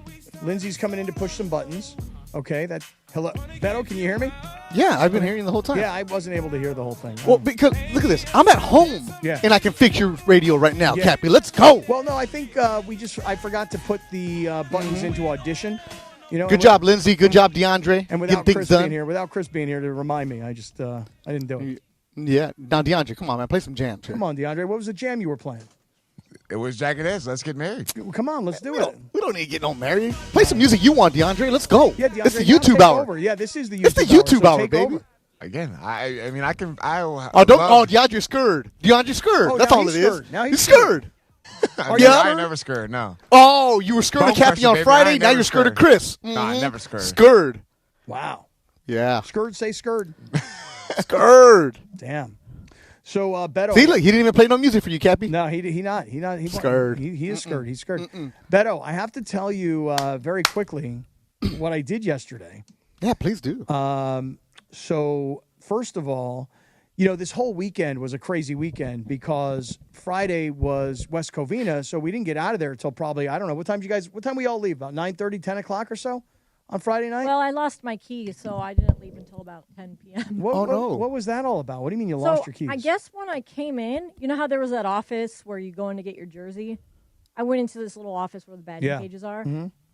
Lindsay's coming in to push some buttons. Okay, hello, Beto, can you hear me? Yeah, I've been hearing the whole time. Yeah, I wasn't able to hear the whole thing. Well, because look at this. I'm at home, Yeah. and I can fix your radio right now, Yeah. Kappy. Let's go. Well, no, I think I forgot to put the buttons into Audition. You know, Good job, Lindsay. Good job, DeAndre. And Getting without things Chris done. being here, to remind me, I just I didn't do it. Yeah. Now, DeAndre, come on, man. Play some jams here. Come on, DeAndre. What was the jam you were playing? It was Jack and S. Let's get married. Come on, let's do it. We don't need to get no married. Play some music you want, DeAndre. Let's go. Yeah, DeAndre, It's the now YouTube take hour. over. Yeah, this is the YouTube It's the hour, YouTube so hour, take baby. over. Again, I mean, Oh, DeAndre's scared. DeAndre's scared. Oh, That's now all he's it is. scared. Now he's he's scared. I Yeah. ain't never scared, no. Oh, you were scared of Bone Kappy crusher, on baby. I Friday. ain't Now never you're scared of scared. Chris. No, I Mhm. never scared. Scared. Wow. Yeah. Scared, say scared. Scared. Damn. So, Beto. See, look, he didn't even play no music for you, Kappy. No, he Scared. He is scared. He's scared. Beto, I have to tell you very quickly what I did yesterday. Yeah, please do. So, first of all, this whole weekend was a crazy weekend because Friday was West Covina, so we didn't get out of there until probably, I don't know, what time we all leave? About 9:30, 10 o'clock or so on Friday night? Well, I lost my keys, so I didn't leave until about 10 p.m. What was that all about? What do you mean you lost your keys? I guess when I came in, you know how there was that office where you go in to get your jersey? I went into this little office where the batting cages are,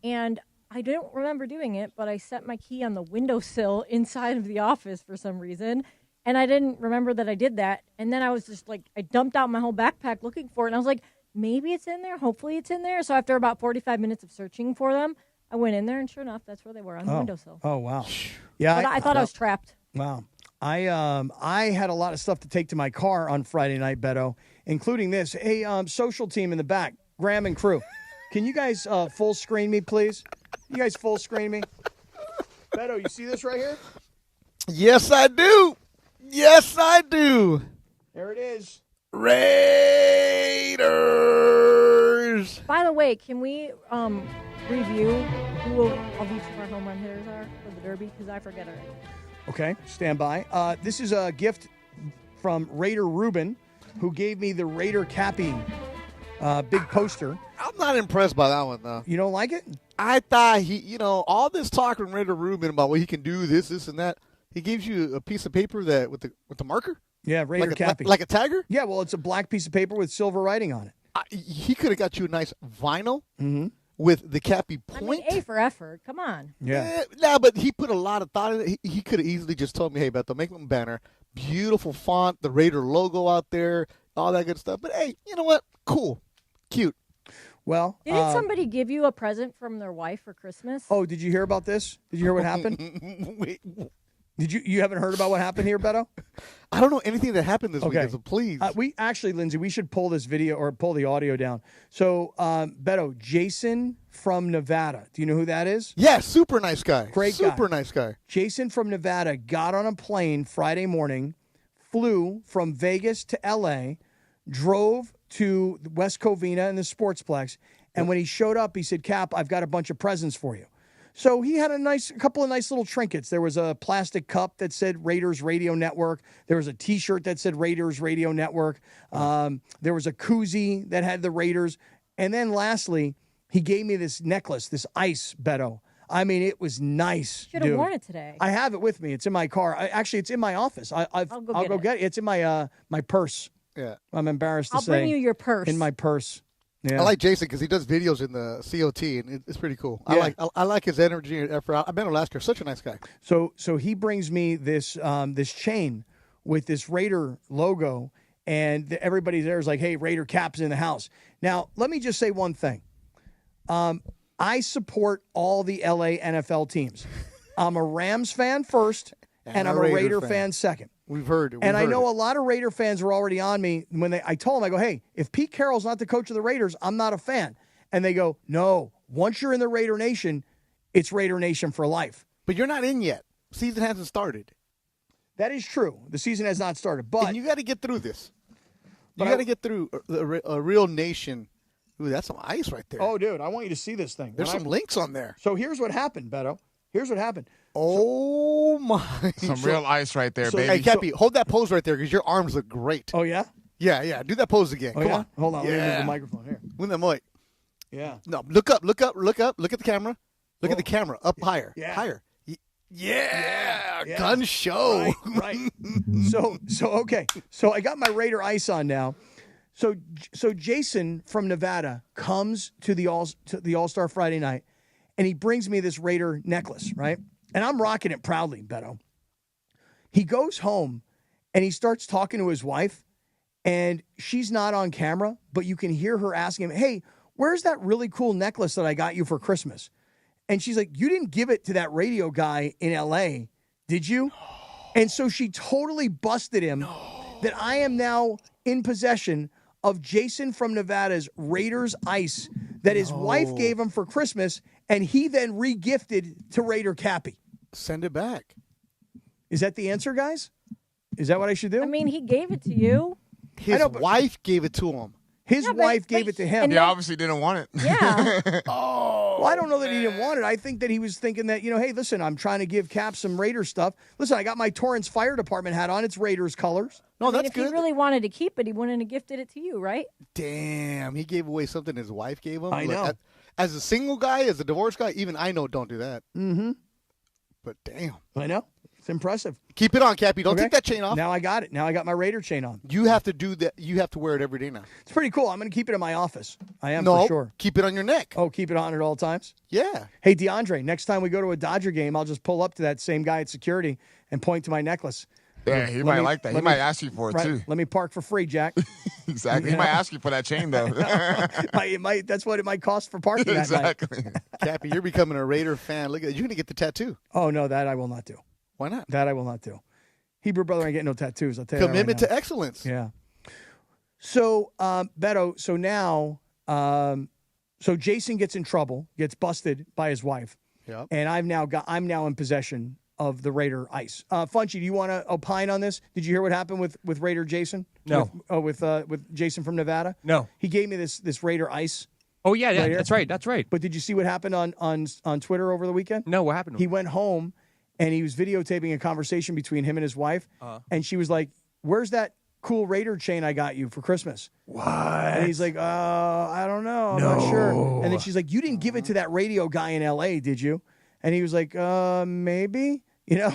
and I didn't remember doing it, but I set my key on the windowsill inside of the office for some reason, and I didn't remember that I did that. And then I was just like, I dumped out my whole backpack looking for it, and I was like, maybe it's in there. Hopefully it's in there. So after about 45 minutes of searching for them, I went in there, and sure enough, that's where they were on the windowsill. Oh, wow. Yeah, But I thought I was trapped. Wow. I had a lot of stuff to take to my car on Friday night, Beto, including this. Hey, social team in the back, Graham and crew. Can you guys full screen me, please? You guys full screen me? Beto, you see this right here? Yes, I do. Yes, I do. There it is. Raiders. By the way, can we review who of each of our home run hitters are for the Derby? Because I forget already. Okay, stand by. This is a gift from Raider Ruben, who gave me the Raider Kappy big poster. I'm not impressed by that one, though. You don't like it? I thought all this talk from Raider Ruben about what he can do, this, and that. He gives you a piece of paper that with the marker. Yeah, Raider Kappy. Like a tagger? Yeah, well, it's a black piece of paper with silver writing on it. He could have got you a nice vinyl with the Kappy point. I mean, A for effort. Come on. Yeah. Nah, but he put a lot of thought in it. He could have easily just told me, hey, Beto, make him a banner. Beautiful font, the Raider logo out there, all that good stuff. But, hey, you know what? Cool. Cute. Well, Didn't somebody give you a present from their wife for Christmas? Oh, did you hear about this? Did you hear what happened? Wait. Did you haven't heard about what happened here, Beto? I don't know anything that happened this weekend, so please. We actually, Lindsay, we should pull this video or pull the audio down. So, Beto, Jason from Nevada. Do you know who that is? Yeah, super nice guy. Great guy. Super nice guy. Jason from Nevada got on a plane Friday morning, flew from Vegas to L.A., drove to West Covina and the Sportsplex, And when he showed up, he said, Cap, I've got a bunch of presents for you. So he had a couple of nice little trinkets. There was a plastic cup that said Raiders Radio Network. There was a T-shirt that said Raiders Radio Network. There was a koozie that had the Raiders. And then lastly, he gave me this necklace, this ice, Beto. I mean, it was nice. Should have worn it today. I have it with me. It's in my car. Actually, it's in my office. I'll go get it. It's in my my purse. Yeah. I'm embarrassed to say. I'll bring you your purse. In my purse. Yeah. I like Jason because he does videos in the COT, and it's pretty cool. Yeah. I like his energy and effort. I met him last year. Such a nice guy. So he brings me this this chain with this Raider logo, and everybody there is like, "Hey, Raider Cap's in the house." Now, let me just say one thing. I support all the LA NFL teams. I'm a Rams fan first, and I'm a Raider fan second. We've heard it. I know a lot of Raider fans are already on me when I told them, I go, hey, if Pete Carroll's not the coach of the Raiders, I'm not a fan. And they go, no, once you're in the Raider Nation, it's Raider Nation for life. But you're not in yet. Season hasn't started. That is true. The season has not started. But and you got to get through this. You got to get through a real nation. Ooh, that's some ice right there. Oh, dude, I want you to see this thing. There's some links on there. So here's what happened, Beto. Here's what happened. Oh, my. Some real ice right there, baby. Hey, Kappy, hold that pose right there because your arms look great. Oh, yeah? Yeah. Do that pose again. Oh, Come yeah? on. Hold on. Let me move the microphone here. Win that mic. Yeah. No, look up. Look at the camera. Look at the camera. Up higher. Yeah. Higher. Yeah. Gun show. Right. So okay. So I got my Raider ice on now. So Jason from Nevada comes to the All-Star Friday night, and he brings me this Raider necklace, right? And I'm rocking it proudly, Beto. He goes home, and he starts talking to his wife, and she's not on camera, but you can hear her asking him, hey, where's that really cool necklace that I got you for Christmas? And she's like, you didn't give it to that radio guy in L.A., did you? And so she totally busted him that I am now in possession of Jason from Nevada's Raiders ice that his wife gave him for Christmas, and he then re-gifted to Raider Kappy. Send it back. Is that the answer, guys? Is that what I should do? I mean, he gave it to you. His wife gave it to him. His wife gave it to him. He obviously didn't want it. Yeah. Well, I don't know that he didn't want it. I think that he was thinking that, hey, listen, I'm trying to give Cap some Raiders stuff. Listen, I got my Torrance Fire Department hat on. It's Raiders colors. No, If he really wanted to keep it, he wouldn't have gifted it to you, right? Damn, he gave away something his wife gave him. I know. As a single guy, as a divorced guy, even I know don't do that. Mm-hmm. But damn. I know. It's impressive. Keep it on, Kappy. Don't take that chain off. Now I got it. Now I got my Raider chain on. You have to do that. You have to wear it every day now. It's pretty cool. I'm going to keep it in my office. I am No, for sure. keep it on your neck. Oh, keep it on at all times? Yeah. Hey, DeAndre, next time we go to a Dodger game, I'll just pull up to that same guy at security and point to my necklace. Yeah, he might like that. He might ask you for it, too. Let me park for free, Jack. Exactly. He might ask you for that chain, though. That's what it might cost for parking that night. Exactly. Kappy, you're becoming a Raider fan. Look at you're going to get the tattoo. Oh, no, that I will not do. Why not? That I will not do. Hebrew brother ain't getting no tattoos. I'll tell you Commitment that right to excellence. now. Yeah. So, Beto, so now, so Jason gets in trouble, gets busted by his wife. Yep. And I'm now in possession of the Raider ice. Funchy, do you want to opine on this? Did you hear what happened with Raider Jason? No. With Jason from Nevada? No. He gave me this Raider ice. Oh, yeah, that's right. That's right. But did you see what happened on Twitter over the weekend? No, what happened to him? He went home, and he was videotaping a conversation between him and his wife, and she was like, where's that cool Raider chain I got you for Christmas? What? And he's like, I don't know. I'm not sure. And then she's like, you didn't give it to that radio guy in L.A., did you? And he was like, maybe, And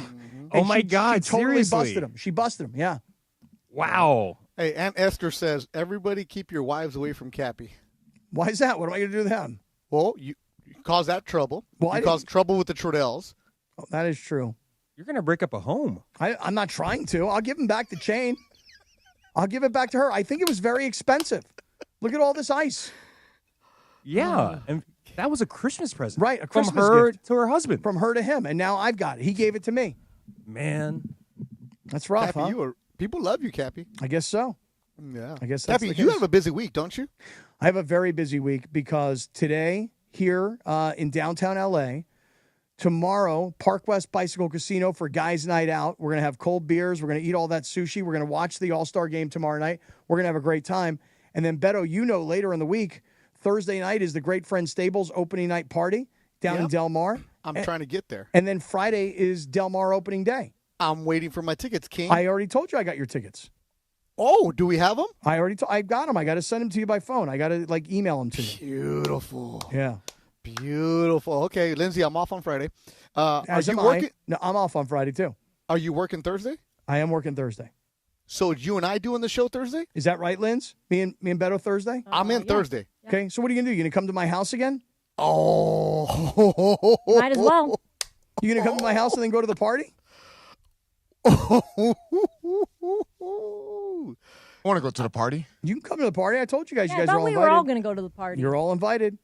Oh, my God, she totally seriously? busted him. She busted him, yeah. Wow. Hey, Aunt Esther says, everybody keep your wives away from Kappy. Why is that? What am I going to do to them? Well, you cause that trouble. Well, you cause trouble with the Trudells. Oh, that is true. You're going to break up a home. I'm not trying to. I'll give him back the chain. I'll give it back to her. I think it was very expensive. Look at all this ice. Yeah. And that was a Christmas present. Right, a Christmas From her gift. to her husband. From her to him, and now I've got it. He gave it to me. Man. That's rough, Kappy, huh? people love you, Kappy. I guess so. Yeah. I guess that's Kappy, the you case. have a busy week, don't you? I have a very busy week because today, here in downtown L.A., tomorrow, Park West Bicycle Casino for Guys Night Out. We're going to have cold beers. We're going to eat all that sushi. We're going to watch the All-Star game tomorrow night. We're going to have a great time. And then, Beto, later in the week, Thursday night is the Great Friend Stables opening night party down in Del Mar. I'm trying to get there. And then Friday is Del Mar opening day. I'm waiting for my tickets, King. I already told you I got your tickets. Oh, do we have them? I got them. I got to send them to you by phone. I got to email them to you. Beautiful. Yeah. Beautiful. Okay, Lindsay, I'm off on Friday. Are you working? No, I'm off on Friday too. Are you working Thursday? I am working Thursday. So you and I doing the show Thursday? Is that right, Linz? Me and Beto Thursday? I'm in Thursday. Yeah. Okay, so what are you going to do? You going to come to my house again? Oh. Might as well. You going to come to my house and then go to the party? I want to go to the party. You can come to the party. I told you guys. Yeah, You I guys are thought all we invited. were all going to go to the party. You're all invited.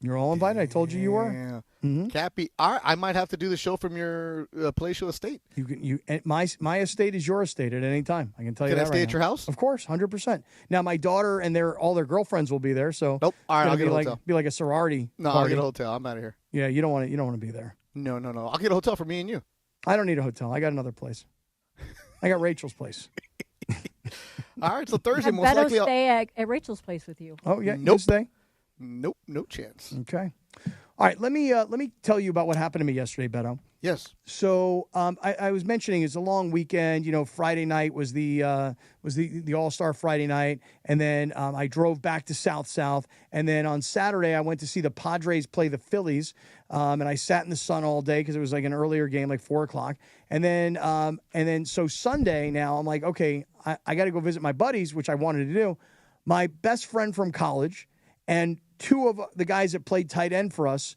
You're all invited. I told you were. Yeah. Mm-hmm. Kappy, I might have to do the show from your palatial estate. My estate is your estate at any time. I can tell you that. Can I stay at your house? Of course, 100%. Now my daughter and all their girlfriends will be there. So nope. All right, I'll get a like, hotel. Be like a sorority. No, party. I'll get a hotel. I'm out of here. Yeah, you don't want to be there. No. I'll get a hotel for me and you. I don't need a hotel. I got another place. I got Rachel's place. All right, so Thursday most Beto likely. stay at Rachel's place with you. Oh yeah, Nope. you stay. Nope, no chance. Okay. All right, let me tell you about what happened to me yesterday, Beto. Yes. So I was mentioning it's a long weekend. You know, Friday night was the All-Star Friday night, and then I drove back to South, and then on Saturday I went to see the Padres play the Phillies, and I sat in the sun all day because it was like an earlier game, like 4:00, and then so Sunday now I'm like, okay, I got to go visit my buddies, which I wanted to do. My best friend from college and two of the guys that played tight end for us.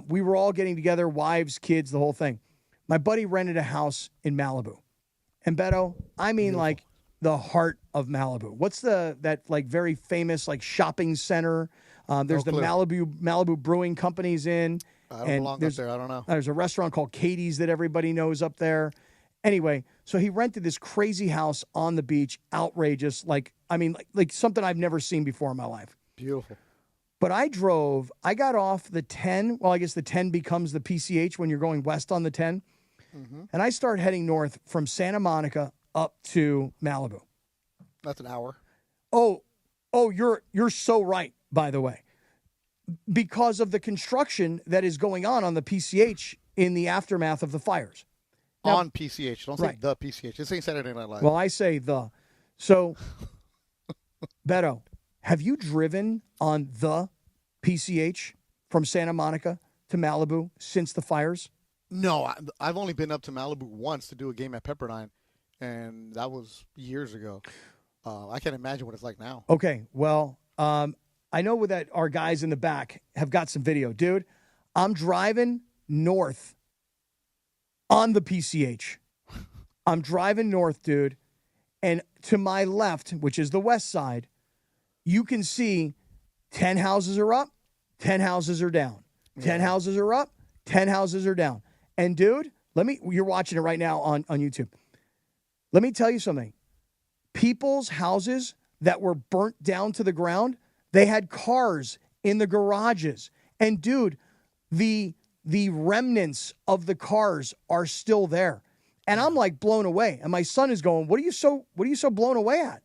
We were all getting together, wives, kids, the whole thing. My buddy rented a house in Malibu. And Beto, I mean like the heart of Malibu. What's that like very famous like shopping center? There's the Malibu Brewing Company's in. I don't belong up there. I don't know. There's a restaurant called Katie's that everybody knows up there. Anyway, so he rented this crazy house on the beach, outrageous, like something I've never seen before in my life. Beautiful. But I got off the 10. Well, I guess the 10 becomes the PCH when you're going west on the 10. Mm-hmm. And I start heading north from Santa Monica up to Malibu. That's an hour. Oh, you're so right, by the way. Because of the construction that is going on the PCH in the aftermath of the fires. Now, on PCH. Don't say the PCH. This ain't Saturday Night Live. Well, I say the. So, Beto, have you driven on the PCH from Santa Monica to Malibu since the fires? No, I've only been up to Malibu once to do a game at Pepperdine, and that was years ago. I can't imagine what it's like now. Okay, well, I know that our guys in the back have got some video. Dude, I'm driving north on the PCH. I'm driving north, dude, and to my left, which is the west side, you can see 10 houses are up, 10 houses are down. 10 houses are up, 10 houses are down. And dude, you're watching it right now on YouTube. Let me tell you something. People's houses that were burnt down to the ground, they had cars in the garages. And dude, the remnants of the cars are still there. And I'm like blown away. And my son is going, what are you so blown away at?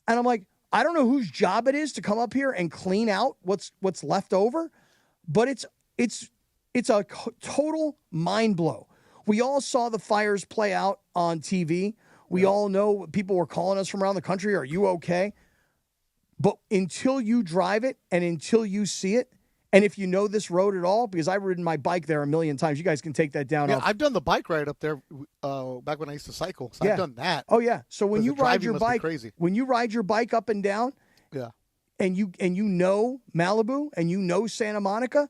And I'm like, I don't know whose job it is to come up here and clean out what's left over, but it's a total mind blow. We all saw the fires play out on TV. We all know people were calling us from around the country. Are you okay? But until you drive it and until you see it, and if you know this road at all, because I've ridden my bike there a million times, you guys can take that down. Yeah, I've done the bike ride up there back when I used to cycle. So I've done that. Oh yeah. So when you ride your bike, when you ride your bike up and down, and you know Malibu and you know Santa Monica,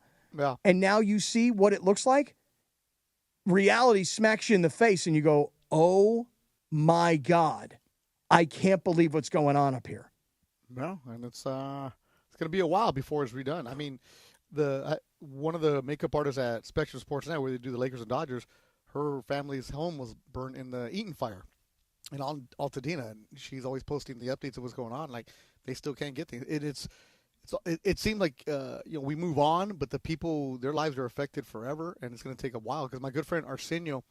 and now you see what it looks like, reality smacks you in the face, and you go, "Oh my God, I can't believe what's going on up here." No, and it's going to be a while before it's redone. I mean, one of the makeup artists at Spectrum Sports Net, where they do the Lakers and Dodgers, her family's home was burned in the Eaton fire in Altadena, and she's always posting the updates of what's going on. Like, they still can't get things. It seemed like we move on, but the people, their lives are affected forever, and it's going to take a while. Because my good friend Arsenio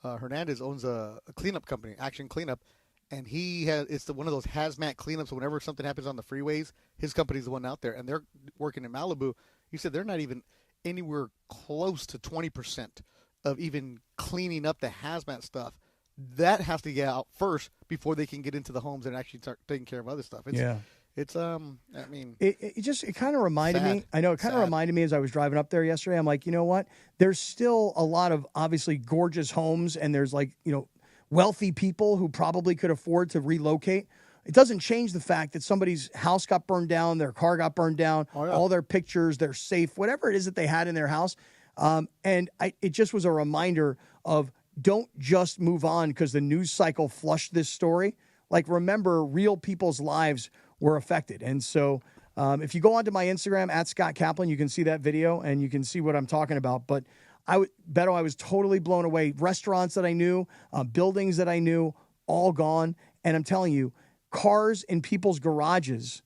Hernandez owns a cleanup company, Action Cleanup, and it's one of those hazmat cleanups. So whenever something happens on the freeways, his company's the one out there, and they're working in Malibu. He said they're not even anywhere close to 20% of even cleaning up the hazmat stuff. That has to get out first before they can get into the homes and actually start taking care of other stuff. It's I mean, it kind of reminded me. I know it kind of reminded me as I was driving up there yesterday. I'm like, you know what? There's still a lot of obviously gorgeous homes, and there's wealthy people who probably could afford to relocate. It doesn't change the fact that somebody's house got burned down, their car got burned down, all their pictures, their safe, whatever it is that they had in their house. It just was a reminder of don't just move on because the news cycle flushed this story. Like, remember, real people's lives were affected. And so if you go onto my Instagram, at Scott Kaplan, you can see that video and you can see what I'm talking about. But Beto, I was totally blown away. Restaurants that I knew, buildings that I knew, all gone. And I'm telling you, cars in people's garages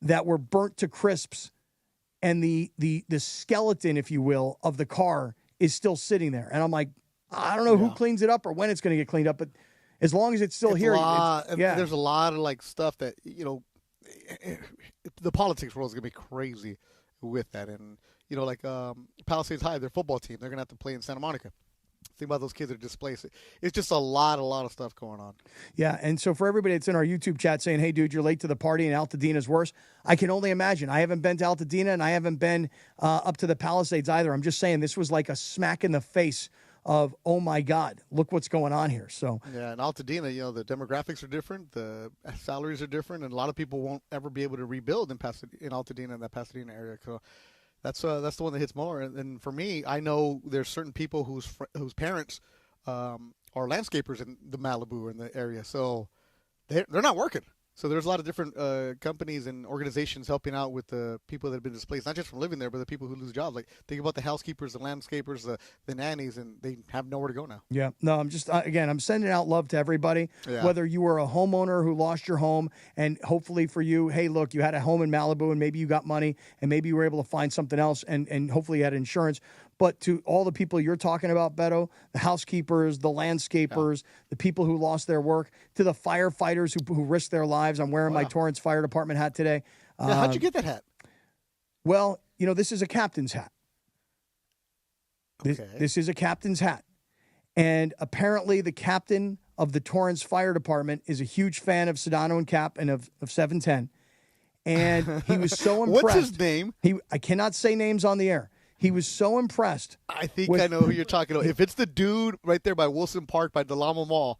that were burnt to crisps, and the skeleton, if you will, of the car is still sitting there. And I'm like, I don't know who cleans it up or when it's going to get cleaned up, but as long as it's still here. There's a lot of stuff that, the politics world is going to be crazy with that. And, Palisades High, their football team, they're going to have to play in Santa Monica. Think about those kids that are displaced. It's just a lot of stuff going on. Yeah, and so for everybody that's in our YouTube chat saying, hey, dude, you're late to the party and Altadena's worse, I can only imagine. I haven't been to Altadena, and I haven't been up to the Palisades either. I'm just saying this was like a smack in the face of, oh, my God, look what's going on here. So yeah, and Altadena, the demographics are different, the salaries are different, and a lot of people won't ever be able to rebuild in Altadena, in that Pasadena area. So that's the one that hits more. And for me, I know there's certain people whose parents are landscapers in the Malibu or in the area, so they're not working. So there's a lot of different companies and organizations helping out with the people that have been displaced, not just from living there, but the people who lose jobs. Like, think about the housekeepers, the landscapers, the nannies, and they have nowhere to go now. Yeah. No, I'm just, again, I'm sending out love to everybody, whether you were a homeowner who lost your home, and hopefully for you, hey, look, you had a home in Malibu and maybe you got money and maybe you were able to find something else and hopefully you had insurance. But to all the people you're talking about, Beto, the housekeepers, the landscapers, the people who lost their work, to the firefighters who risked their lives. I'm wearing my Torrance Fire Department hat today. How'd you get that hat? Well, this is a captain's hat. This is a captain's hat. And apparently the captain of the Torrance Fire Department is a huge fan of Sedano Kap and of 710. And he was so impressed. What's his name? I cannot say names on the air. He was so impressed. I think I know who you're talking about. If it's the dude right there by Wilson Park by Delamo Mall.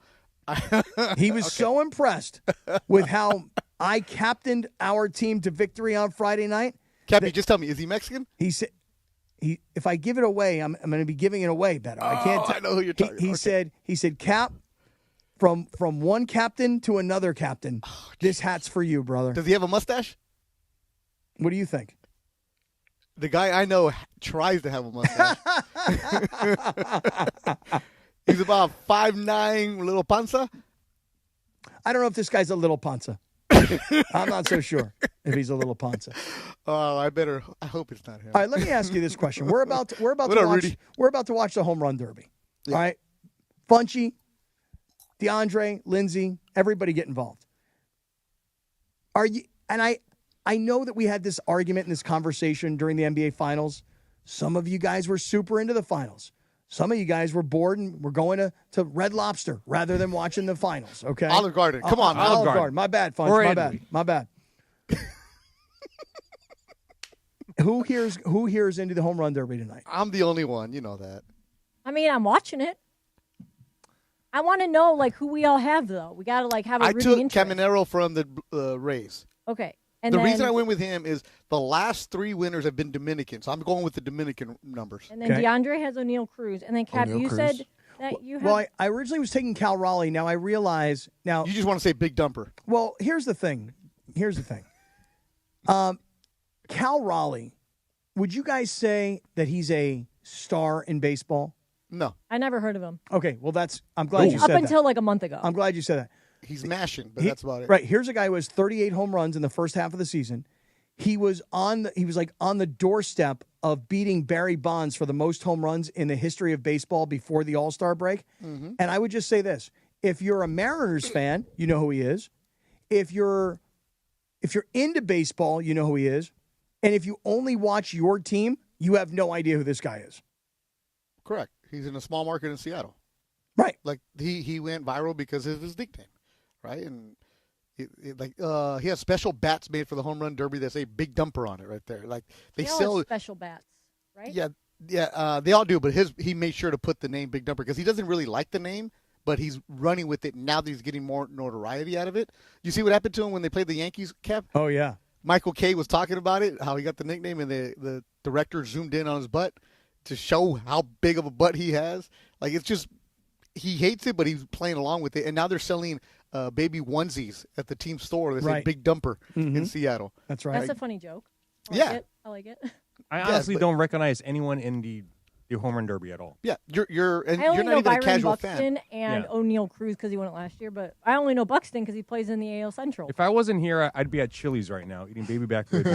He was so impressed with how I captained our team to victory on Friday night. Kappy, just tell me, is he Mexican? He said, if I give it away, I'm going to be giving it away, Beto. I can't. I know who you're talking about. He said, Cap, from one captain to another captain, this hat's for you, brother. Does he have a mustache? What do you think? The guy I know tries to have a mustache. He's about 5'9", little panza. I don't know if this guy's a little panza. I'm not so sure if he's a little panza. Oh, I hope it's not him. All right, let me ask you this question. We're about to watch the home run derby. Yeah. All right, Funchy, DeAndre, Lindsay, everybody get involved. Are you? And I know that we had this argument and this conversation during the NBA Finals. Some of you guys were super into the finals. Some of you guys were bored and were going to Red Lobster rather than watching the finals, okay? Olive Garden. Come on, Olive Garden. My bad, Funch. My bad. Who here's into the home run derby tonight? I'm the only one. You know that. I mean, I'm watching it. I want to know, who we all have, though. We got to, have a rooting interest. I took Caminero from the Rays. Okay. And the reason I went with him is the last 3 winners have been Dominican, so I'm going with the Dominican numbers. And then DeAndre has O'Neal Cruz. And then, Cap, you said that you have... Well, I originally was taking Cal Raleigh. Now I realize... You just want to say big dumper. Well, here's the thing. Cal Raleigh, would you guys say that he's a star in baseball? No. I never heard of him. Okay, well, I'm glad you said that. Up until a month ago. I'm glad you said that. He's mashing, but that's about it. Right. Here's a guy who has 38 home runs in the first half of the season. He was on the doorstep of beating Barry Bonds for the most home runs in the history of baseball before the All-Star break. Mm-hmm. And I would just say this. If you're a Mariners fan, you know who he is. If you're into baseball, you know who he is. And if you only watch your team, you have no idea who this guy is. Correct. He's in a small market in Seattle. Right. Like he went viral because of his nickname, right? And he has special bats made for the home run derby that say "Big Dumper" on it right there. Like they all sell have special bats, right? Yeah, they all do. But he made sure to put the name "Big Dumper" because he doesn't really like the name, but he's running with it now that he's getting more notoriety out of it. You see what happened to him when they played the Yankees, Cap? Oh yeah. Michael Kay was talking about it, how he got the nickname, and the director zoomed in on his butt to show how big of a butt he has. Like, it's just, he hates it, but he's playing along with it. And now they're selling baby onesies at the team store. They say Big Dumper in Seattle. That's right. That's a funny joke. I like it. I honestly don't recognize anyone in the home run derby at all. Yeah, you're not even Byron a casual Buxton fan. and O'Neal Cruz because he won it last year, but I only know Buxton because he plays in the AL Central. If I wasn't here, I'd be at Chili's right now eating baby back ribs.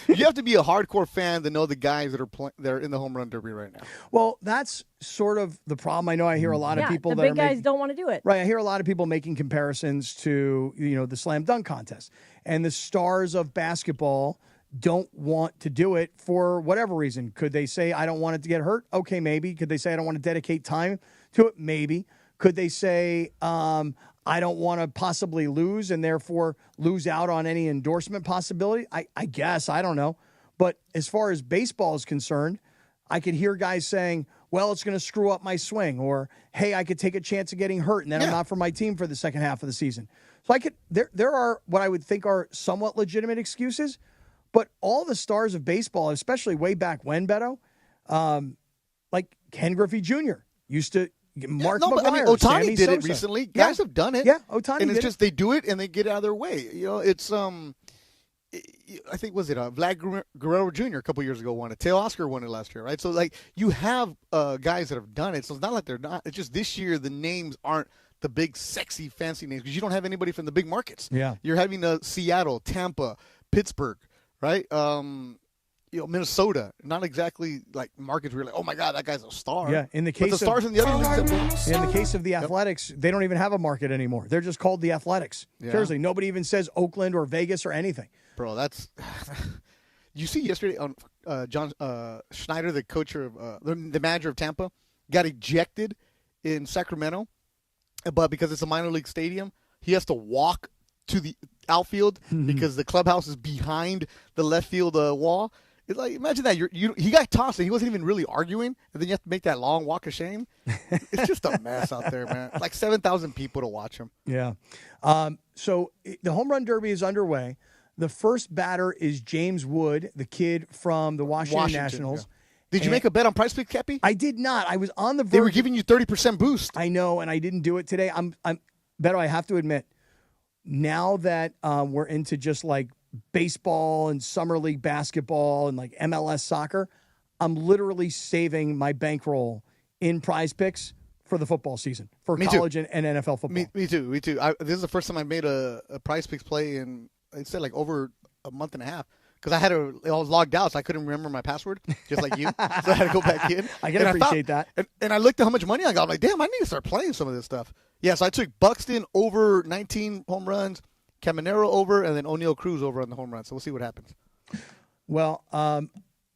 You have to be a hardcore fan to know the guys that are in the home run derby right now. Well, that's sort of the problem. I know I hear a lot of people the that big are guys don't want to do it. Right, I hear a lot of people making comparisons to, the slam dunk contest. And the stars of basketball don't want to do it for whatever reason. Could they say, I don't want it to get hurt? Okay, maybe. Could they say, I don't want to dedicate time to it? Maybe. Could they say, I don't want to possibly lose and therefore lose out on any endorsement possibility? I guess. I don't know. But as far as baseball is concerned, I could hear guys saying, well, it's going to screw up my swing, or, hey, I could take a chance of getting hurt and then I'm not for my team for the second half of the season. So there are what I would think are somewhat legitimate excuses. But all the stars of baseball, especially way back when, Beto, like Ken Griffey Jr. used to, Mark McGwire, Ohtani Sammy did it Sosa. recently. Guys have done it. Yeah, Ohtani and it's did just they do it and they get out of their way. It's I think Vlad Guerrero Jr. a couple years ago won it. Teo Oscar won it last year, right? So like you have guys that have done it. So it's not like they're not. It's just this year the names aren't the big sexy fancy names because you don't have anybody from the big markets. Yeah, you're having Seattle, Tampa, Pittsburgh. Right, Minnesota, not exactly like markets where you're like, oh my God, that guy's a star. Yeah, in the case but the stars in the other leagues. In the case of the Athletics, they don't even have a market anymore. They're just called the Athletics. Yeah. Seriously, nobody even says Oakland or Vegas or anything. Bro, that's. You see yesterday on John Schneider, the coach of the manager of Tampa, got ejected in Sacramento, but because it's a minor league stadium, he has to walk to the outfield because the clubhouse is behind the left field wall. It's like, imagine that he got tossed and he wasn't even really arguing, and then you have to make that long walk of shame. It's just a mess out there, man. Like 7,000 people to watch him. Yeah. So the home run derby is underway. The first batter is James Wood, the kid from the Washington Nationals. Yeah. Did you make a bet on Price Pick, Kappy? I did not. I was on the verge. They were giving you 30% boost. I know, and I didn't do it today. Beto, I have to admit, now that we're into just like baseball and summer league basketball and like MLS soccer, I'm literally saving my bankroll in Prize Picks for the football season, for college and NFL football. Me too. This is the first time I made a Prize Picks play in, I'd say, like over a month and a half. Because I was logged out, so I couldn't remember my password, just like you. So I had to go back in. I can appreciate that. And I looked at how much money I got. I'm like, damn, I need to start playing some of this stuff. Yeah, so I took Buxton over 19 home runs, Caminero over, and then O'Neal Cruz over on the home run. So we'll see what happens. Well, I'm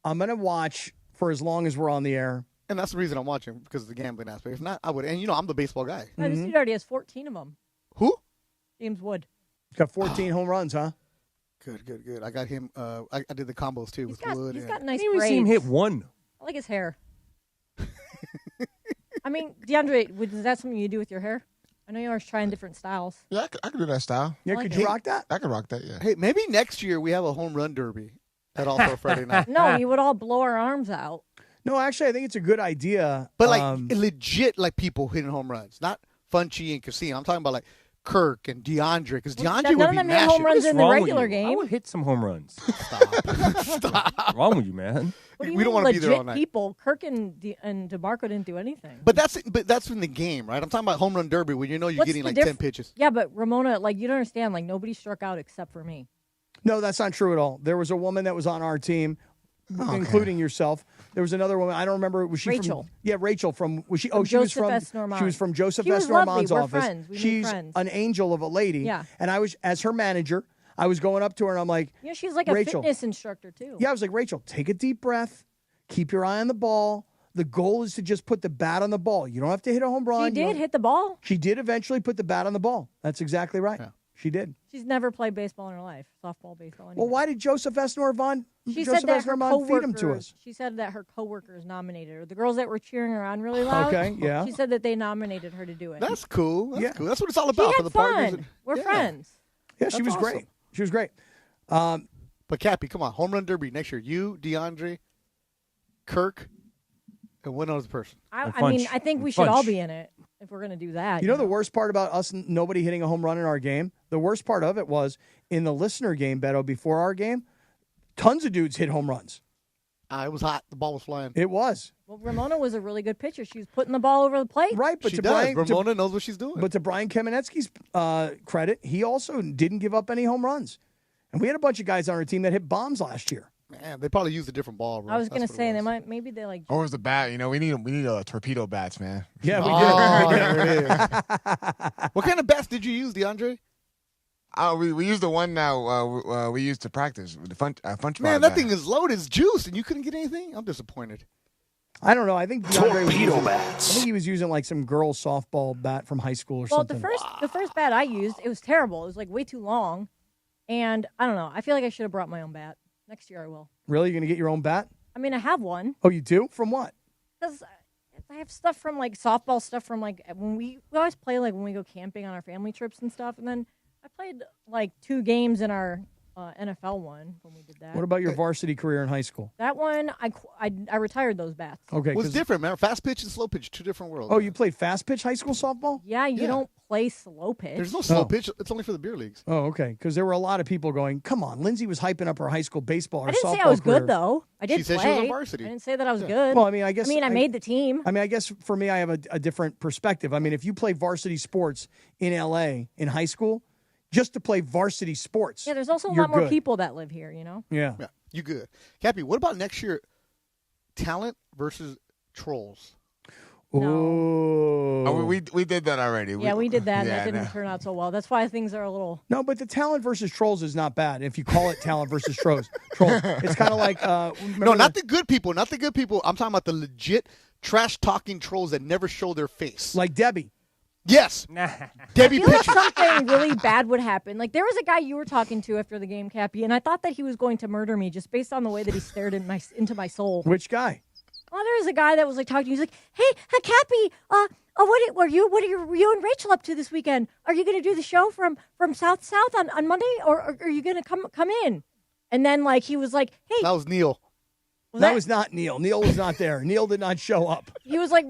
going to watch for as long as we're on the air. And that's the reason I'm watching, because of the gambling aspect. If not, I would. And, I'm the baseball guy. This dude already has 14 of them. Who? James Wood. He's got 14 home runs, huh? Good. I got him. I did the combos, too, with Wood. He's got nice I braids. see him hit one. I like his hair. I mean, DeAndre, is that something you do with your hair? I know you're always trying different styles. Yeah, I can do that style. Yeah, could you rock that? I can rock that, yeah. Hey, maybe next year we have a home run derby at All-Star Friday night. No, you would all blow our arms out. No, actually, I think it's a good idea. But, legit, people hitting home runs. Not Funchy and Casino. I'm talking about, Kirk and DeAndre, because DeAndre would be none of them hit home runs in the regular game. I would hit some home runs. Stop. What's wrong with you, man? What do you We don't mean want to be there all night. People, Kirk and DeMarco didn't do anything. But that's in the game, right? I'm talking about home run derby when you're What's getting the 10 pitches. Yeah, but Ramona, you don't understand. Nobody struck out except for me. No, that's not true at all. There was a woman that was on our team including yourself. There was another woman. I don't remember. Was she Rachel? Rachel from. Was she? From She was Joseph from. S. Normand. She was from Joseph She S. was lovely. Normand's We're office. friends. We made She's friends. an angel of a lady. Yeah. And I was, as her manager, I was going up to her and I'm like, Yeah, she's like a Rachel. fitness instructor too. Yeah, I was like, Rachel, take a deep breath. Keep your eye on the ball. The goal is to just put the bat on the ball. You don't have to hit a home run. She did hit the ball. She did eventually put the bat on the ball. That's exactly right. She did. She's never played baseball in her life, softball, baseball. Anything. Well, why did Joseph S. Normand She Joseph said that S. her Normand feed them to coworkers. us? She said that her coworkers nominated her. The girls that were cheering her on really loud. Okay, yeah. She said that they nominated her to do it. That's cool. That's cool. That's what it's all She about had for the fun. partners. We're friends. Yeah, she That's was awesome. great. She was great. But Kappy, come on, home run derby next year. You, DeAndre, Kirk, and one other person. I mean, I think we should all be in it if we're going to do that. You know the worst part about us nobody hitting a home run in our game? The worst part of it was in the listener game, Beto, before our game, tons of dudes hit home runs. It was hot. The ball was flying. It was. Well, Ramona was a really good pitcher. She was putting the ball over the plate. Right, but She to does. Brian, Ramona knows what she's doing. But to Brian Kamenetsky's credit, he also didn't give up any home runs. And we had a bunch of guys on our team that hit bombs last year. Man, they probably used a different ball. Bro. I was going to say, maybe they like. Or was the bat? You know, we need torpedo bats, man. Yeah, we did. There it is. What kind of bats did you use, DeAndre? We used the one now we used to practice, the punch Man, that thing is loaded. It's juice, and you couldn't get anything? I'm disappointed. I don't know. I think DeAndre was using, bats. I think he was using like some girls softball bat from high school or Well, something. the first bat I used, it was terrible. It was like way too long, and I don't know. I feel like I should have brought my own bat. Next year I will. Really? You're going to get your own bat? I mean, I have one. Oh, you do? From what? Because I have stuff from like softball stuff from like when we always play like when we go camping on our family trips and stuff, and then I played like 2 games in our NFL one when we did that. What about your varsity career in high school? That one? I retired those bats. Okay. What's 'cause- different, man? Fast pitch and slow pitch, 2 different worlds. Oh, you played fast pitch high school softball? Yeah, you don't play slow pitch. There's no slow pitch. It's only for the beer leagues. Oh, okay. Because there were a lot of people going, come on, Lindsay was hyping up her high school baseball or I didn't softball say I was career. good though. I did She said play. she was on varsity. I didn't say that I was good. Well, I mean, I guess. I made the team. I mean, I guess for me, I have a different perspective. I mean, if you play varsity sports in LA in high school, just to play varsity sports. Yeah, there's also a you're lot more good. people that live here, you know? Yeah. You good. Kappy, what about next year? Talent versus trolls. Oh. We did that already. Yeah, we did that, and that Yeah, didn't turn out so well. That's why things are a little. No, but the talent versus trolls is not bad. If you call it talent versus trolls, it's kind of like No, not the good people. Not the good people. I'm talking about the legit trash-talking trolls that never show their face. Like Debbie. Yes. Debbie I feel like pitches. something really bad would happen. Like there was a guy you were talking to after the game, Kappy, and I thought that he was going to murder me just based on the way that he stared into my soul. Which guy? Oh, there was a guy that was like talking to me. He's like, "Hey, Kappy, were you and Rachel up to this weekend? Are you going to do the show from South on Monday, or are you going to come in?" And then like he was like, "Hey, That was Neil. That was not Neil. Neil was not there. Neil did not show up. He was like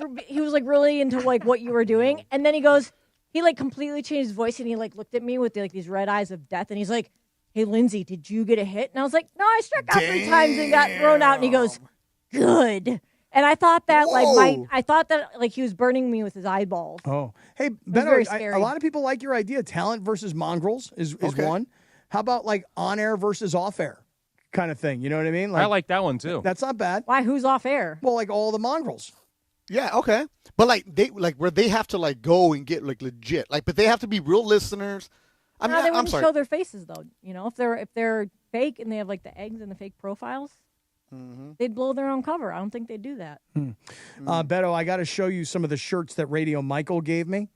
really into like what you were doing, and then he like completely changed his voice, and he like looked at me with like these red eyes of death, and he's like, "Hey, Lindsay, did you get a hit?" And I was like, "No, I struck out 3 times and got thrown out." And he goes, "Good." And I thought that like he was burning me with his eyeballs. Oh, hey, very Beto, scary. a lot of people like your idea. Talent versus mongrels is one. How about like on air versus off air kind of thing? You know what I mean? I like that one too. That's not bad. Why? Who's off air? Well, like all the mongrels. Yeah, okay. But where they have to like go and get like legit. Like, but they have to be real listeners. I mean, No, they I'm wouldn't sorry. show their faces though. You know, if they're fake and they have like the eggs and the fake profiles, they'd blow their own cover. I don't think they'd do that. Beto, I got to show you some of the shirts that Radio Michael gave me.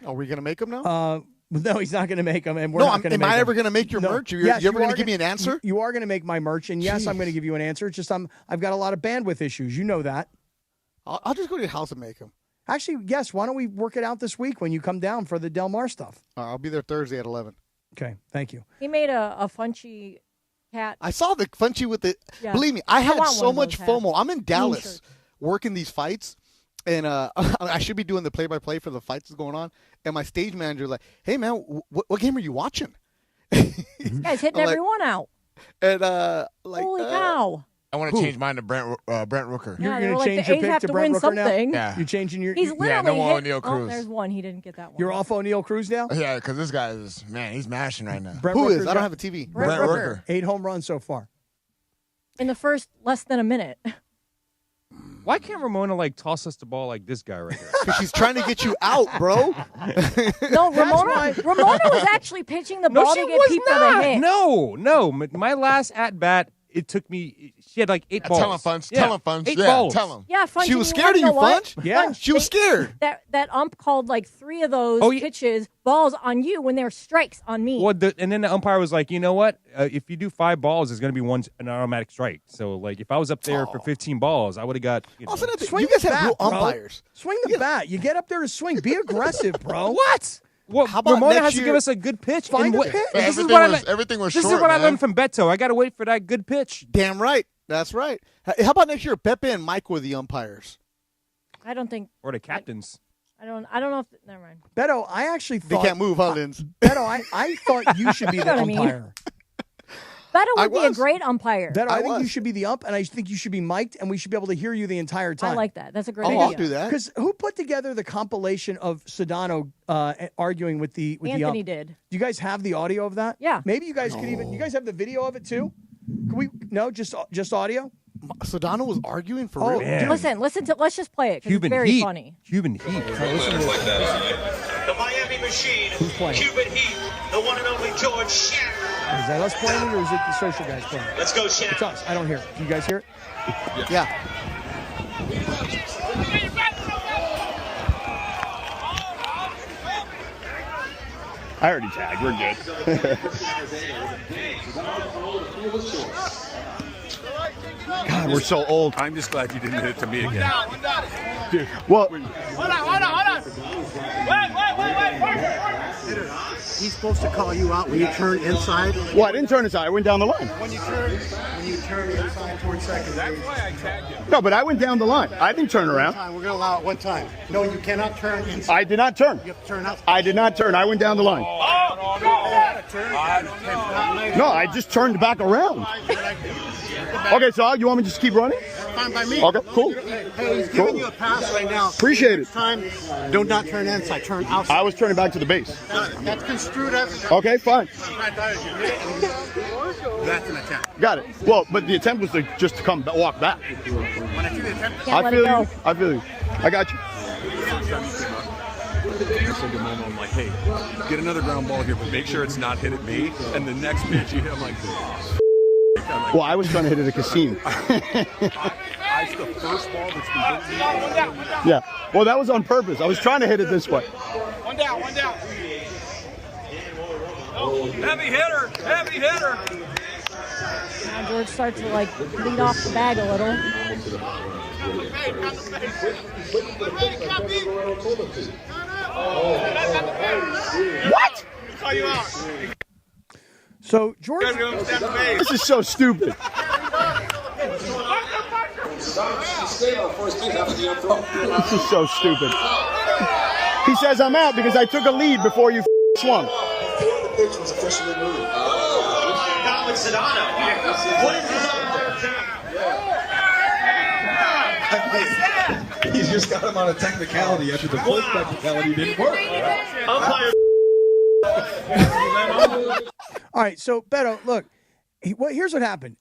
Are we going to make them now? No, he's not going to make them, and we're No, not going to am make I them. ever going to make your merch? You Yes, ever going are to give me an answer? You are going to make my merch, and yes, I'm going to give you an answer. It's just I've got a lot of bandwidth issues. You know that. I'll just go to your house and make them. Actually, yes. Why don't we work it out this week when you come down for the Del Mar stuff? I'll be there Thursday at 11. Okay, thank you. He made a Funchy cat. I saw the Funchy with the. Yeah. Believe me, I had want so one of much those hats. FOMO. I'm in Clean Dallas shirt. working these fights, and I should be doing the play-by-play for the fights that's going on. And my stage manager like, "Hey man, what game are you watching?" This guy's hitting I'm like- everyone out. And Holy cow! I want to change mine to Brent Rooker. Yeah, You're they were going to like, change the your A's pick have to to Brent win Rooker now? something. Yeah. You're changing your. He's literally no more hit. O'Neal Oh, Cruz. there's one. He didn't get that one. You're off O'Neal Cruz now. Yeah, because this guy is, man, he's mashing right now. Brent Who Rooker's is? I got don't have a TV. Brent Rooker. 8 home runs so far. in the first less than a minute. Why can't Ramona toss us the ball like this guy right here? Because she's trying to get you out, bro. No, Ramona was actually pitching the ball to get people to hit. No. My last at bat, it took me. She had 8 balls. Tell him, Funch. Yeah. Tell him, Funch. 8 yeah, balls. Tell him. Yeah, Funch. She was scared of you, Funch? Yeah, she was scared. That ump called 3 of those pitches, balls on you when they were strikes on me. Well, and then the umpire was like, you know what? If you do 5 balls, there's going to be an automatic strike. So, if I was up there for 15 balls, I would have got. Swing you guys the have bat, real bro. umpires. Swing the bat. You get up there to swing. Be aggressive, bro. What? Well, How about Ramona next has to year- give us a good pitch. Find and a pitch. Everything was This short, is what I man. learned from Beto. I got to wait for that good pitch. Damn right. That's right. How about next year, Pepe and Mike were the umpires? I don't think. Or the captains. I don't know if. Never mind. Beto, I actually They thought. can't move, huh, Linz? Beto, I thought you should be the You know what I mean? umpire. Beto I would be a was. great umpire. Beto, I think was. you should be the ump, and I think you should be mic'd, and we should be able to hear you the entire time. I like that. That's a great Oh, idea. I'll do that. Because who put together the compilation of Sedano arguing with the Anthony ump? did. Do you guys have the audio of that? Yeah. Maybe you guys could even. You guys have the video of it too? Can we? No, just audio. Sedano was arguing for Oh, real. man. Let's just play it because it's Cuban very heat. funny. Cuban heat. Listen to this. The Miami Machine, Who's playing? Cuban Heat, the one and only George Shannon. Is that us playing it, or is it the social guys playing it? Let's go, Shannon. It's us. I don't hear it. Do you guys hear it? Yeah. I already tagged. We're good. God, we're so old. I'm just glad you didn't hit it to me again. Dude, well, Hold on. Wait. He's supposed to call you out when you turn inside. well, I didn't turn inside. I went down the line. When you turn inside towards second. That's why I tagged you. No, but I went down the line. I didn't turn around. We're going to allow it one time. No, you cannot turn inside. I did not turn. You have to turn out. I did not turn. I went down the line. No, I just turned back around. Okay, so you want me to just keep running? Fine by me. Okay, cool. Hey, he's giving you a pass right now. Appreciate it. Next time, do not turn inside. Turn outside. I was turning back to the base. That's construed as. Okay, fine. That's an attempt. Got it. Well, but the attempt was to just to come walk back. When I see the attempt, I feel you. I feel you. I got you. I said to Momo, I'm like, hey, get another ground ball here, but make sure it's not hit at me. And the next pitch, I'm like, Well, I was trying to hit it at Cassine. it's the first ball that's been hit me. Yeah. Well, that was on purpose. I was trying to hit it this way. One down. Heavy hitter. Now George starts to lead off the bag a little. What? Call you out. So George, This is so stupid. This is so stupid. He says I'm out because I took a lead before you swung. The pitch was officially moved. Down with Sedano. What is this? He's just got him on a technicality after the first technicality didn't work. all right. So Beto, look. Here's what happened.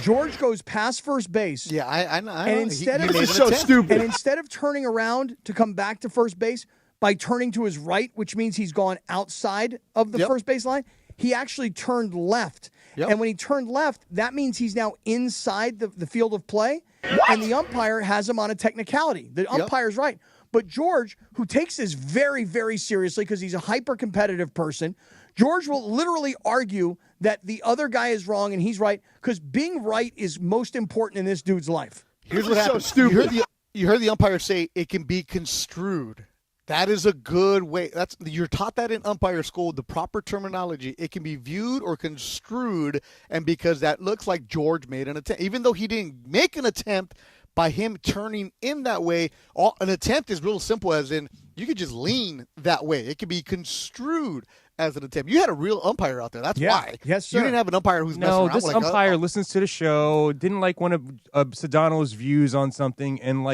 George goes past first base. Yeah, I know. And instead This is so stupid. And instead of turning around to come back to first base by turning to his right, which means he's gone outside of the first base line, he actually turned left. And when he turned left, that means he's now inside the field of play. And the umpire has him on a technicality. The umpire's right. But George, who takes this very, very seriously because he's a hyper-competitive person, George will literally argue that the other guy is wrong and he's right because being right is most important in this dude's life. Here's what happened. So stupid. You heard the umpire say it can be construed. That is a good way. You're taught that in umpire school, the proper terminology. It can be viewed or construed, and because that looks like George made an attempt. Even though he didn't make an attempt, by him turning in that way, an attempt is real simple, as in you could just lean that way. It can be construed as an attempt. You had a real umpire out there. That's why. Yes, sir. You didn't have an umpire who's messing around. No, this umpire listens to the show, didn't like one of Sedano's views on something, and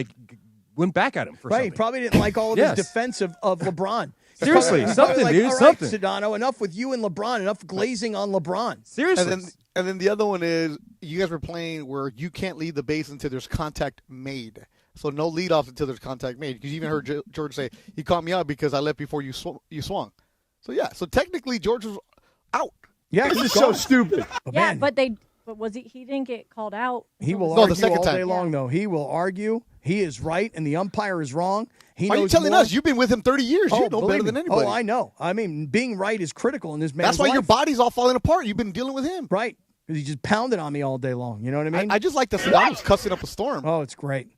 went back at him for something. He probably didn't like all of his defense of LeBron. Seriously, He's something, like, dude, all right, something. Sedano, enough with you and LeBron. Enough glazing on LeBron. Seriously. And then the other one is you guys were playing where you can't leave the base until there's contact made. So no leadoffs until there's contact made. Because you even heard George say, he caught me out because I left before you swung. So, yeah. So technically, George was out. Yeah, This is so stupid. Yeah, but was he didn't get called out. He will No, argue the second all time. day long, though. He will argue. He is right, and the umpire is wrong. He Why are you knows telling more. us? You've been with him 30 years. You know believe better me. than anybody. Oh, I know. I mean, being right is critical in this man's That's why life. your body's all falling apart. You've been dealing with him. Right. Because he just pounded on me all day long. You know what I mean? I just like that Sedano's cussing up a storm. Oh, it's great.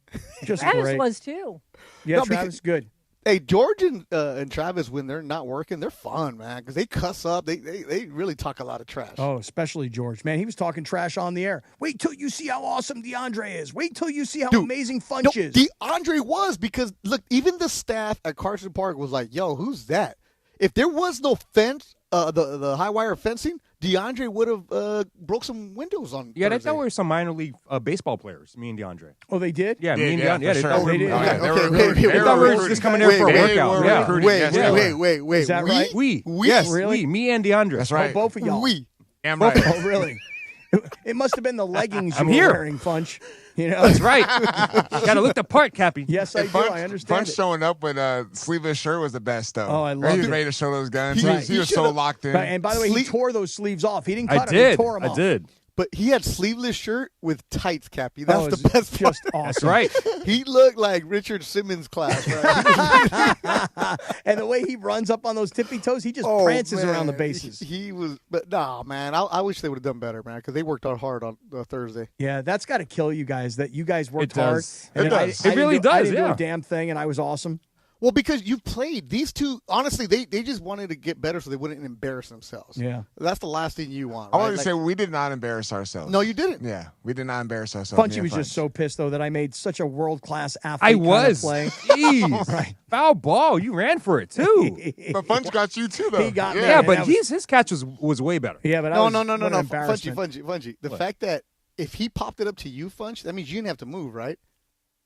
Just Travis great. was too. Yeah, No, Travis, because- good. Hey, George and Travis, when they're not working, they're fun, man, because they cuss up. They really talk a lot of trash. Oh, especially George. Man, he was talking trash on the air. Wait till you see how awesome DeAndre is. Wait till you see how amazing Funch is. DeAndre was, because, look, even the staff at Carson Park was like, yo, who's that? If there was no fence, the high wire fencing, DeAndre would have broke some windows on Yeah, they Thursday. thought we were some minor league baseball players, me and DeAndre. Oh, they did? Yeah, me and Yeah, DeAndre. Yeah, for they sure. thought we They did. were Okay, recruiting. okay, They thought we were just coming there for a They workout. were Yeah. recruiting. Yes, they were. Wait. Is that right? We. Yes, we. Me and DeAndre. That's right. Oh, both of y'all. We. Damn right. Oh, really? It must have been the leggings you I'm were here. wearing, Funch. You know? That's right. Got to look the part, Cappy. Yes, I do. I understand Funch it. showing up with a sleeveless shirt was the best, though. Oh, I He loved was it. ready to show those guns. Right. He was He so should've- locked in. Right, and by the way, he tore those sleeves off. He didn't I cut them. did. He tore them I off. did. But he had sleeveless shirt with tights, Cappy. That's Oh, the it's best part. just awesome. That's right. He looked like Richard Simmons' class, right? And the way he runs up on those tippy toes, he just Oh, prances man. around the bases. He was, but nah, man. I wish they would have done better, man, because they worked out hard on Thursday. Yeah, that's got to kill you guys. That you guys worked It hard. does. And It then does. I It really didn't do- I does, didn't do yeah. a damn thing, and I was awesome. Well, because you played these two. Honestly, they just wanted to get better so they wouldn't embarrass themselves. Yeah. That's the last thing you want. I Right? wanted to say we did not embarrass ourselves. No, you didn't. Yeah, we did not embarrass ourselves. Funchy was just so pissed though that I made such a world class athlete. I kind of was. play. Jeez. Right. Foul ball. You ran for it, too. But Funch got you too, though. He got me. Yeah, and but that was- his catch was way better. Yeah, but No. what an Funchy. embarrassment. The fact that if he popped it up to you, Funch, that means you didn't have to move, right?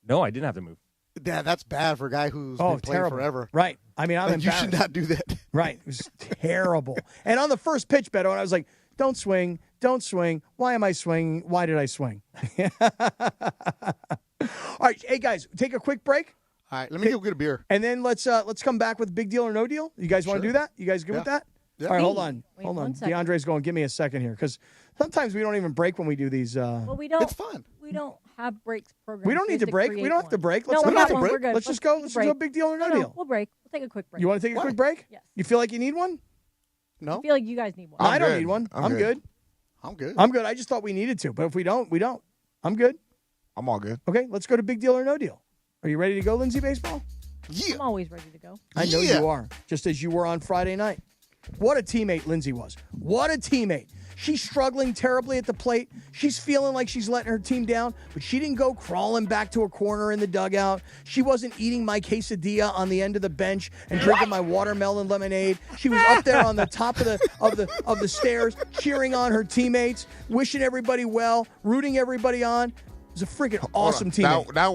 No, I didn't have to move. Yeah, that's bad for a guy who's Oh, been playing terrible. forever. Right. I mean, I'm Like, you embarrassed. should not do that. Right. It was terrible. And on the first pitch, Beto, and I was like, don't swing. Don't swing. Why am I swinging? Why did I swing? All right. Hey, guys, take a quick break. All right, let me go get a beer. And then let's come back with Big Deal or No Deal. You guys want to do that? You guys good with that? Yeah. All right, hold on. Wait Hold on. one second. DeAndre's going, give me a second here, because sometimes we don't even break when we do these. Well, we don't. It's fun. We don't have breaks programmed. We don't need to break. We don't have to break. Let's No, not we're not. We're good. Let's just go. Let's just go Big Deal or No Deal. We'll break. We'll take a quick break. You want to take a quick break? Yes. You feel like you need one? No, I feel like you guys need one. I don't good. need one. I'm I'm good. good. I'm good. I'm good. I just thought we needed to, but if we don't, we don't. I'm good. I'm all good. Okay, let's go to Big Deal or No Deal. Are you ready to go, Lindsay Baseball? Yeah. I'm always ready to go. I know Yeah. you are, just as you were on Friday night. What a teammate Lindsay was. What a teammate. She's struggling terribly at the plate. She's feeling like she's letting her team down, but she didn't go crawling back to a corner in the dugout. She wasn't eating my quesadilla on the end of the bench and drinking my watermelon lemonade. She was up there on the top of the stairs, cheering on her teammates, wishing everybody well, rooting everybody on. It was a freaking awesome teammate. That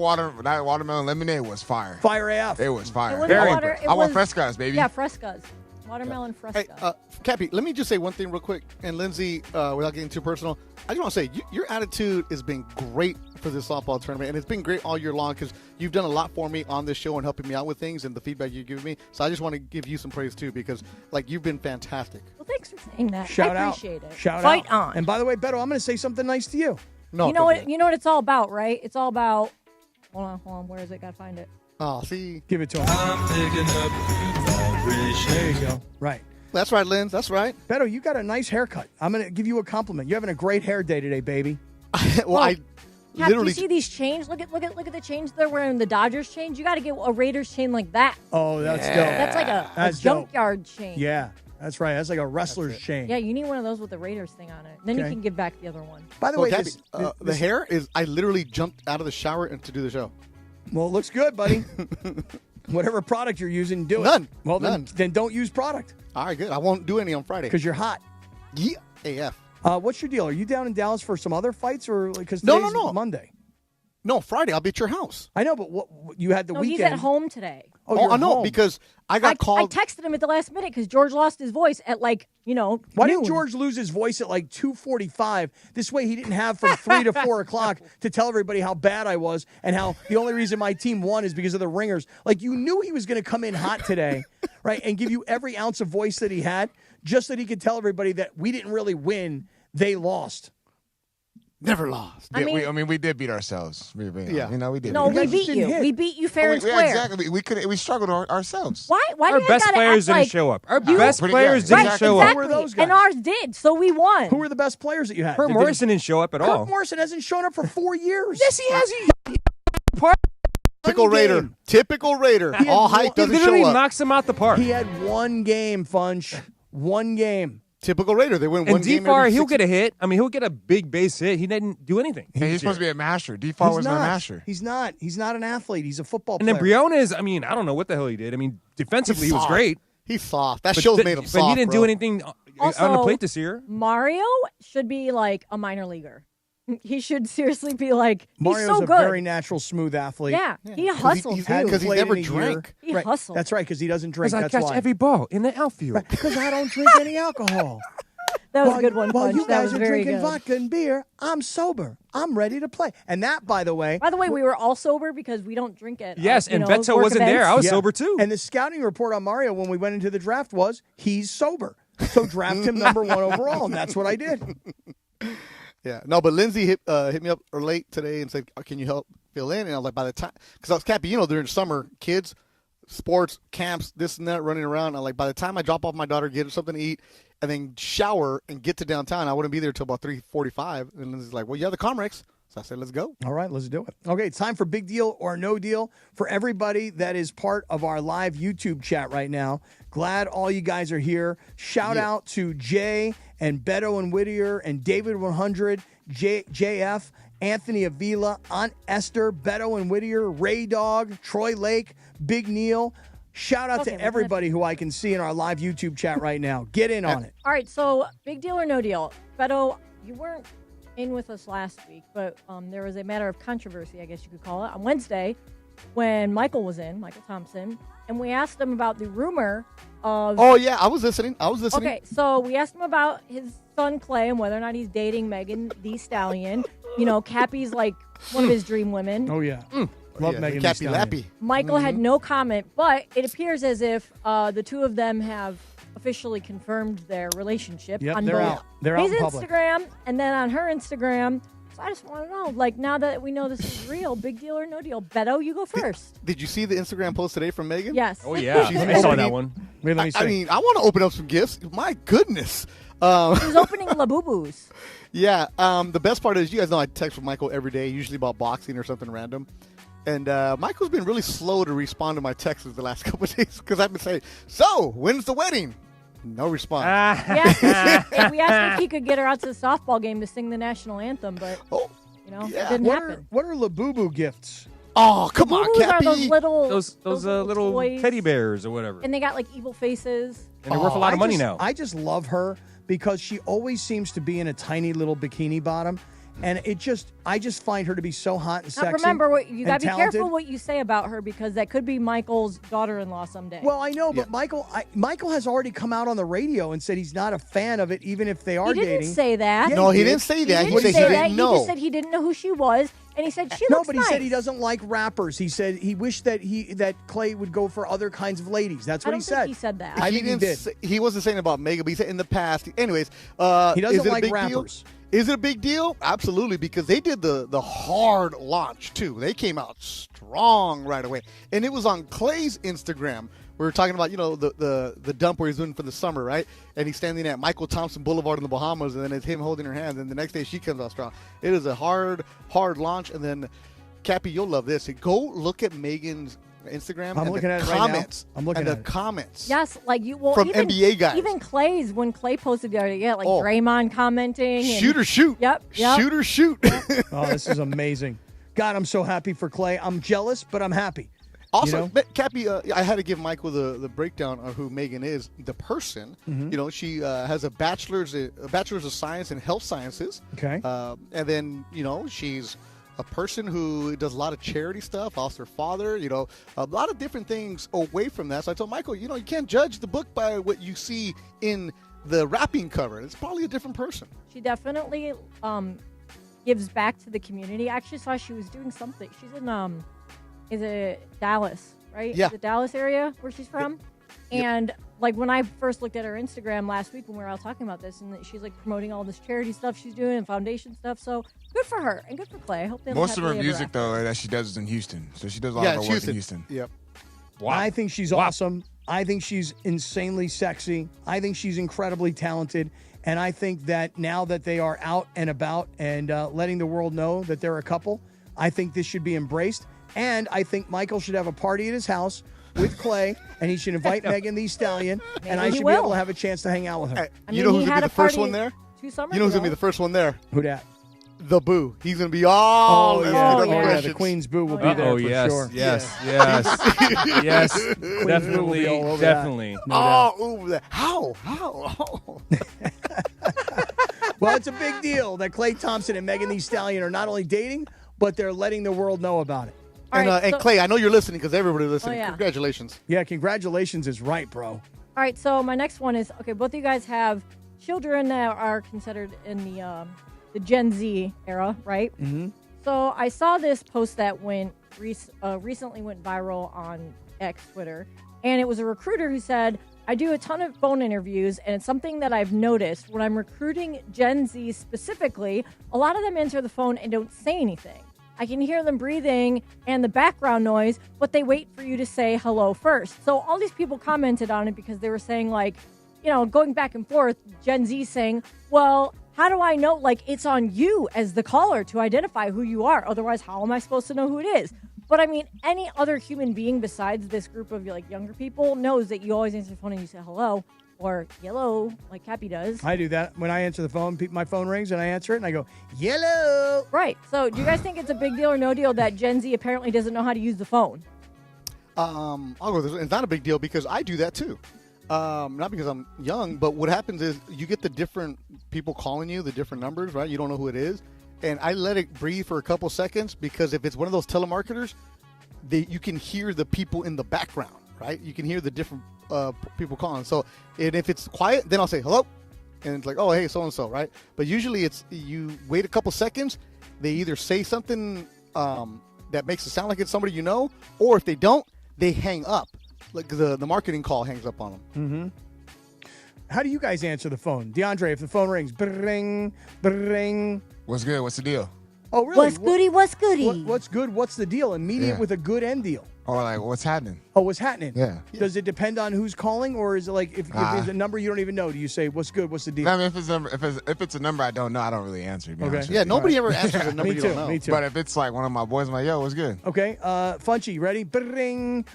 watermelon lemonade was fire. Fire AF. It was fire. It wasn't I water. want, It I want was- frescas, baby. Yeah, frescas. Watermelon Hey, fresca. Cappy, let me just say one thing real quick. And Lindsay, without getting too personal, I just want to say your attitude has been great for this softball tournament, and it's been great all year long because you've done a lot for me on this show and helping me out with things and the feedback you've given me. So I just want to give you some praise too because you've been fantastic. Well, thanks for saying that. Shout I out. appreciate it. Shout Fight out. on. And by the way, Beto, I'm going to say something nice to you. No, you know what? You know what it's all about, right? It's all about. Hold on. Where is it? Gotta find it. Oh, see, Give it to him. There you go. Right. that's right, Linz. That's right. Beto, you got a nice haircut. I'm going to give you a compliment. You're having a great hair day today, baby. Well, I Cap, literally. you see these chains? Look at the chains they're wearing. The Dodgers chains. You got to get a Raiders chain like that. Oh, that's dope. That's like a That's dope. junkyard chain. Yeah, that's right. That's like a wrestler's chain. Yeah, you need one of those with the Raiders thing on it. Then you Okay. can give back the other one. By the Well, way, Cappy, this, the hair is. I literally jumped out of the shower to do the show. well, it looks good, buddy. Whatever product you're using, do None. it. Well, None. then don't use product All right, good. I won't do any on Friday. because you're hot. Yeah, AF. What's your deal? Are you down in Dallas for some other fights or because No. Monday? No, Friday. I'll be at your house. I know, but what you had the weekend. He's at home today. Oh, I know home. because I got called. I texted him at the last minute because George lost his voice at Why noon. didn't George lose his voice at 2:45? This way he didn't have from 3 to 4 o'clock to tell everybody how bad I was and how the only reason my team won is because of the ringers. You knew he was going to come in hot today, right, and give you every ounce of voice that he had just so that he could tell everybody that we didn't really win, they lost. Never lost. We did beat ourselves. We did. No, we beat you. We beat you fair and square. Exactly. We struggled ourselves. Why Our do you best gotta players act didn't like show up. Our best players Right, didn't show exactly. up. Who were those guys? And ours did, so we won. Who were the best players that you had? Kurt Morrison didn't show up at all. Kurt Morrison hasn't shown up for 4 years. Yes, he has. Typical Raider. Typical Raider. All hype He doesn't literally show up. knocks him out the park. He had one game, Funch. One game. Typical Raider. They win and one game. DeFar, every he'll 6 get a hit. I mean, he'll get a big base hit. He didn't do anything. He's supposed to be a master. DeFar wasn't a master. He's not. He's not an athlete. He's a football And player. then Briones, I mean, I don't know what the hell he did. I mean, defensively, he was great. He's soft. That show's made him soft. But he didn't do anything Also, on the plate this year. Mario should be like a minor leaguer. He should seriously be like, Mario's he's so a good. very natural, smooth athlete. Yeah, he hustles Because too. he never drank. He hustled. That's right, because he doesn't drink. Because I That's catch why. every ball in the outfield. Because I don't drink any alcohol. That was a good one, While Punch. you That guys was are very drinking good. vodka and beer, I'm sober. I'm ready to play. And that, by the way, we were all sober because we don't drink it. Yes, and Beto wasn't there. I was sober too. And the scouting report on Mario when we went into the draft was he's sober. So draft him number 1 overall, and that's what I did. Yeah, no, but Lindsay hit me up late today and said, "Can you help fill in?" And I was like, by the time, because I was Kappy, during summer, kids, sports, camps, this and that, running around. I'm like, by the time I drop off my daughter, get her something to eat, and then shower and get to downtown, I wouldn't be there till about 3:45. And Lindsay's like, "Well, you have the Comrex." So I said, let's go. All right, let's do it. Okay, it's time for Big Deal or No Deal for everybody that is part of our live YouTube chat right now. Glad all you guys are here. Shout out to Jay and Beto and Whittier and David 100, JF, Anthony Avila, Aunt Esther, Beto and Whittier, Ray Dog, Troy Lake, Big Neil. Shout out to everybody who I can see in our live YouTube chat right now. Get in on it. All right, so Big Deal or No Deal. Beto, you weren't in with us last week, but there was a matter of controversy, I guess you could call it, on Wednesday when Michael Thompson, and we asked him about the rumor of... Oh, yeah, I was listening. Okay, so we asked him about his son Clay and whether or not he's dating Megan Thee Stallion. Kappy's like one of his dream women. Oh, yeah. Love Megan Thee Stallion. Lappy. Michael had no comment, but it appears as if the two of them have officially confirmed their relationship on they're both out. They're out his in public. Instagram and then on her Instagram. So I just want to know, now that we know this is real, Big Deal or No Deal, Beto, you go first. Did you see the Instagram post today from Megan? Yes. Oh, yeah. I saw that one. Wait, let me see. I mean, I want to open up some gifts. My goodness. He was opening Labubus. Yeah. The best part is, you guys know I text with Michael every day, usually about boxing or something random. And Michael's been really slow to respond to my texts the last couple of days because I've been saying, "So, when's the wedding?" No response. We asked if he could get her out to the softball game to sing the national anthem, but it didn't happen. What are Labubu gifts? Oh, come on, Labubus are Kappy. those little toys. teddy bears or whatever. And they got evil faces. And they're worth a lot of money now. I just love her because she always seems to be in a tiny little bikini bottom. And I just find her to be so hot and Now, sexy. remember, you got to be talented. careful what you say about her because that could be Michael's daughter-in-law someday. Well, I know, but Michael has already come out on the radio and said he's not a fan of it, even if they are dating. He didn't say that. Yeah, No, he didn't say that. He He said didn't say he that. didn't know. He just said he didn't know who she was, and he said she No, looks but he nice. said he doesn't like rappers. He said he wished that Clay would go for other kinds of ladies. That's what I don't he said. think he said that. I think he did. He wasn't saying about Megan, but he said in the past. Anyways, He doesn't is it a like big rappers. Deal? Is it a big deal? Absolutely, because they did the hard launch too. They came out strong right away, and it was on Clay's Instagram. We were talking about the dump where he's doing for the summer, right? And he's standing at Michael Thompson Boulevard in the Bahamas, and then it's him holding her hand. And the next day she comes out strong. It is a hard launch, and then Kappy, you'll love this. Go look at Megan's Instagram. I'm and looking the at it right now. comments. I'm looking and at the it. comments. Yes, from even, NBA guys. Even Clay's, when Clay posted the other day, Draymond commenting. Shoot or shoot. Yep. Shoot or shoot. Oh, this is amazing. God, I'm so happy for Clay. I'm jealous, but I'm happy. Also, Kappy, I had to give Michael the breakdown of who Megan is, the person. Mm-hmm. She has a bachelor's of science in health sciences. Okay. And then she's a person who does a lot of charity stuff, also her father, a lot of different things away from that. So I told Michael, you can't judge the book by what you see in the wrapping cover. It's probably a different person. She definitely gives back to the community. I actually saw she was doing something. She's in is it Dallas, right? Yeah. The Dallas area where she's from. Yep. And like when I first looked at her Instagram last week when we were out talking about this, and she's like promoting all this charity stuff she's doing and foundation stuff. So good for her and good for Clay. I hope they Most of her music though that she does is in Houston, so she does a lot of her work in Houston. Yep. Wow. I think she's awesome. I think she's insanely sexy. I think she's incredibly talented. And I think that now that they are out and about and letting the world know that they're a couple, I think this should be embraced. And I think Michael should have a party at his house with Clay, and he should invite Megan Thee Stallion, and I should be able to have a chance to hang out with her. You know who's going to be the first one there? 2 summers You know who's ago. going to be the first one there? Who dat? The Boo. He's going to be all The Queen's Boo will be there for sure. Yes. Definitely. Definitely. How? Well, it's a big deal that Klay Thompson and Megan Thee Stallion are not only dating, but they're letting the world know about it. And Clay, I know you're listening because everybody's listening. yeah. Congratulations. Yeah, congratulations is right, bro. All right, so my next one is, okay, both of you guys have children that are considered in the Gen Z era, right? Mm-hmm. So I saw this post that recently went viral on X, Twitter, and it was a recruiter who said, I do a ton of phone interviews, and it's something that I've noticed when I'm recruiting Gen Z specifically, a lot of them answer the phone and don't say anything. I can hear them breathing and the background noise, but they wait for you to say hello first. So all these people commented on it because they were saying, like, going back and forth, Gen Z saying, well, how do I know? Like, it's on you as the caller to identify who you are. Otherwise, how am I supposed to know who it is? But I mean, any other human being besides this group of like younger people knows that you always answer the phone and you say hello or yellow, like Kappy does. I do that. When I answer the phone, my phone rings and I answer it and I go, yellow. Right. So do you guys think it's a big deal or no deal that Gen Z apparently doesn't know how to use the phone? I'll go with this. It's not a big deal because I do that too. Not because I'm young, but what happens is you get the different people calling you, the different numbers, right? You don't know who it is. And I let it breathe for a couple seconds because if it's one of those telemarketers, you can hear the people in the background, right? You can hear the different people calling. So, and if it's quiet, then I'll say hello. And it's like, oh, hey, so-and-so, right? But usually you wait a couple seconds. They either say something that makes it sound like it's somebody you know, or if they don't, they hang up. Like the marketing call hangs up on them. Mm-hmm. How do you guys answer the phone? DeAndre, if the phone rings, bring. What's good? What's the deal? Oh, really? What's goody? What's goody? What's good? What's the deal? Immediate with a good end deal. Or like, what's happening? Oh, what's happening? Yeah. Does it depend on who's calling, or is it like if it's a number you don't even know? Do you say what's good? What's the deal? I mean, if it's a number I don't know, I don't really answer. Okay. Yeah, nobody ever answers a number you don't know. Me too. But if it's like one of my boys, I'm like, yo, what's good? Okay. Funchy, ready? Bring.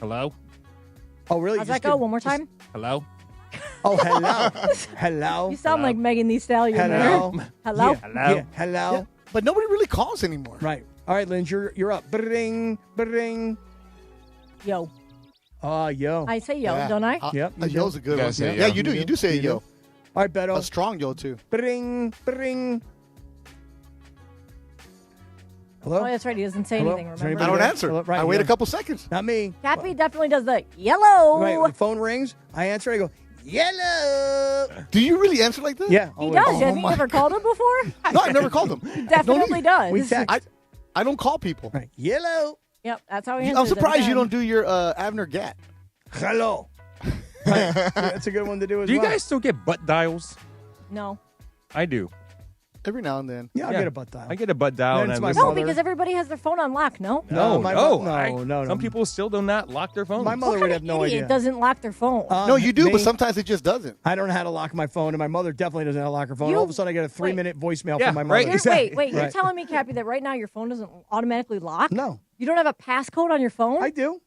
Hello? Oh, really? How's that go? One more time? Hello? Oh, hello. Hello. You sound like Megan Thee Stallion. Hello. There. Hello? Yeah. Hello? Yeah. Hello. Yeah. But nobody really calls anymore. Right. All right, Lynn, you're up. Bring. Yo. Yo. I say yo, Yeah. don't I? Yep. A yo's a good one. say Yeah, yo. you do. You do say yo. All right, Beto. A strong yo, too. Bring. Hello? Oh, that's right. He doesn't say Hello? anything, Is there remember? I don't there? answer. Hello? Right, I wait yeah. a couple seconds. Not me. Kappy definitely does the yellow. Right, when the phone rings, I answer, I go, yellow. Do you really answer like that? Yeah. He always. does. Have you my never called him before? No, I've never called them. He definitely does. We text. I don't call people. Right. Yellow. Yep, that's how he answers. I'm surprised every you time. don't do your Avner Gat. Hello. Right. That's a good one to do as Do you well. guys still get butt dials? No. I do. Every now and then. Yeah, I'll get a butt dial. I get a butt dial. Then And it's I my listen- No, mother. because everybody has their phone on lock, no? No, my no, mo- no. Some people still do not lock their phones. My mother What would kind have of no idiot idea. doesn't lock their phone? No, you do, me? but sometimes it just doesn't. I don't know how to lock my phone, and my mother definitely doesn't know how to lock her phone. You- All of a sudden, I get a 3-minute voicemail Yeah, from my mother. right. Wait, you're Right. telling me, Kappy, that right now your phone doesn't automatically lock? No. You don't have a passcode on your phone? I do.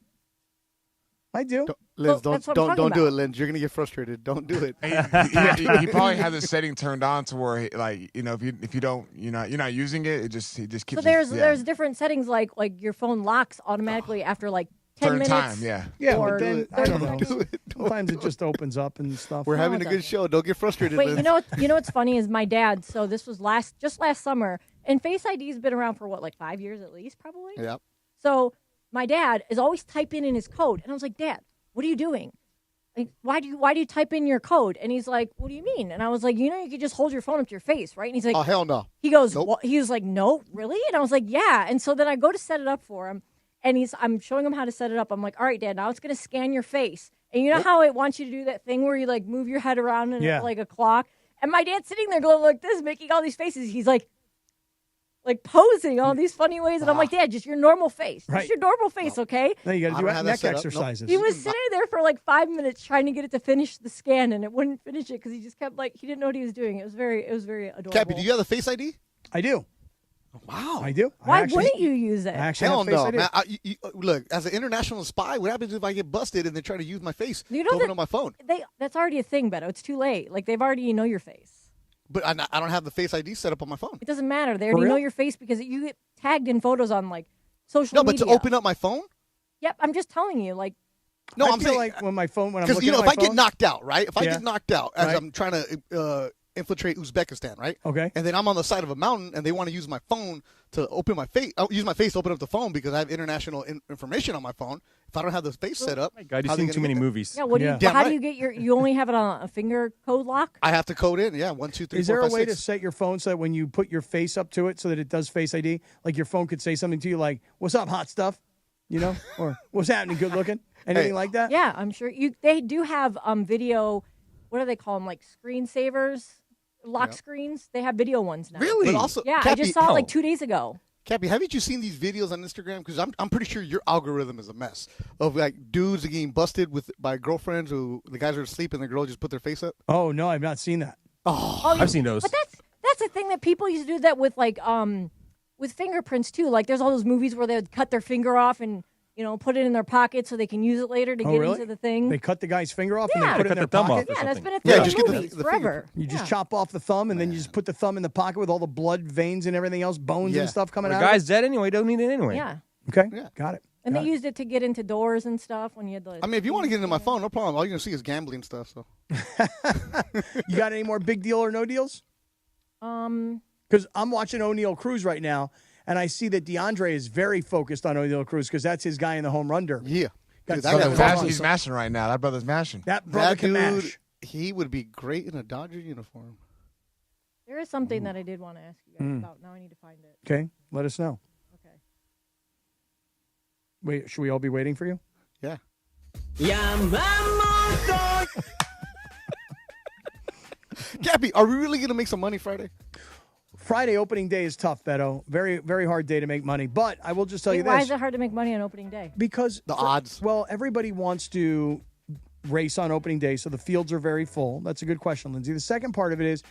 Liz, that's what I'm don't talking do about. it, Liz. You're gonna get frustrated. Don't do it. He probably has a setting turned on to where, like, if you don't, you're not using it, he just keeps. So there's different settings like your phone locks automatically after like 10 Certain minutes. time, yeah. Yeah, Or but then, I 30 don't know. seconds. Sometimes it just opens up and stuff. We're No, having it a good doesn't. show. Don't get frustrated. Wait, Liz. you know what's funny is my dad. So this was last summer, and Face ID's been around for what, like 5 years at least, probably. Yeah. So my dad is always typing in his code, and I was like, Dad, what are you doing? Like, why do you type in your code? And he's like, what do you mean? And I was like, you could just hold your phone up to your face, right? And he's like, Oh, hell no. He goes, Nope. what? He was like, no, really? And I was like, yeah. And so then I go to set it up for him, and I'm showing him how to set it up. I'm like, all right, Dad, now it's going to scan your face. And you know how it wants you to do that thing where you like move your head around and Yeah. it's like a clock? And my dad's sitting there going like this, making all these faces. He's like posing all these funny ways. And I'm like, Dad, just your normal face. Right. Just your normal face, okay? No, you got I to don't do have that neck set up. Nope. exercises. He was sitting there for like 5 minutes trying to get it to finish the scan, and it wouldn't finish it because he just kept he didn't know what he was doing. It was very adorable. Cappy, do you have the Face ID? I do. Wow. I do. Why I actually, wouldn't you use it? I actually Hell have Face no, ID. man. Look, as an international spy, what happens if I get busted and they try to use my face You to know open that- up my phone? That's already a thing, Beto. It's too late. Like they've already know your face. But I don't have the Face ID set up on my phone. It doesn't matter. They For already know real? your face because you get tagged in photos on like social No, but media. to open up my phone? Yep, I'm just telling you. Like, No, I I'm feel saying like when I'm because looking at if my I get phone- knocked out, right? If I Yeah. get knocked out as Right. I'm trying to infiltrate Uzbekistan, right? Okay. And then I'm on the side of a mountain, and they want to use my phone to open my face. I'll use my face to open up the phone because I have international information on my phone. If I don't have the face set up, My God, you've how they seen gonna too get many that? movies. yeah, what do you? Yeah. Damn How do right. you get your? You only have it on a finger code lock. I have to code in. Yeah, 1, 2, 3, Is 4, there a 5, way 6. to set your phone so that when you put your face up to it so that it does Face ID, like your phone could say something to you like, what's up, hot stuff? You know? Or what's happening, good looking? Anything like that? Yeah, I'm sure they do have video. What do they call them? Like screensavers, lock screens. They have video ones now. Really? But also, Yeah, I Cappy, just saw it like 2 days ago. Cappy, haven't you seen these videos on Instagram? Because I'm pretty sure your algorithm is a mess of like dudes getting busted by girlfriends who the guys are asleep and the girl just put their face up. Oh, no, I've not seen that. I've seen those. But that's a thing that people used to do that with like with fingerprints too. Like there's all those movies where they would cut their finger off and put it in their pocket so they can use it later to Oh, get really? into the thing. They cut the guy's finger off and Yeah. they put it in Cut their the thumb pocket? off. Yeah, that's been a Yeah, thing just in get the movies finger. forever. You just chop off the thumb and then you just put the thumb in the pocket with all the blood veins and everything else, bones Yeah. and stuff coming The out. guy's dead anyway. Don't need it anyway. Yeah. Okay, Yeah. got it. And Got they used it to get into doors and stuff when you had the. I mean, if you want to get into my phone, no problem. All you're gonna see is gambling stuff. So You got any more big deal or no deals? Because I'm watching O'Neal Cruz right now, and I see that DeAndre is very focused on O'Neal Cruz because that's his guy in the home run derby. yeah, Got Dude, some that of guy the was He's mashing right now. That brother's mashing. That brother that can dude, mash. he would be great in a Dodger uniform. There is something that I did want to ask you guys about. Now I need to find it. Okay, let us know. Okay. Wait, should we all be waiting for you? Yeah. Cappy, are we really gonna make some money Friday? Friday opening day is tough, Beto. Very, very hard day to make money. But I will just tell you Why this. is it hard to make money on opening day? Because The odds. Well, everybody wants to race on opening day, so the fields are very full. That's a good question, Lindsay. The second part of it is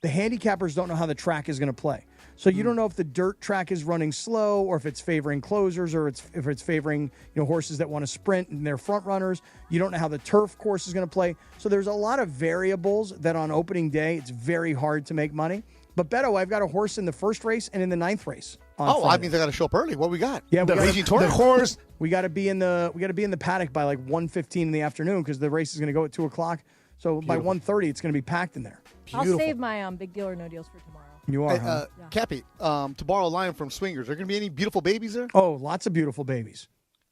the handicappers don't know how the track is going to play. So you don't know if the dirt track is running slow or if it's favoring closers or if it's favoring horses that want to sprint and they're front runners. You don't know how the turf course is going to play. So there's a lot of variables that on opening day it's very hard to make money. But Beto, I've got a horse in the first race and in the 9th race. Oh, Friday. I mean, they got to show up early. What we got? Yeah, the Raging Torrent. The horse. We got to be in the paddock by like 1:15 in the afternoon because the race is going to go at 2:00. So by 1:30, it's going to be packed in there. I'll save my big deal or no deals for tomorrow. You are, Hey, huh? Cappy, to borrow a line from Swingers, are there going to be any beautiful babies there? Oh, lots of beautiful babies.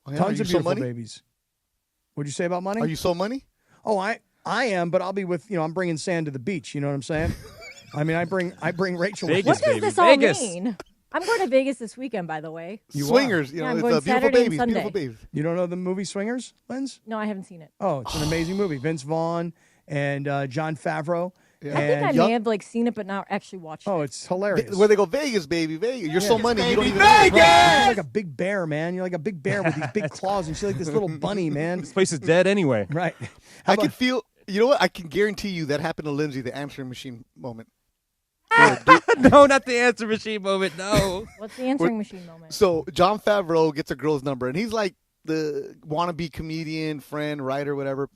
Oh, yeah? Tons Are of you so beautiful money? babies. What'd you say about money? Are you so money? Oh, I am, but I'll be with I'm bringing sand to the beach. You know what I'm saying? I mean, I bring Rachel. Vegas, What does baby. this all Vegas. mean? I'm going to Vegas this weekend, by the way. Swingers, Yeah, I'm it's going beautiful Saturday and babies, Sunday. beautiful babies. You don't know the movie Swingers, Linz? No, I haven't seen it. Oh, it's an amazing movie. Vince Vaughn and Jon Favreau. I think I may have seen it, but not actually watched it. Oh, it's hilarious. Where they go, Vegas, baby, Vegas. You're so money, you don't even Right. know. You're like a big bear, man. You're like a big bear with these big claws, and she's like this little bunny, man. This place is dead anyway. Right. I can feel. You know what? I can guarantee you that happened to Lindsay, the answering machine moment. No, not the answer machine moment. No. What's the answering machine moment? So Jon Favreau gets a girl's number, and he's like the wannabe comedian, friend, writer, whatever.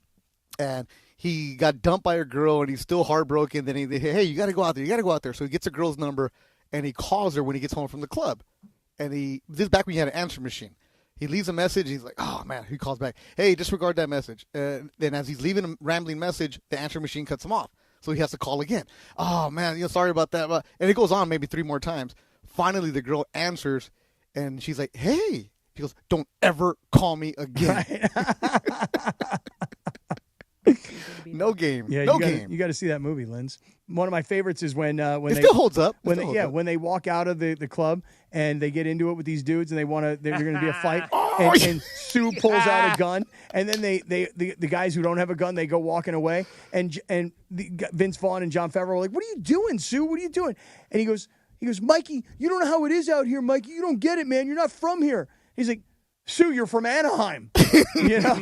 And he got dumped by a girl, and he's still heartbroken. Then hey, you got to go out there. You got to go out there. So he gets a girl's number, and he calls her when he gets home from the club. And this is back when you had an answer machine. He leaves a message. He's like, oh, man. He calls back. Hey, disregard that message. Then as he's leaving a rambling message, the answering machine cuts him off. So he has to call again. Oh, man, sorry about that. And it goes on maybe 3 more times. Finally, the girl answers, and she's like, hey. She goes, don't ever call me again. No game. Yeah, no game. You got to see that movie, Linz. One of my favorites is when it still holds up. When they walk out of the club and they get into it with these dudes and they're going to be a fight. And Sue pulls out a gun, and then the guys who don't have a gun, they go walking away. And Vince Vaughn and Jon Favreau are like, "What are you doing, Sue? What are you doing?" And he goes, "Mikey, you don't know how it is out here, Mikey. You don't get it, man. You're not from here." He's like, Sue, you're from Anaheim. You know,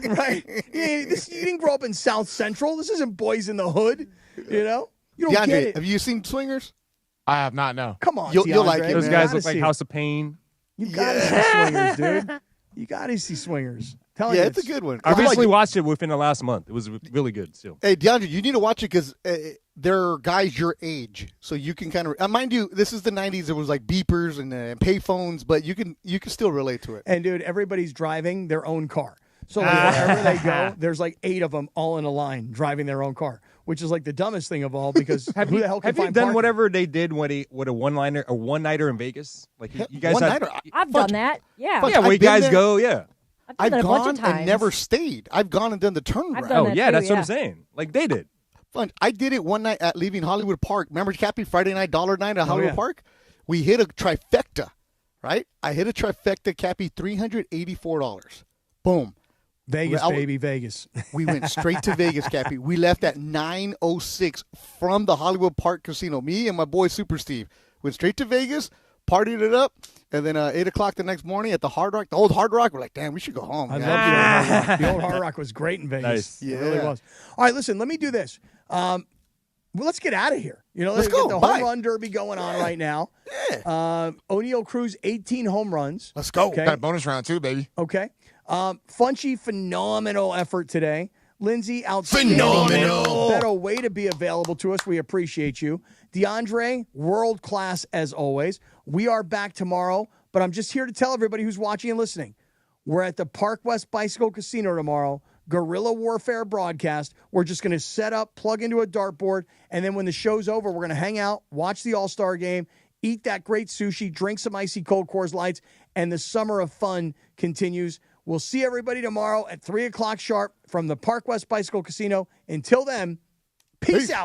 right? You didn't grow up in South Central. This isn't Boys in the Hood. You know, you don't DeAndre, get it. have you seen Swingers? I have not. No. Come on, you'll like it. Those man. guys look like House of Pain. You gotta see Swingers, dude. You gotta see Swingers. Yeah, it's a good one. I recently watched it within the last month. It was really good, too. Hey, DeAndre, you need to watch it because they're guys your age, so you can kind of mind you. This is the '90s. It was like beepers and payphones, but you can still relate to it. And dude, everybody's driving their own car, so wherever they go, there's like 8 of them all in a line driving their own car, which is like the dumbest thing of all because who the hell can have you find done parking? whatever they did with a one-nighter in Vegas? Like you guys I've done that. Yeah. Yeah, where you guys go, yeah. I've done it a bunch gone of times. and never stayed. I've gone and done the turnaround. done that Yeah, too, that's what yeah. I'm saying. Like they did. Fun. I did it one night at leaving Hollywood Park. Remember Kappy Friday night dollar night at Hollywood Park? We hit a trifecta, right? I hit a trifecta, Kappy, $384. Boom. Vegas, baby, Vegas. We went straight to Vegas, Kappy. We left at 9:06 from the Hollywood Park Casino. Me and my boy Super Steve went straight to Vegas, partied it up, and then 8 o'clock the next morning at the Hard Rock, the old Hard Rock. We're like, damn, we should go home. I love the old Hard Rock. The old Hard Rock was great in Vegas. Nice. It really was. All right, listen, let me do this. Well, let's get out of here. You know, let's go. get the home run derby going on right now. Yeah. O'Neal Cruz, 18 home runs. Let's go. Okay. Got a bonus round too, baby. Okay. Funchy, phenomenal effort today. Lindsay, outstanding. Phenomenal. Better way to be available to us. We appreciate you. DeAndre, world class as always. We are back tomorrow, but I'm just here to tell everybody who's watching and listening. We're at the Park West Bicycle Casino tomorrow. Guerrilla Warfare broadcast. We're just going to set up, plug into a dartboard, and then when the show's over, we're going to hang out, watch the All-Star game, eat that great sushi, drink some icy cold Coors Lights, and the summer of fun continues. We'll see everybody tomorrow at 3 o'clock sharp from the Park West Bicycle Casino. Until then, peace out.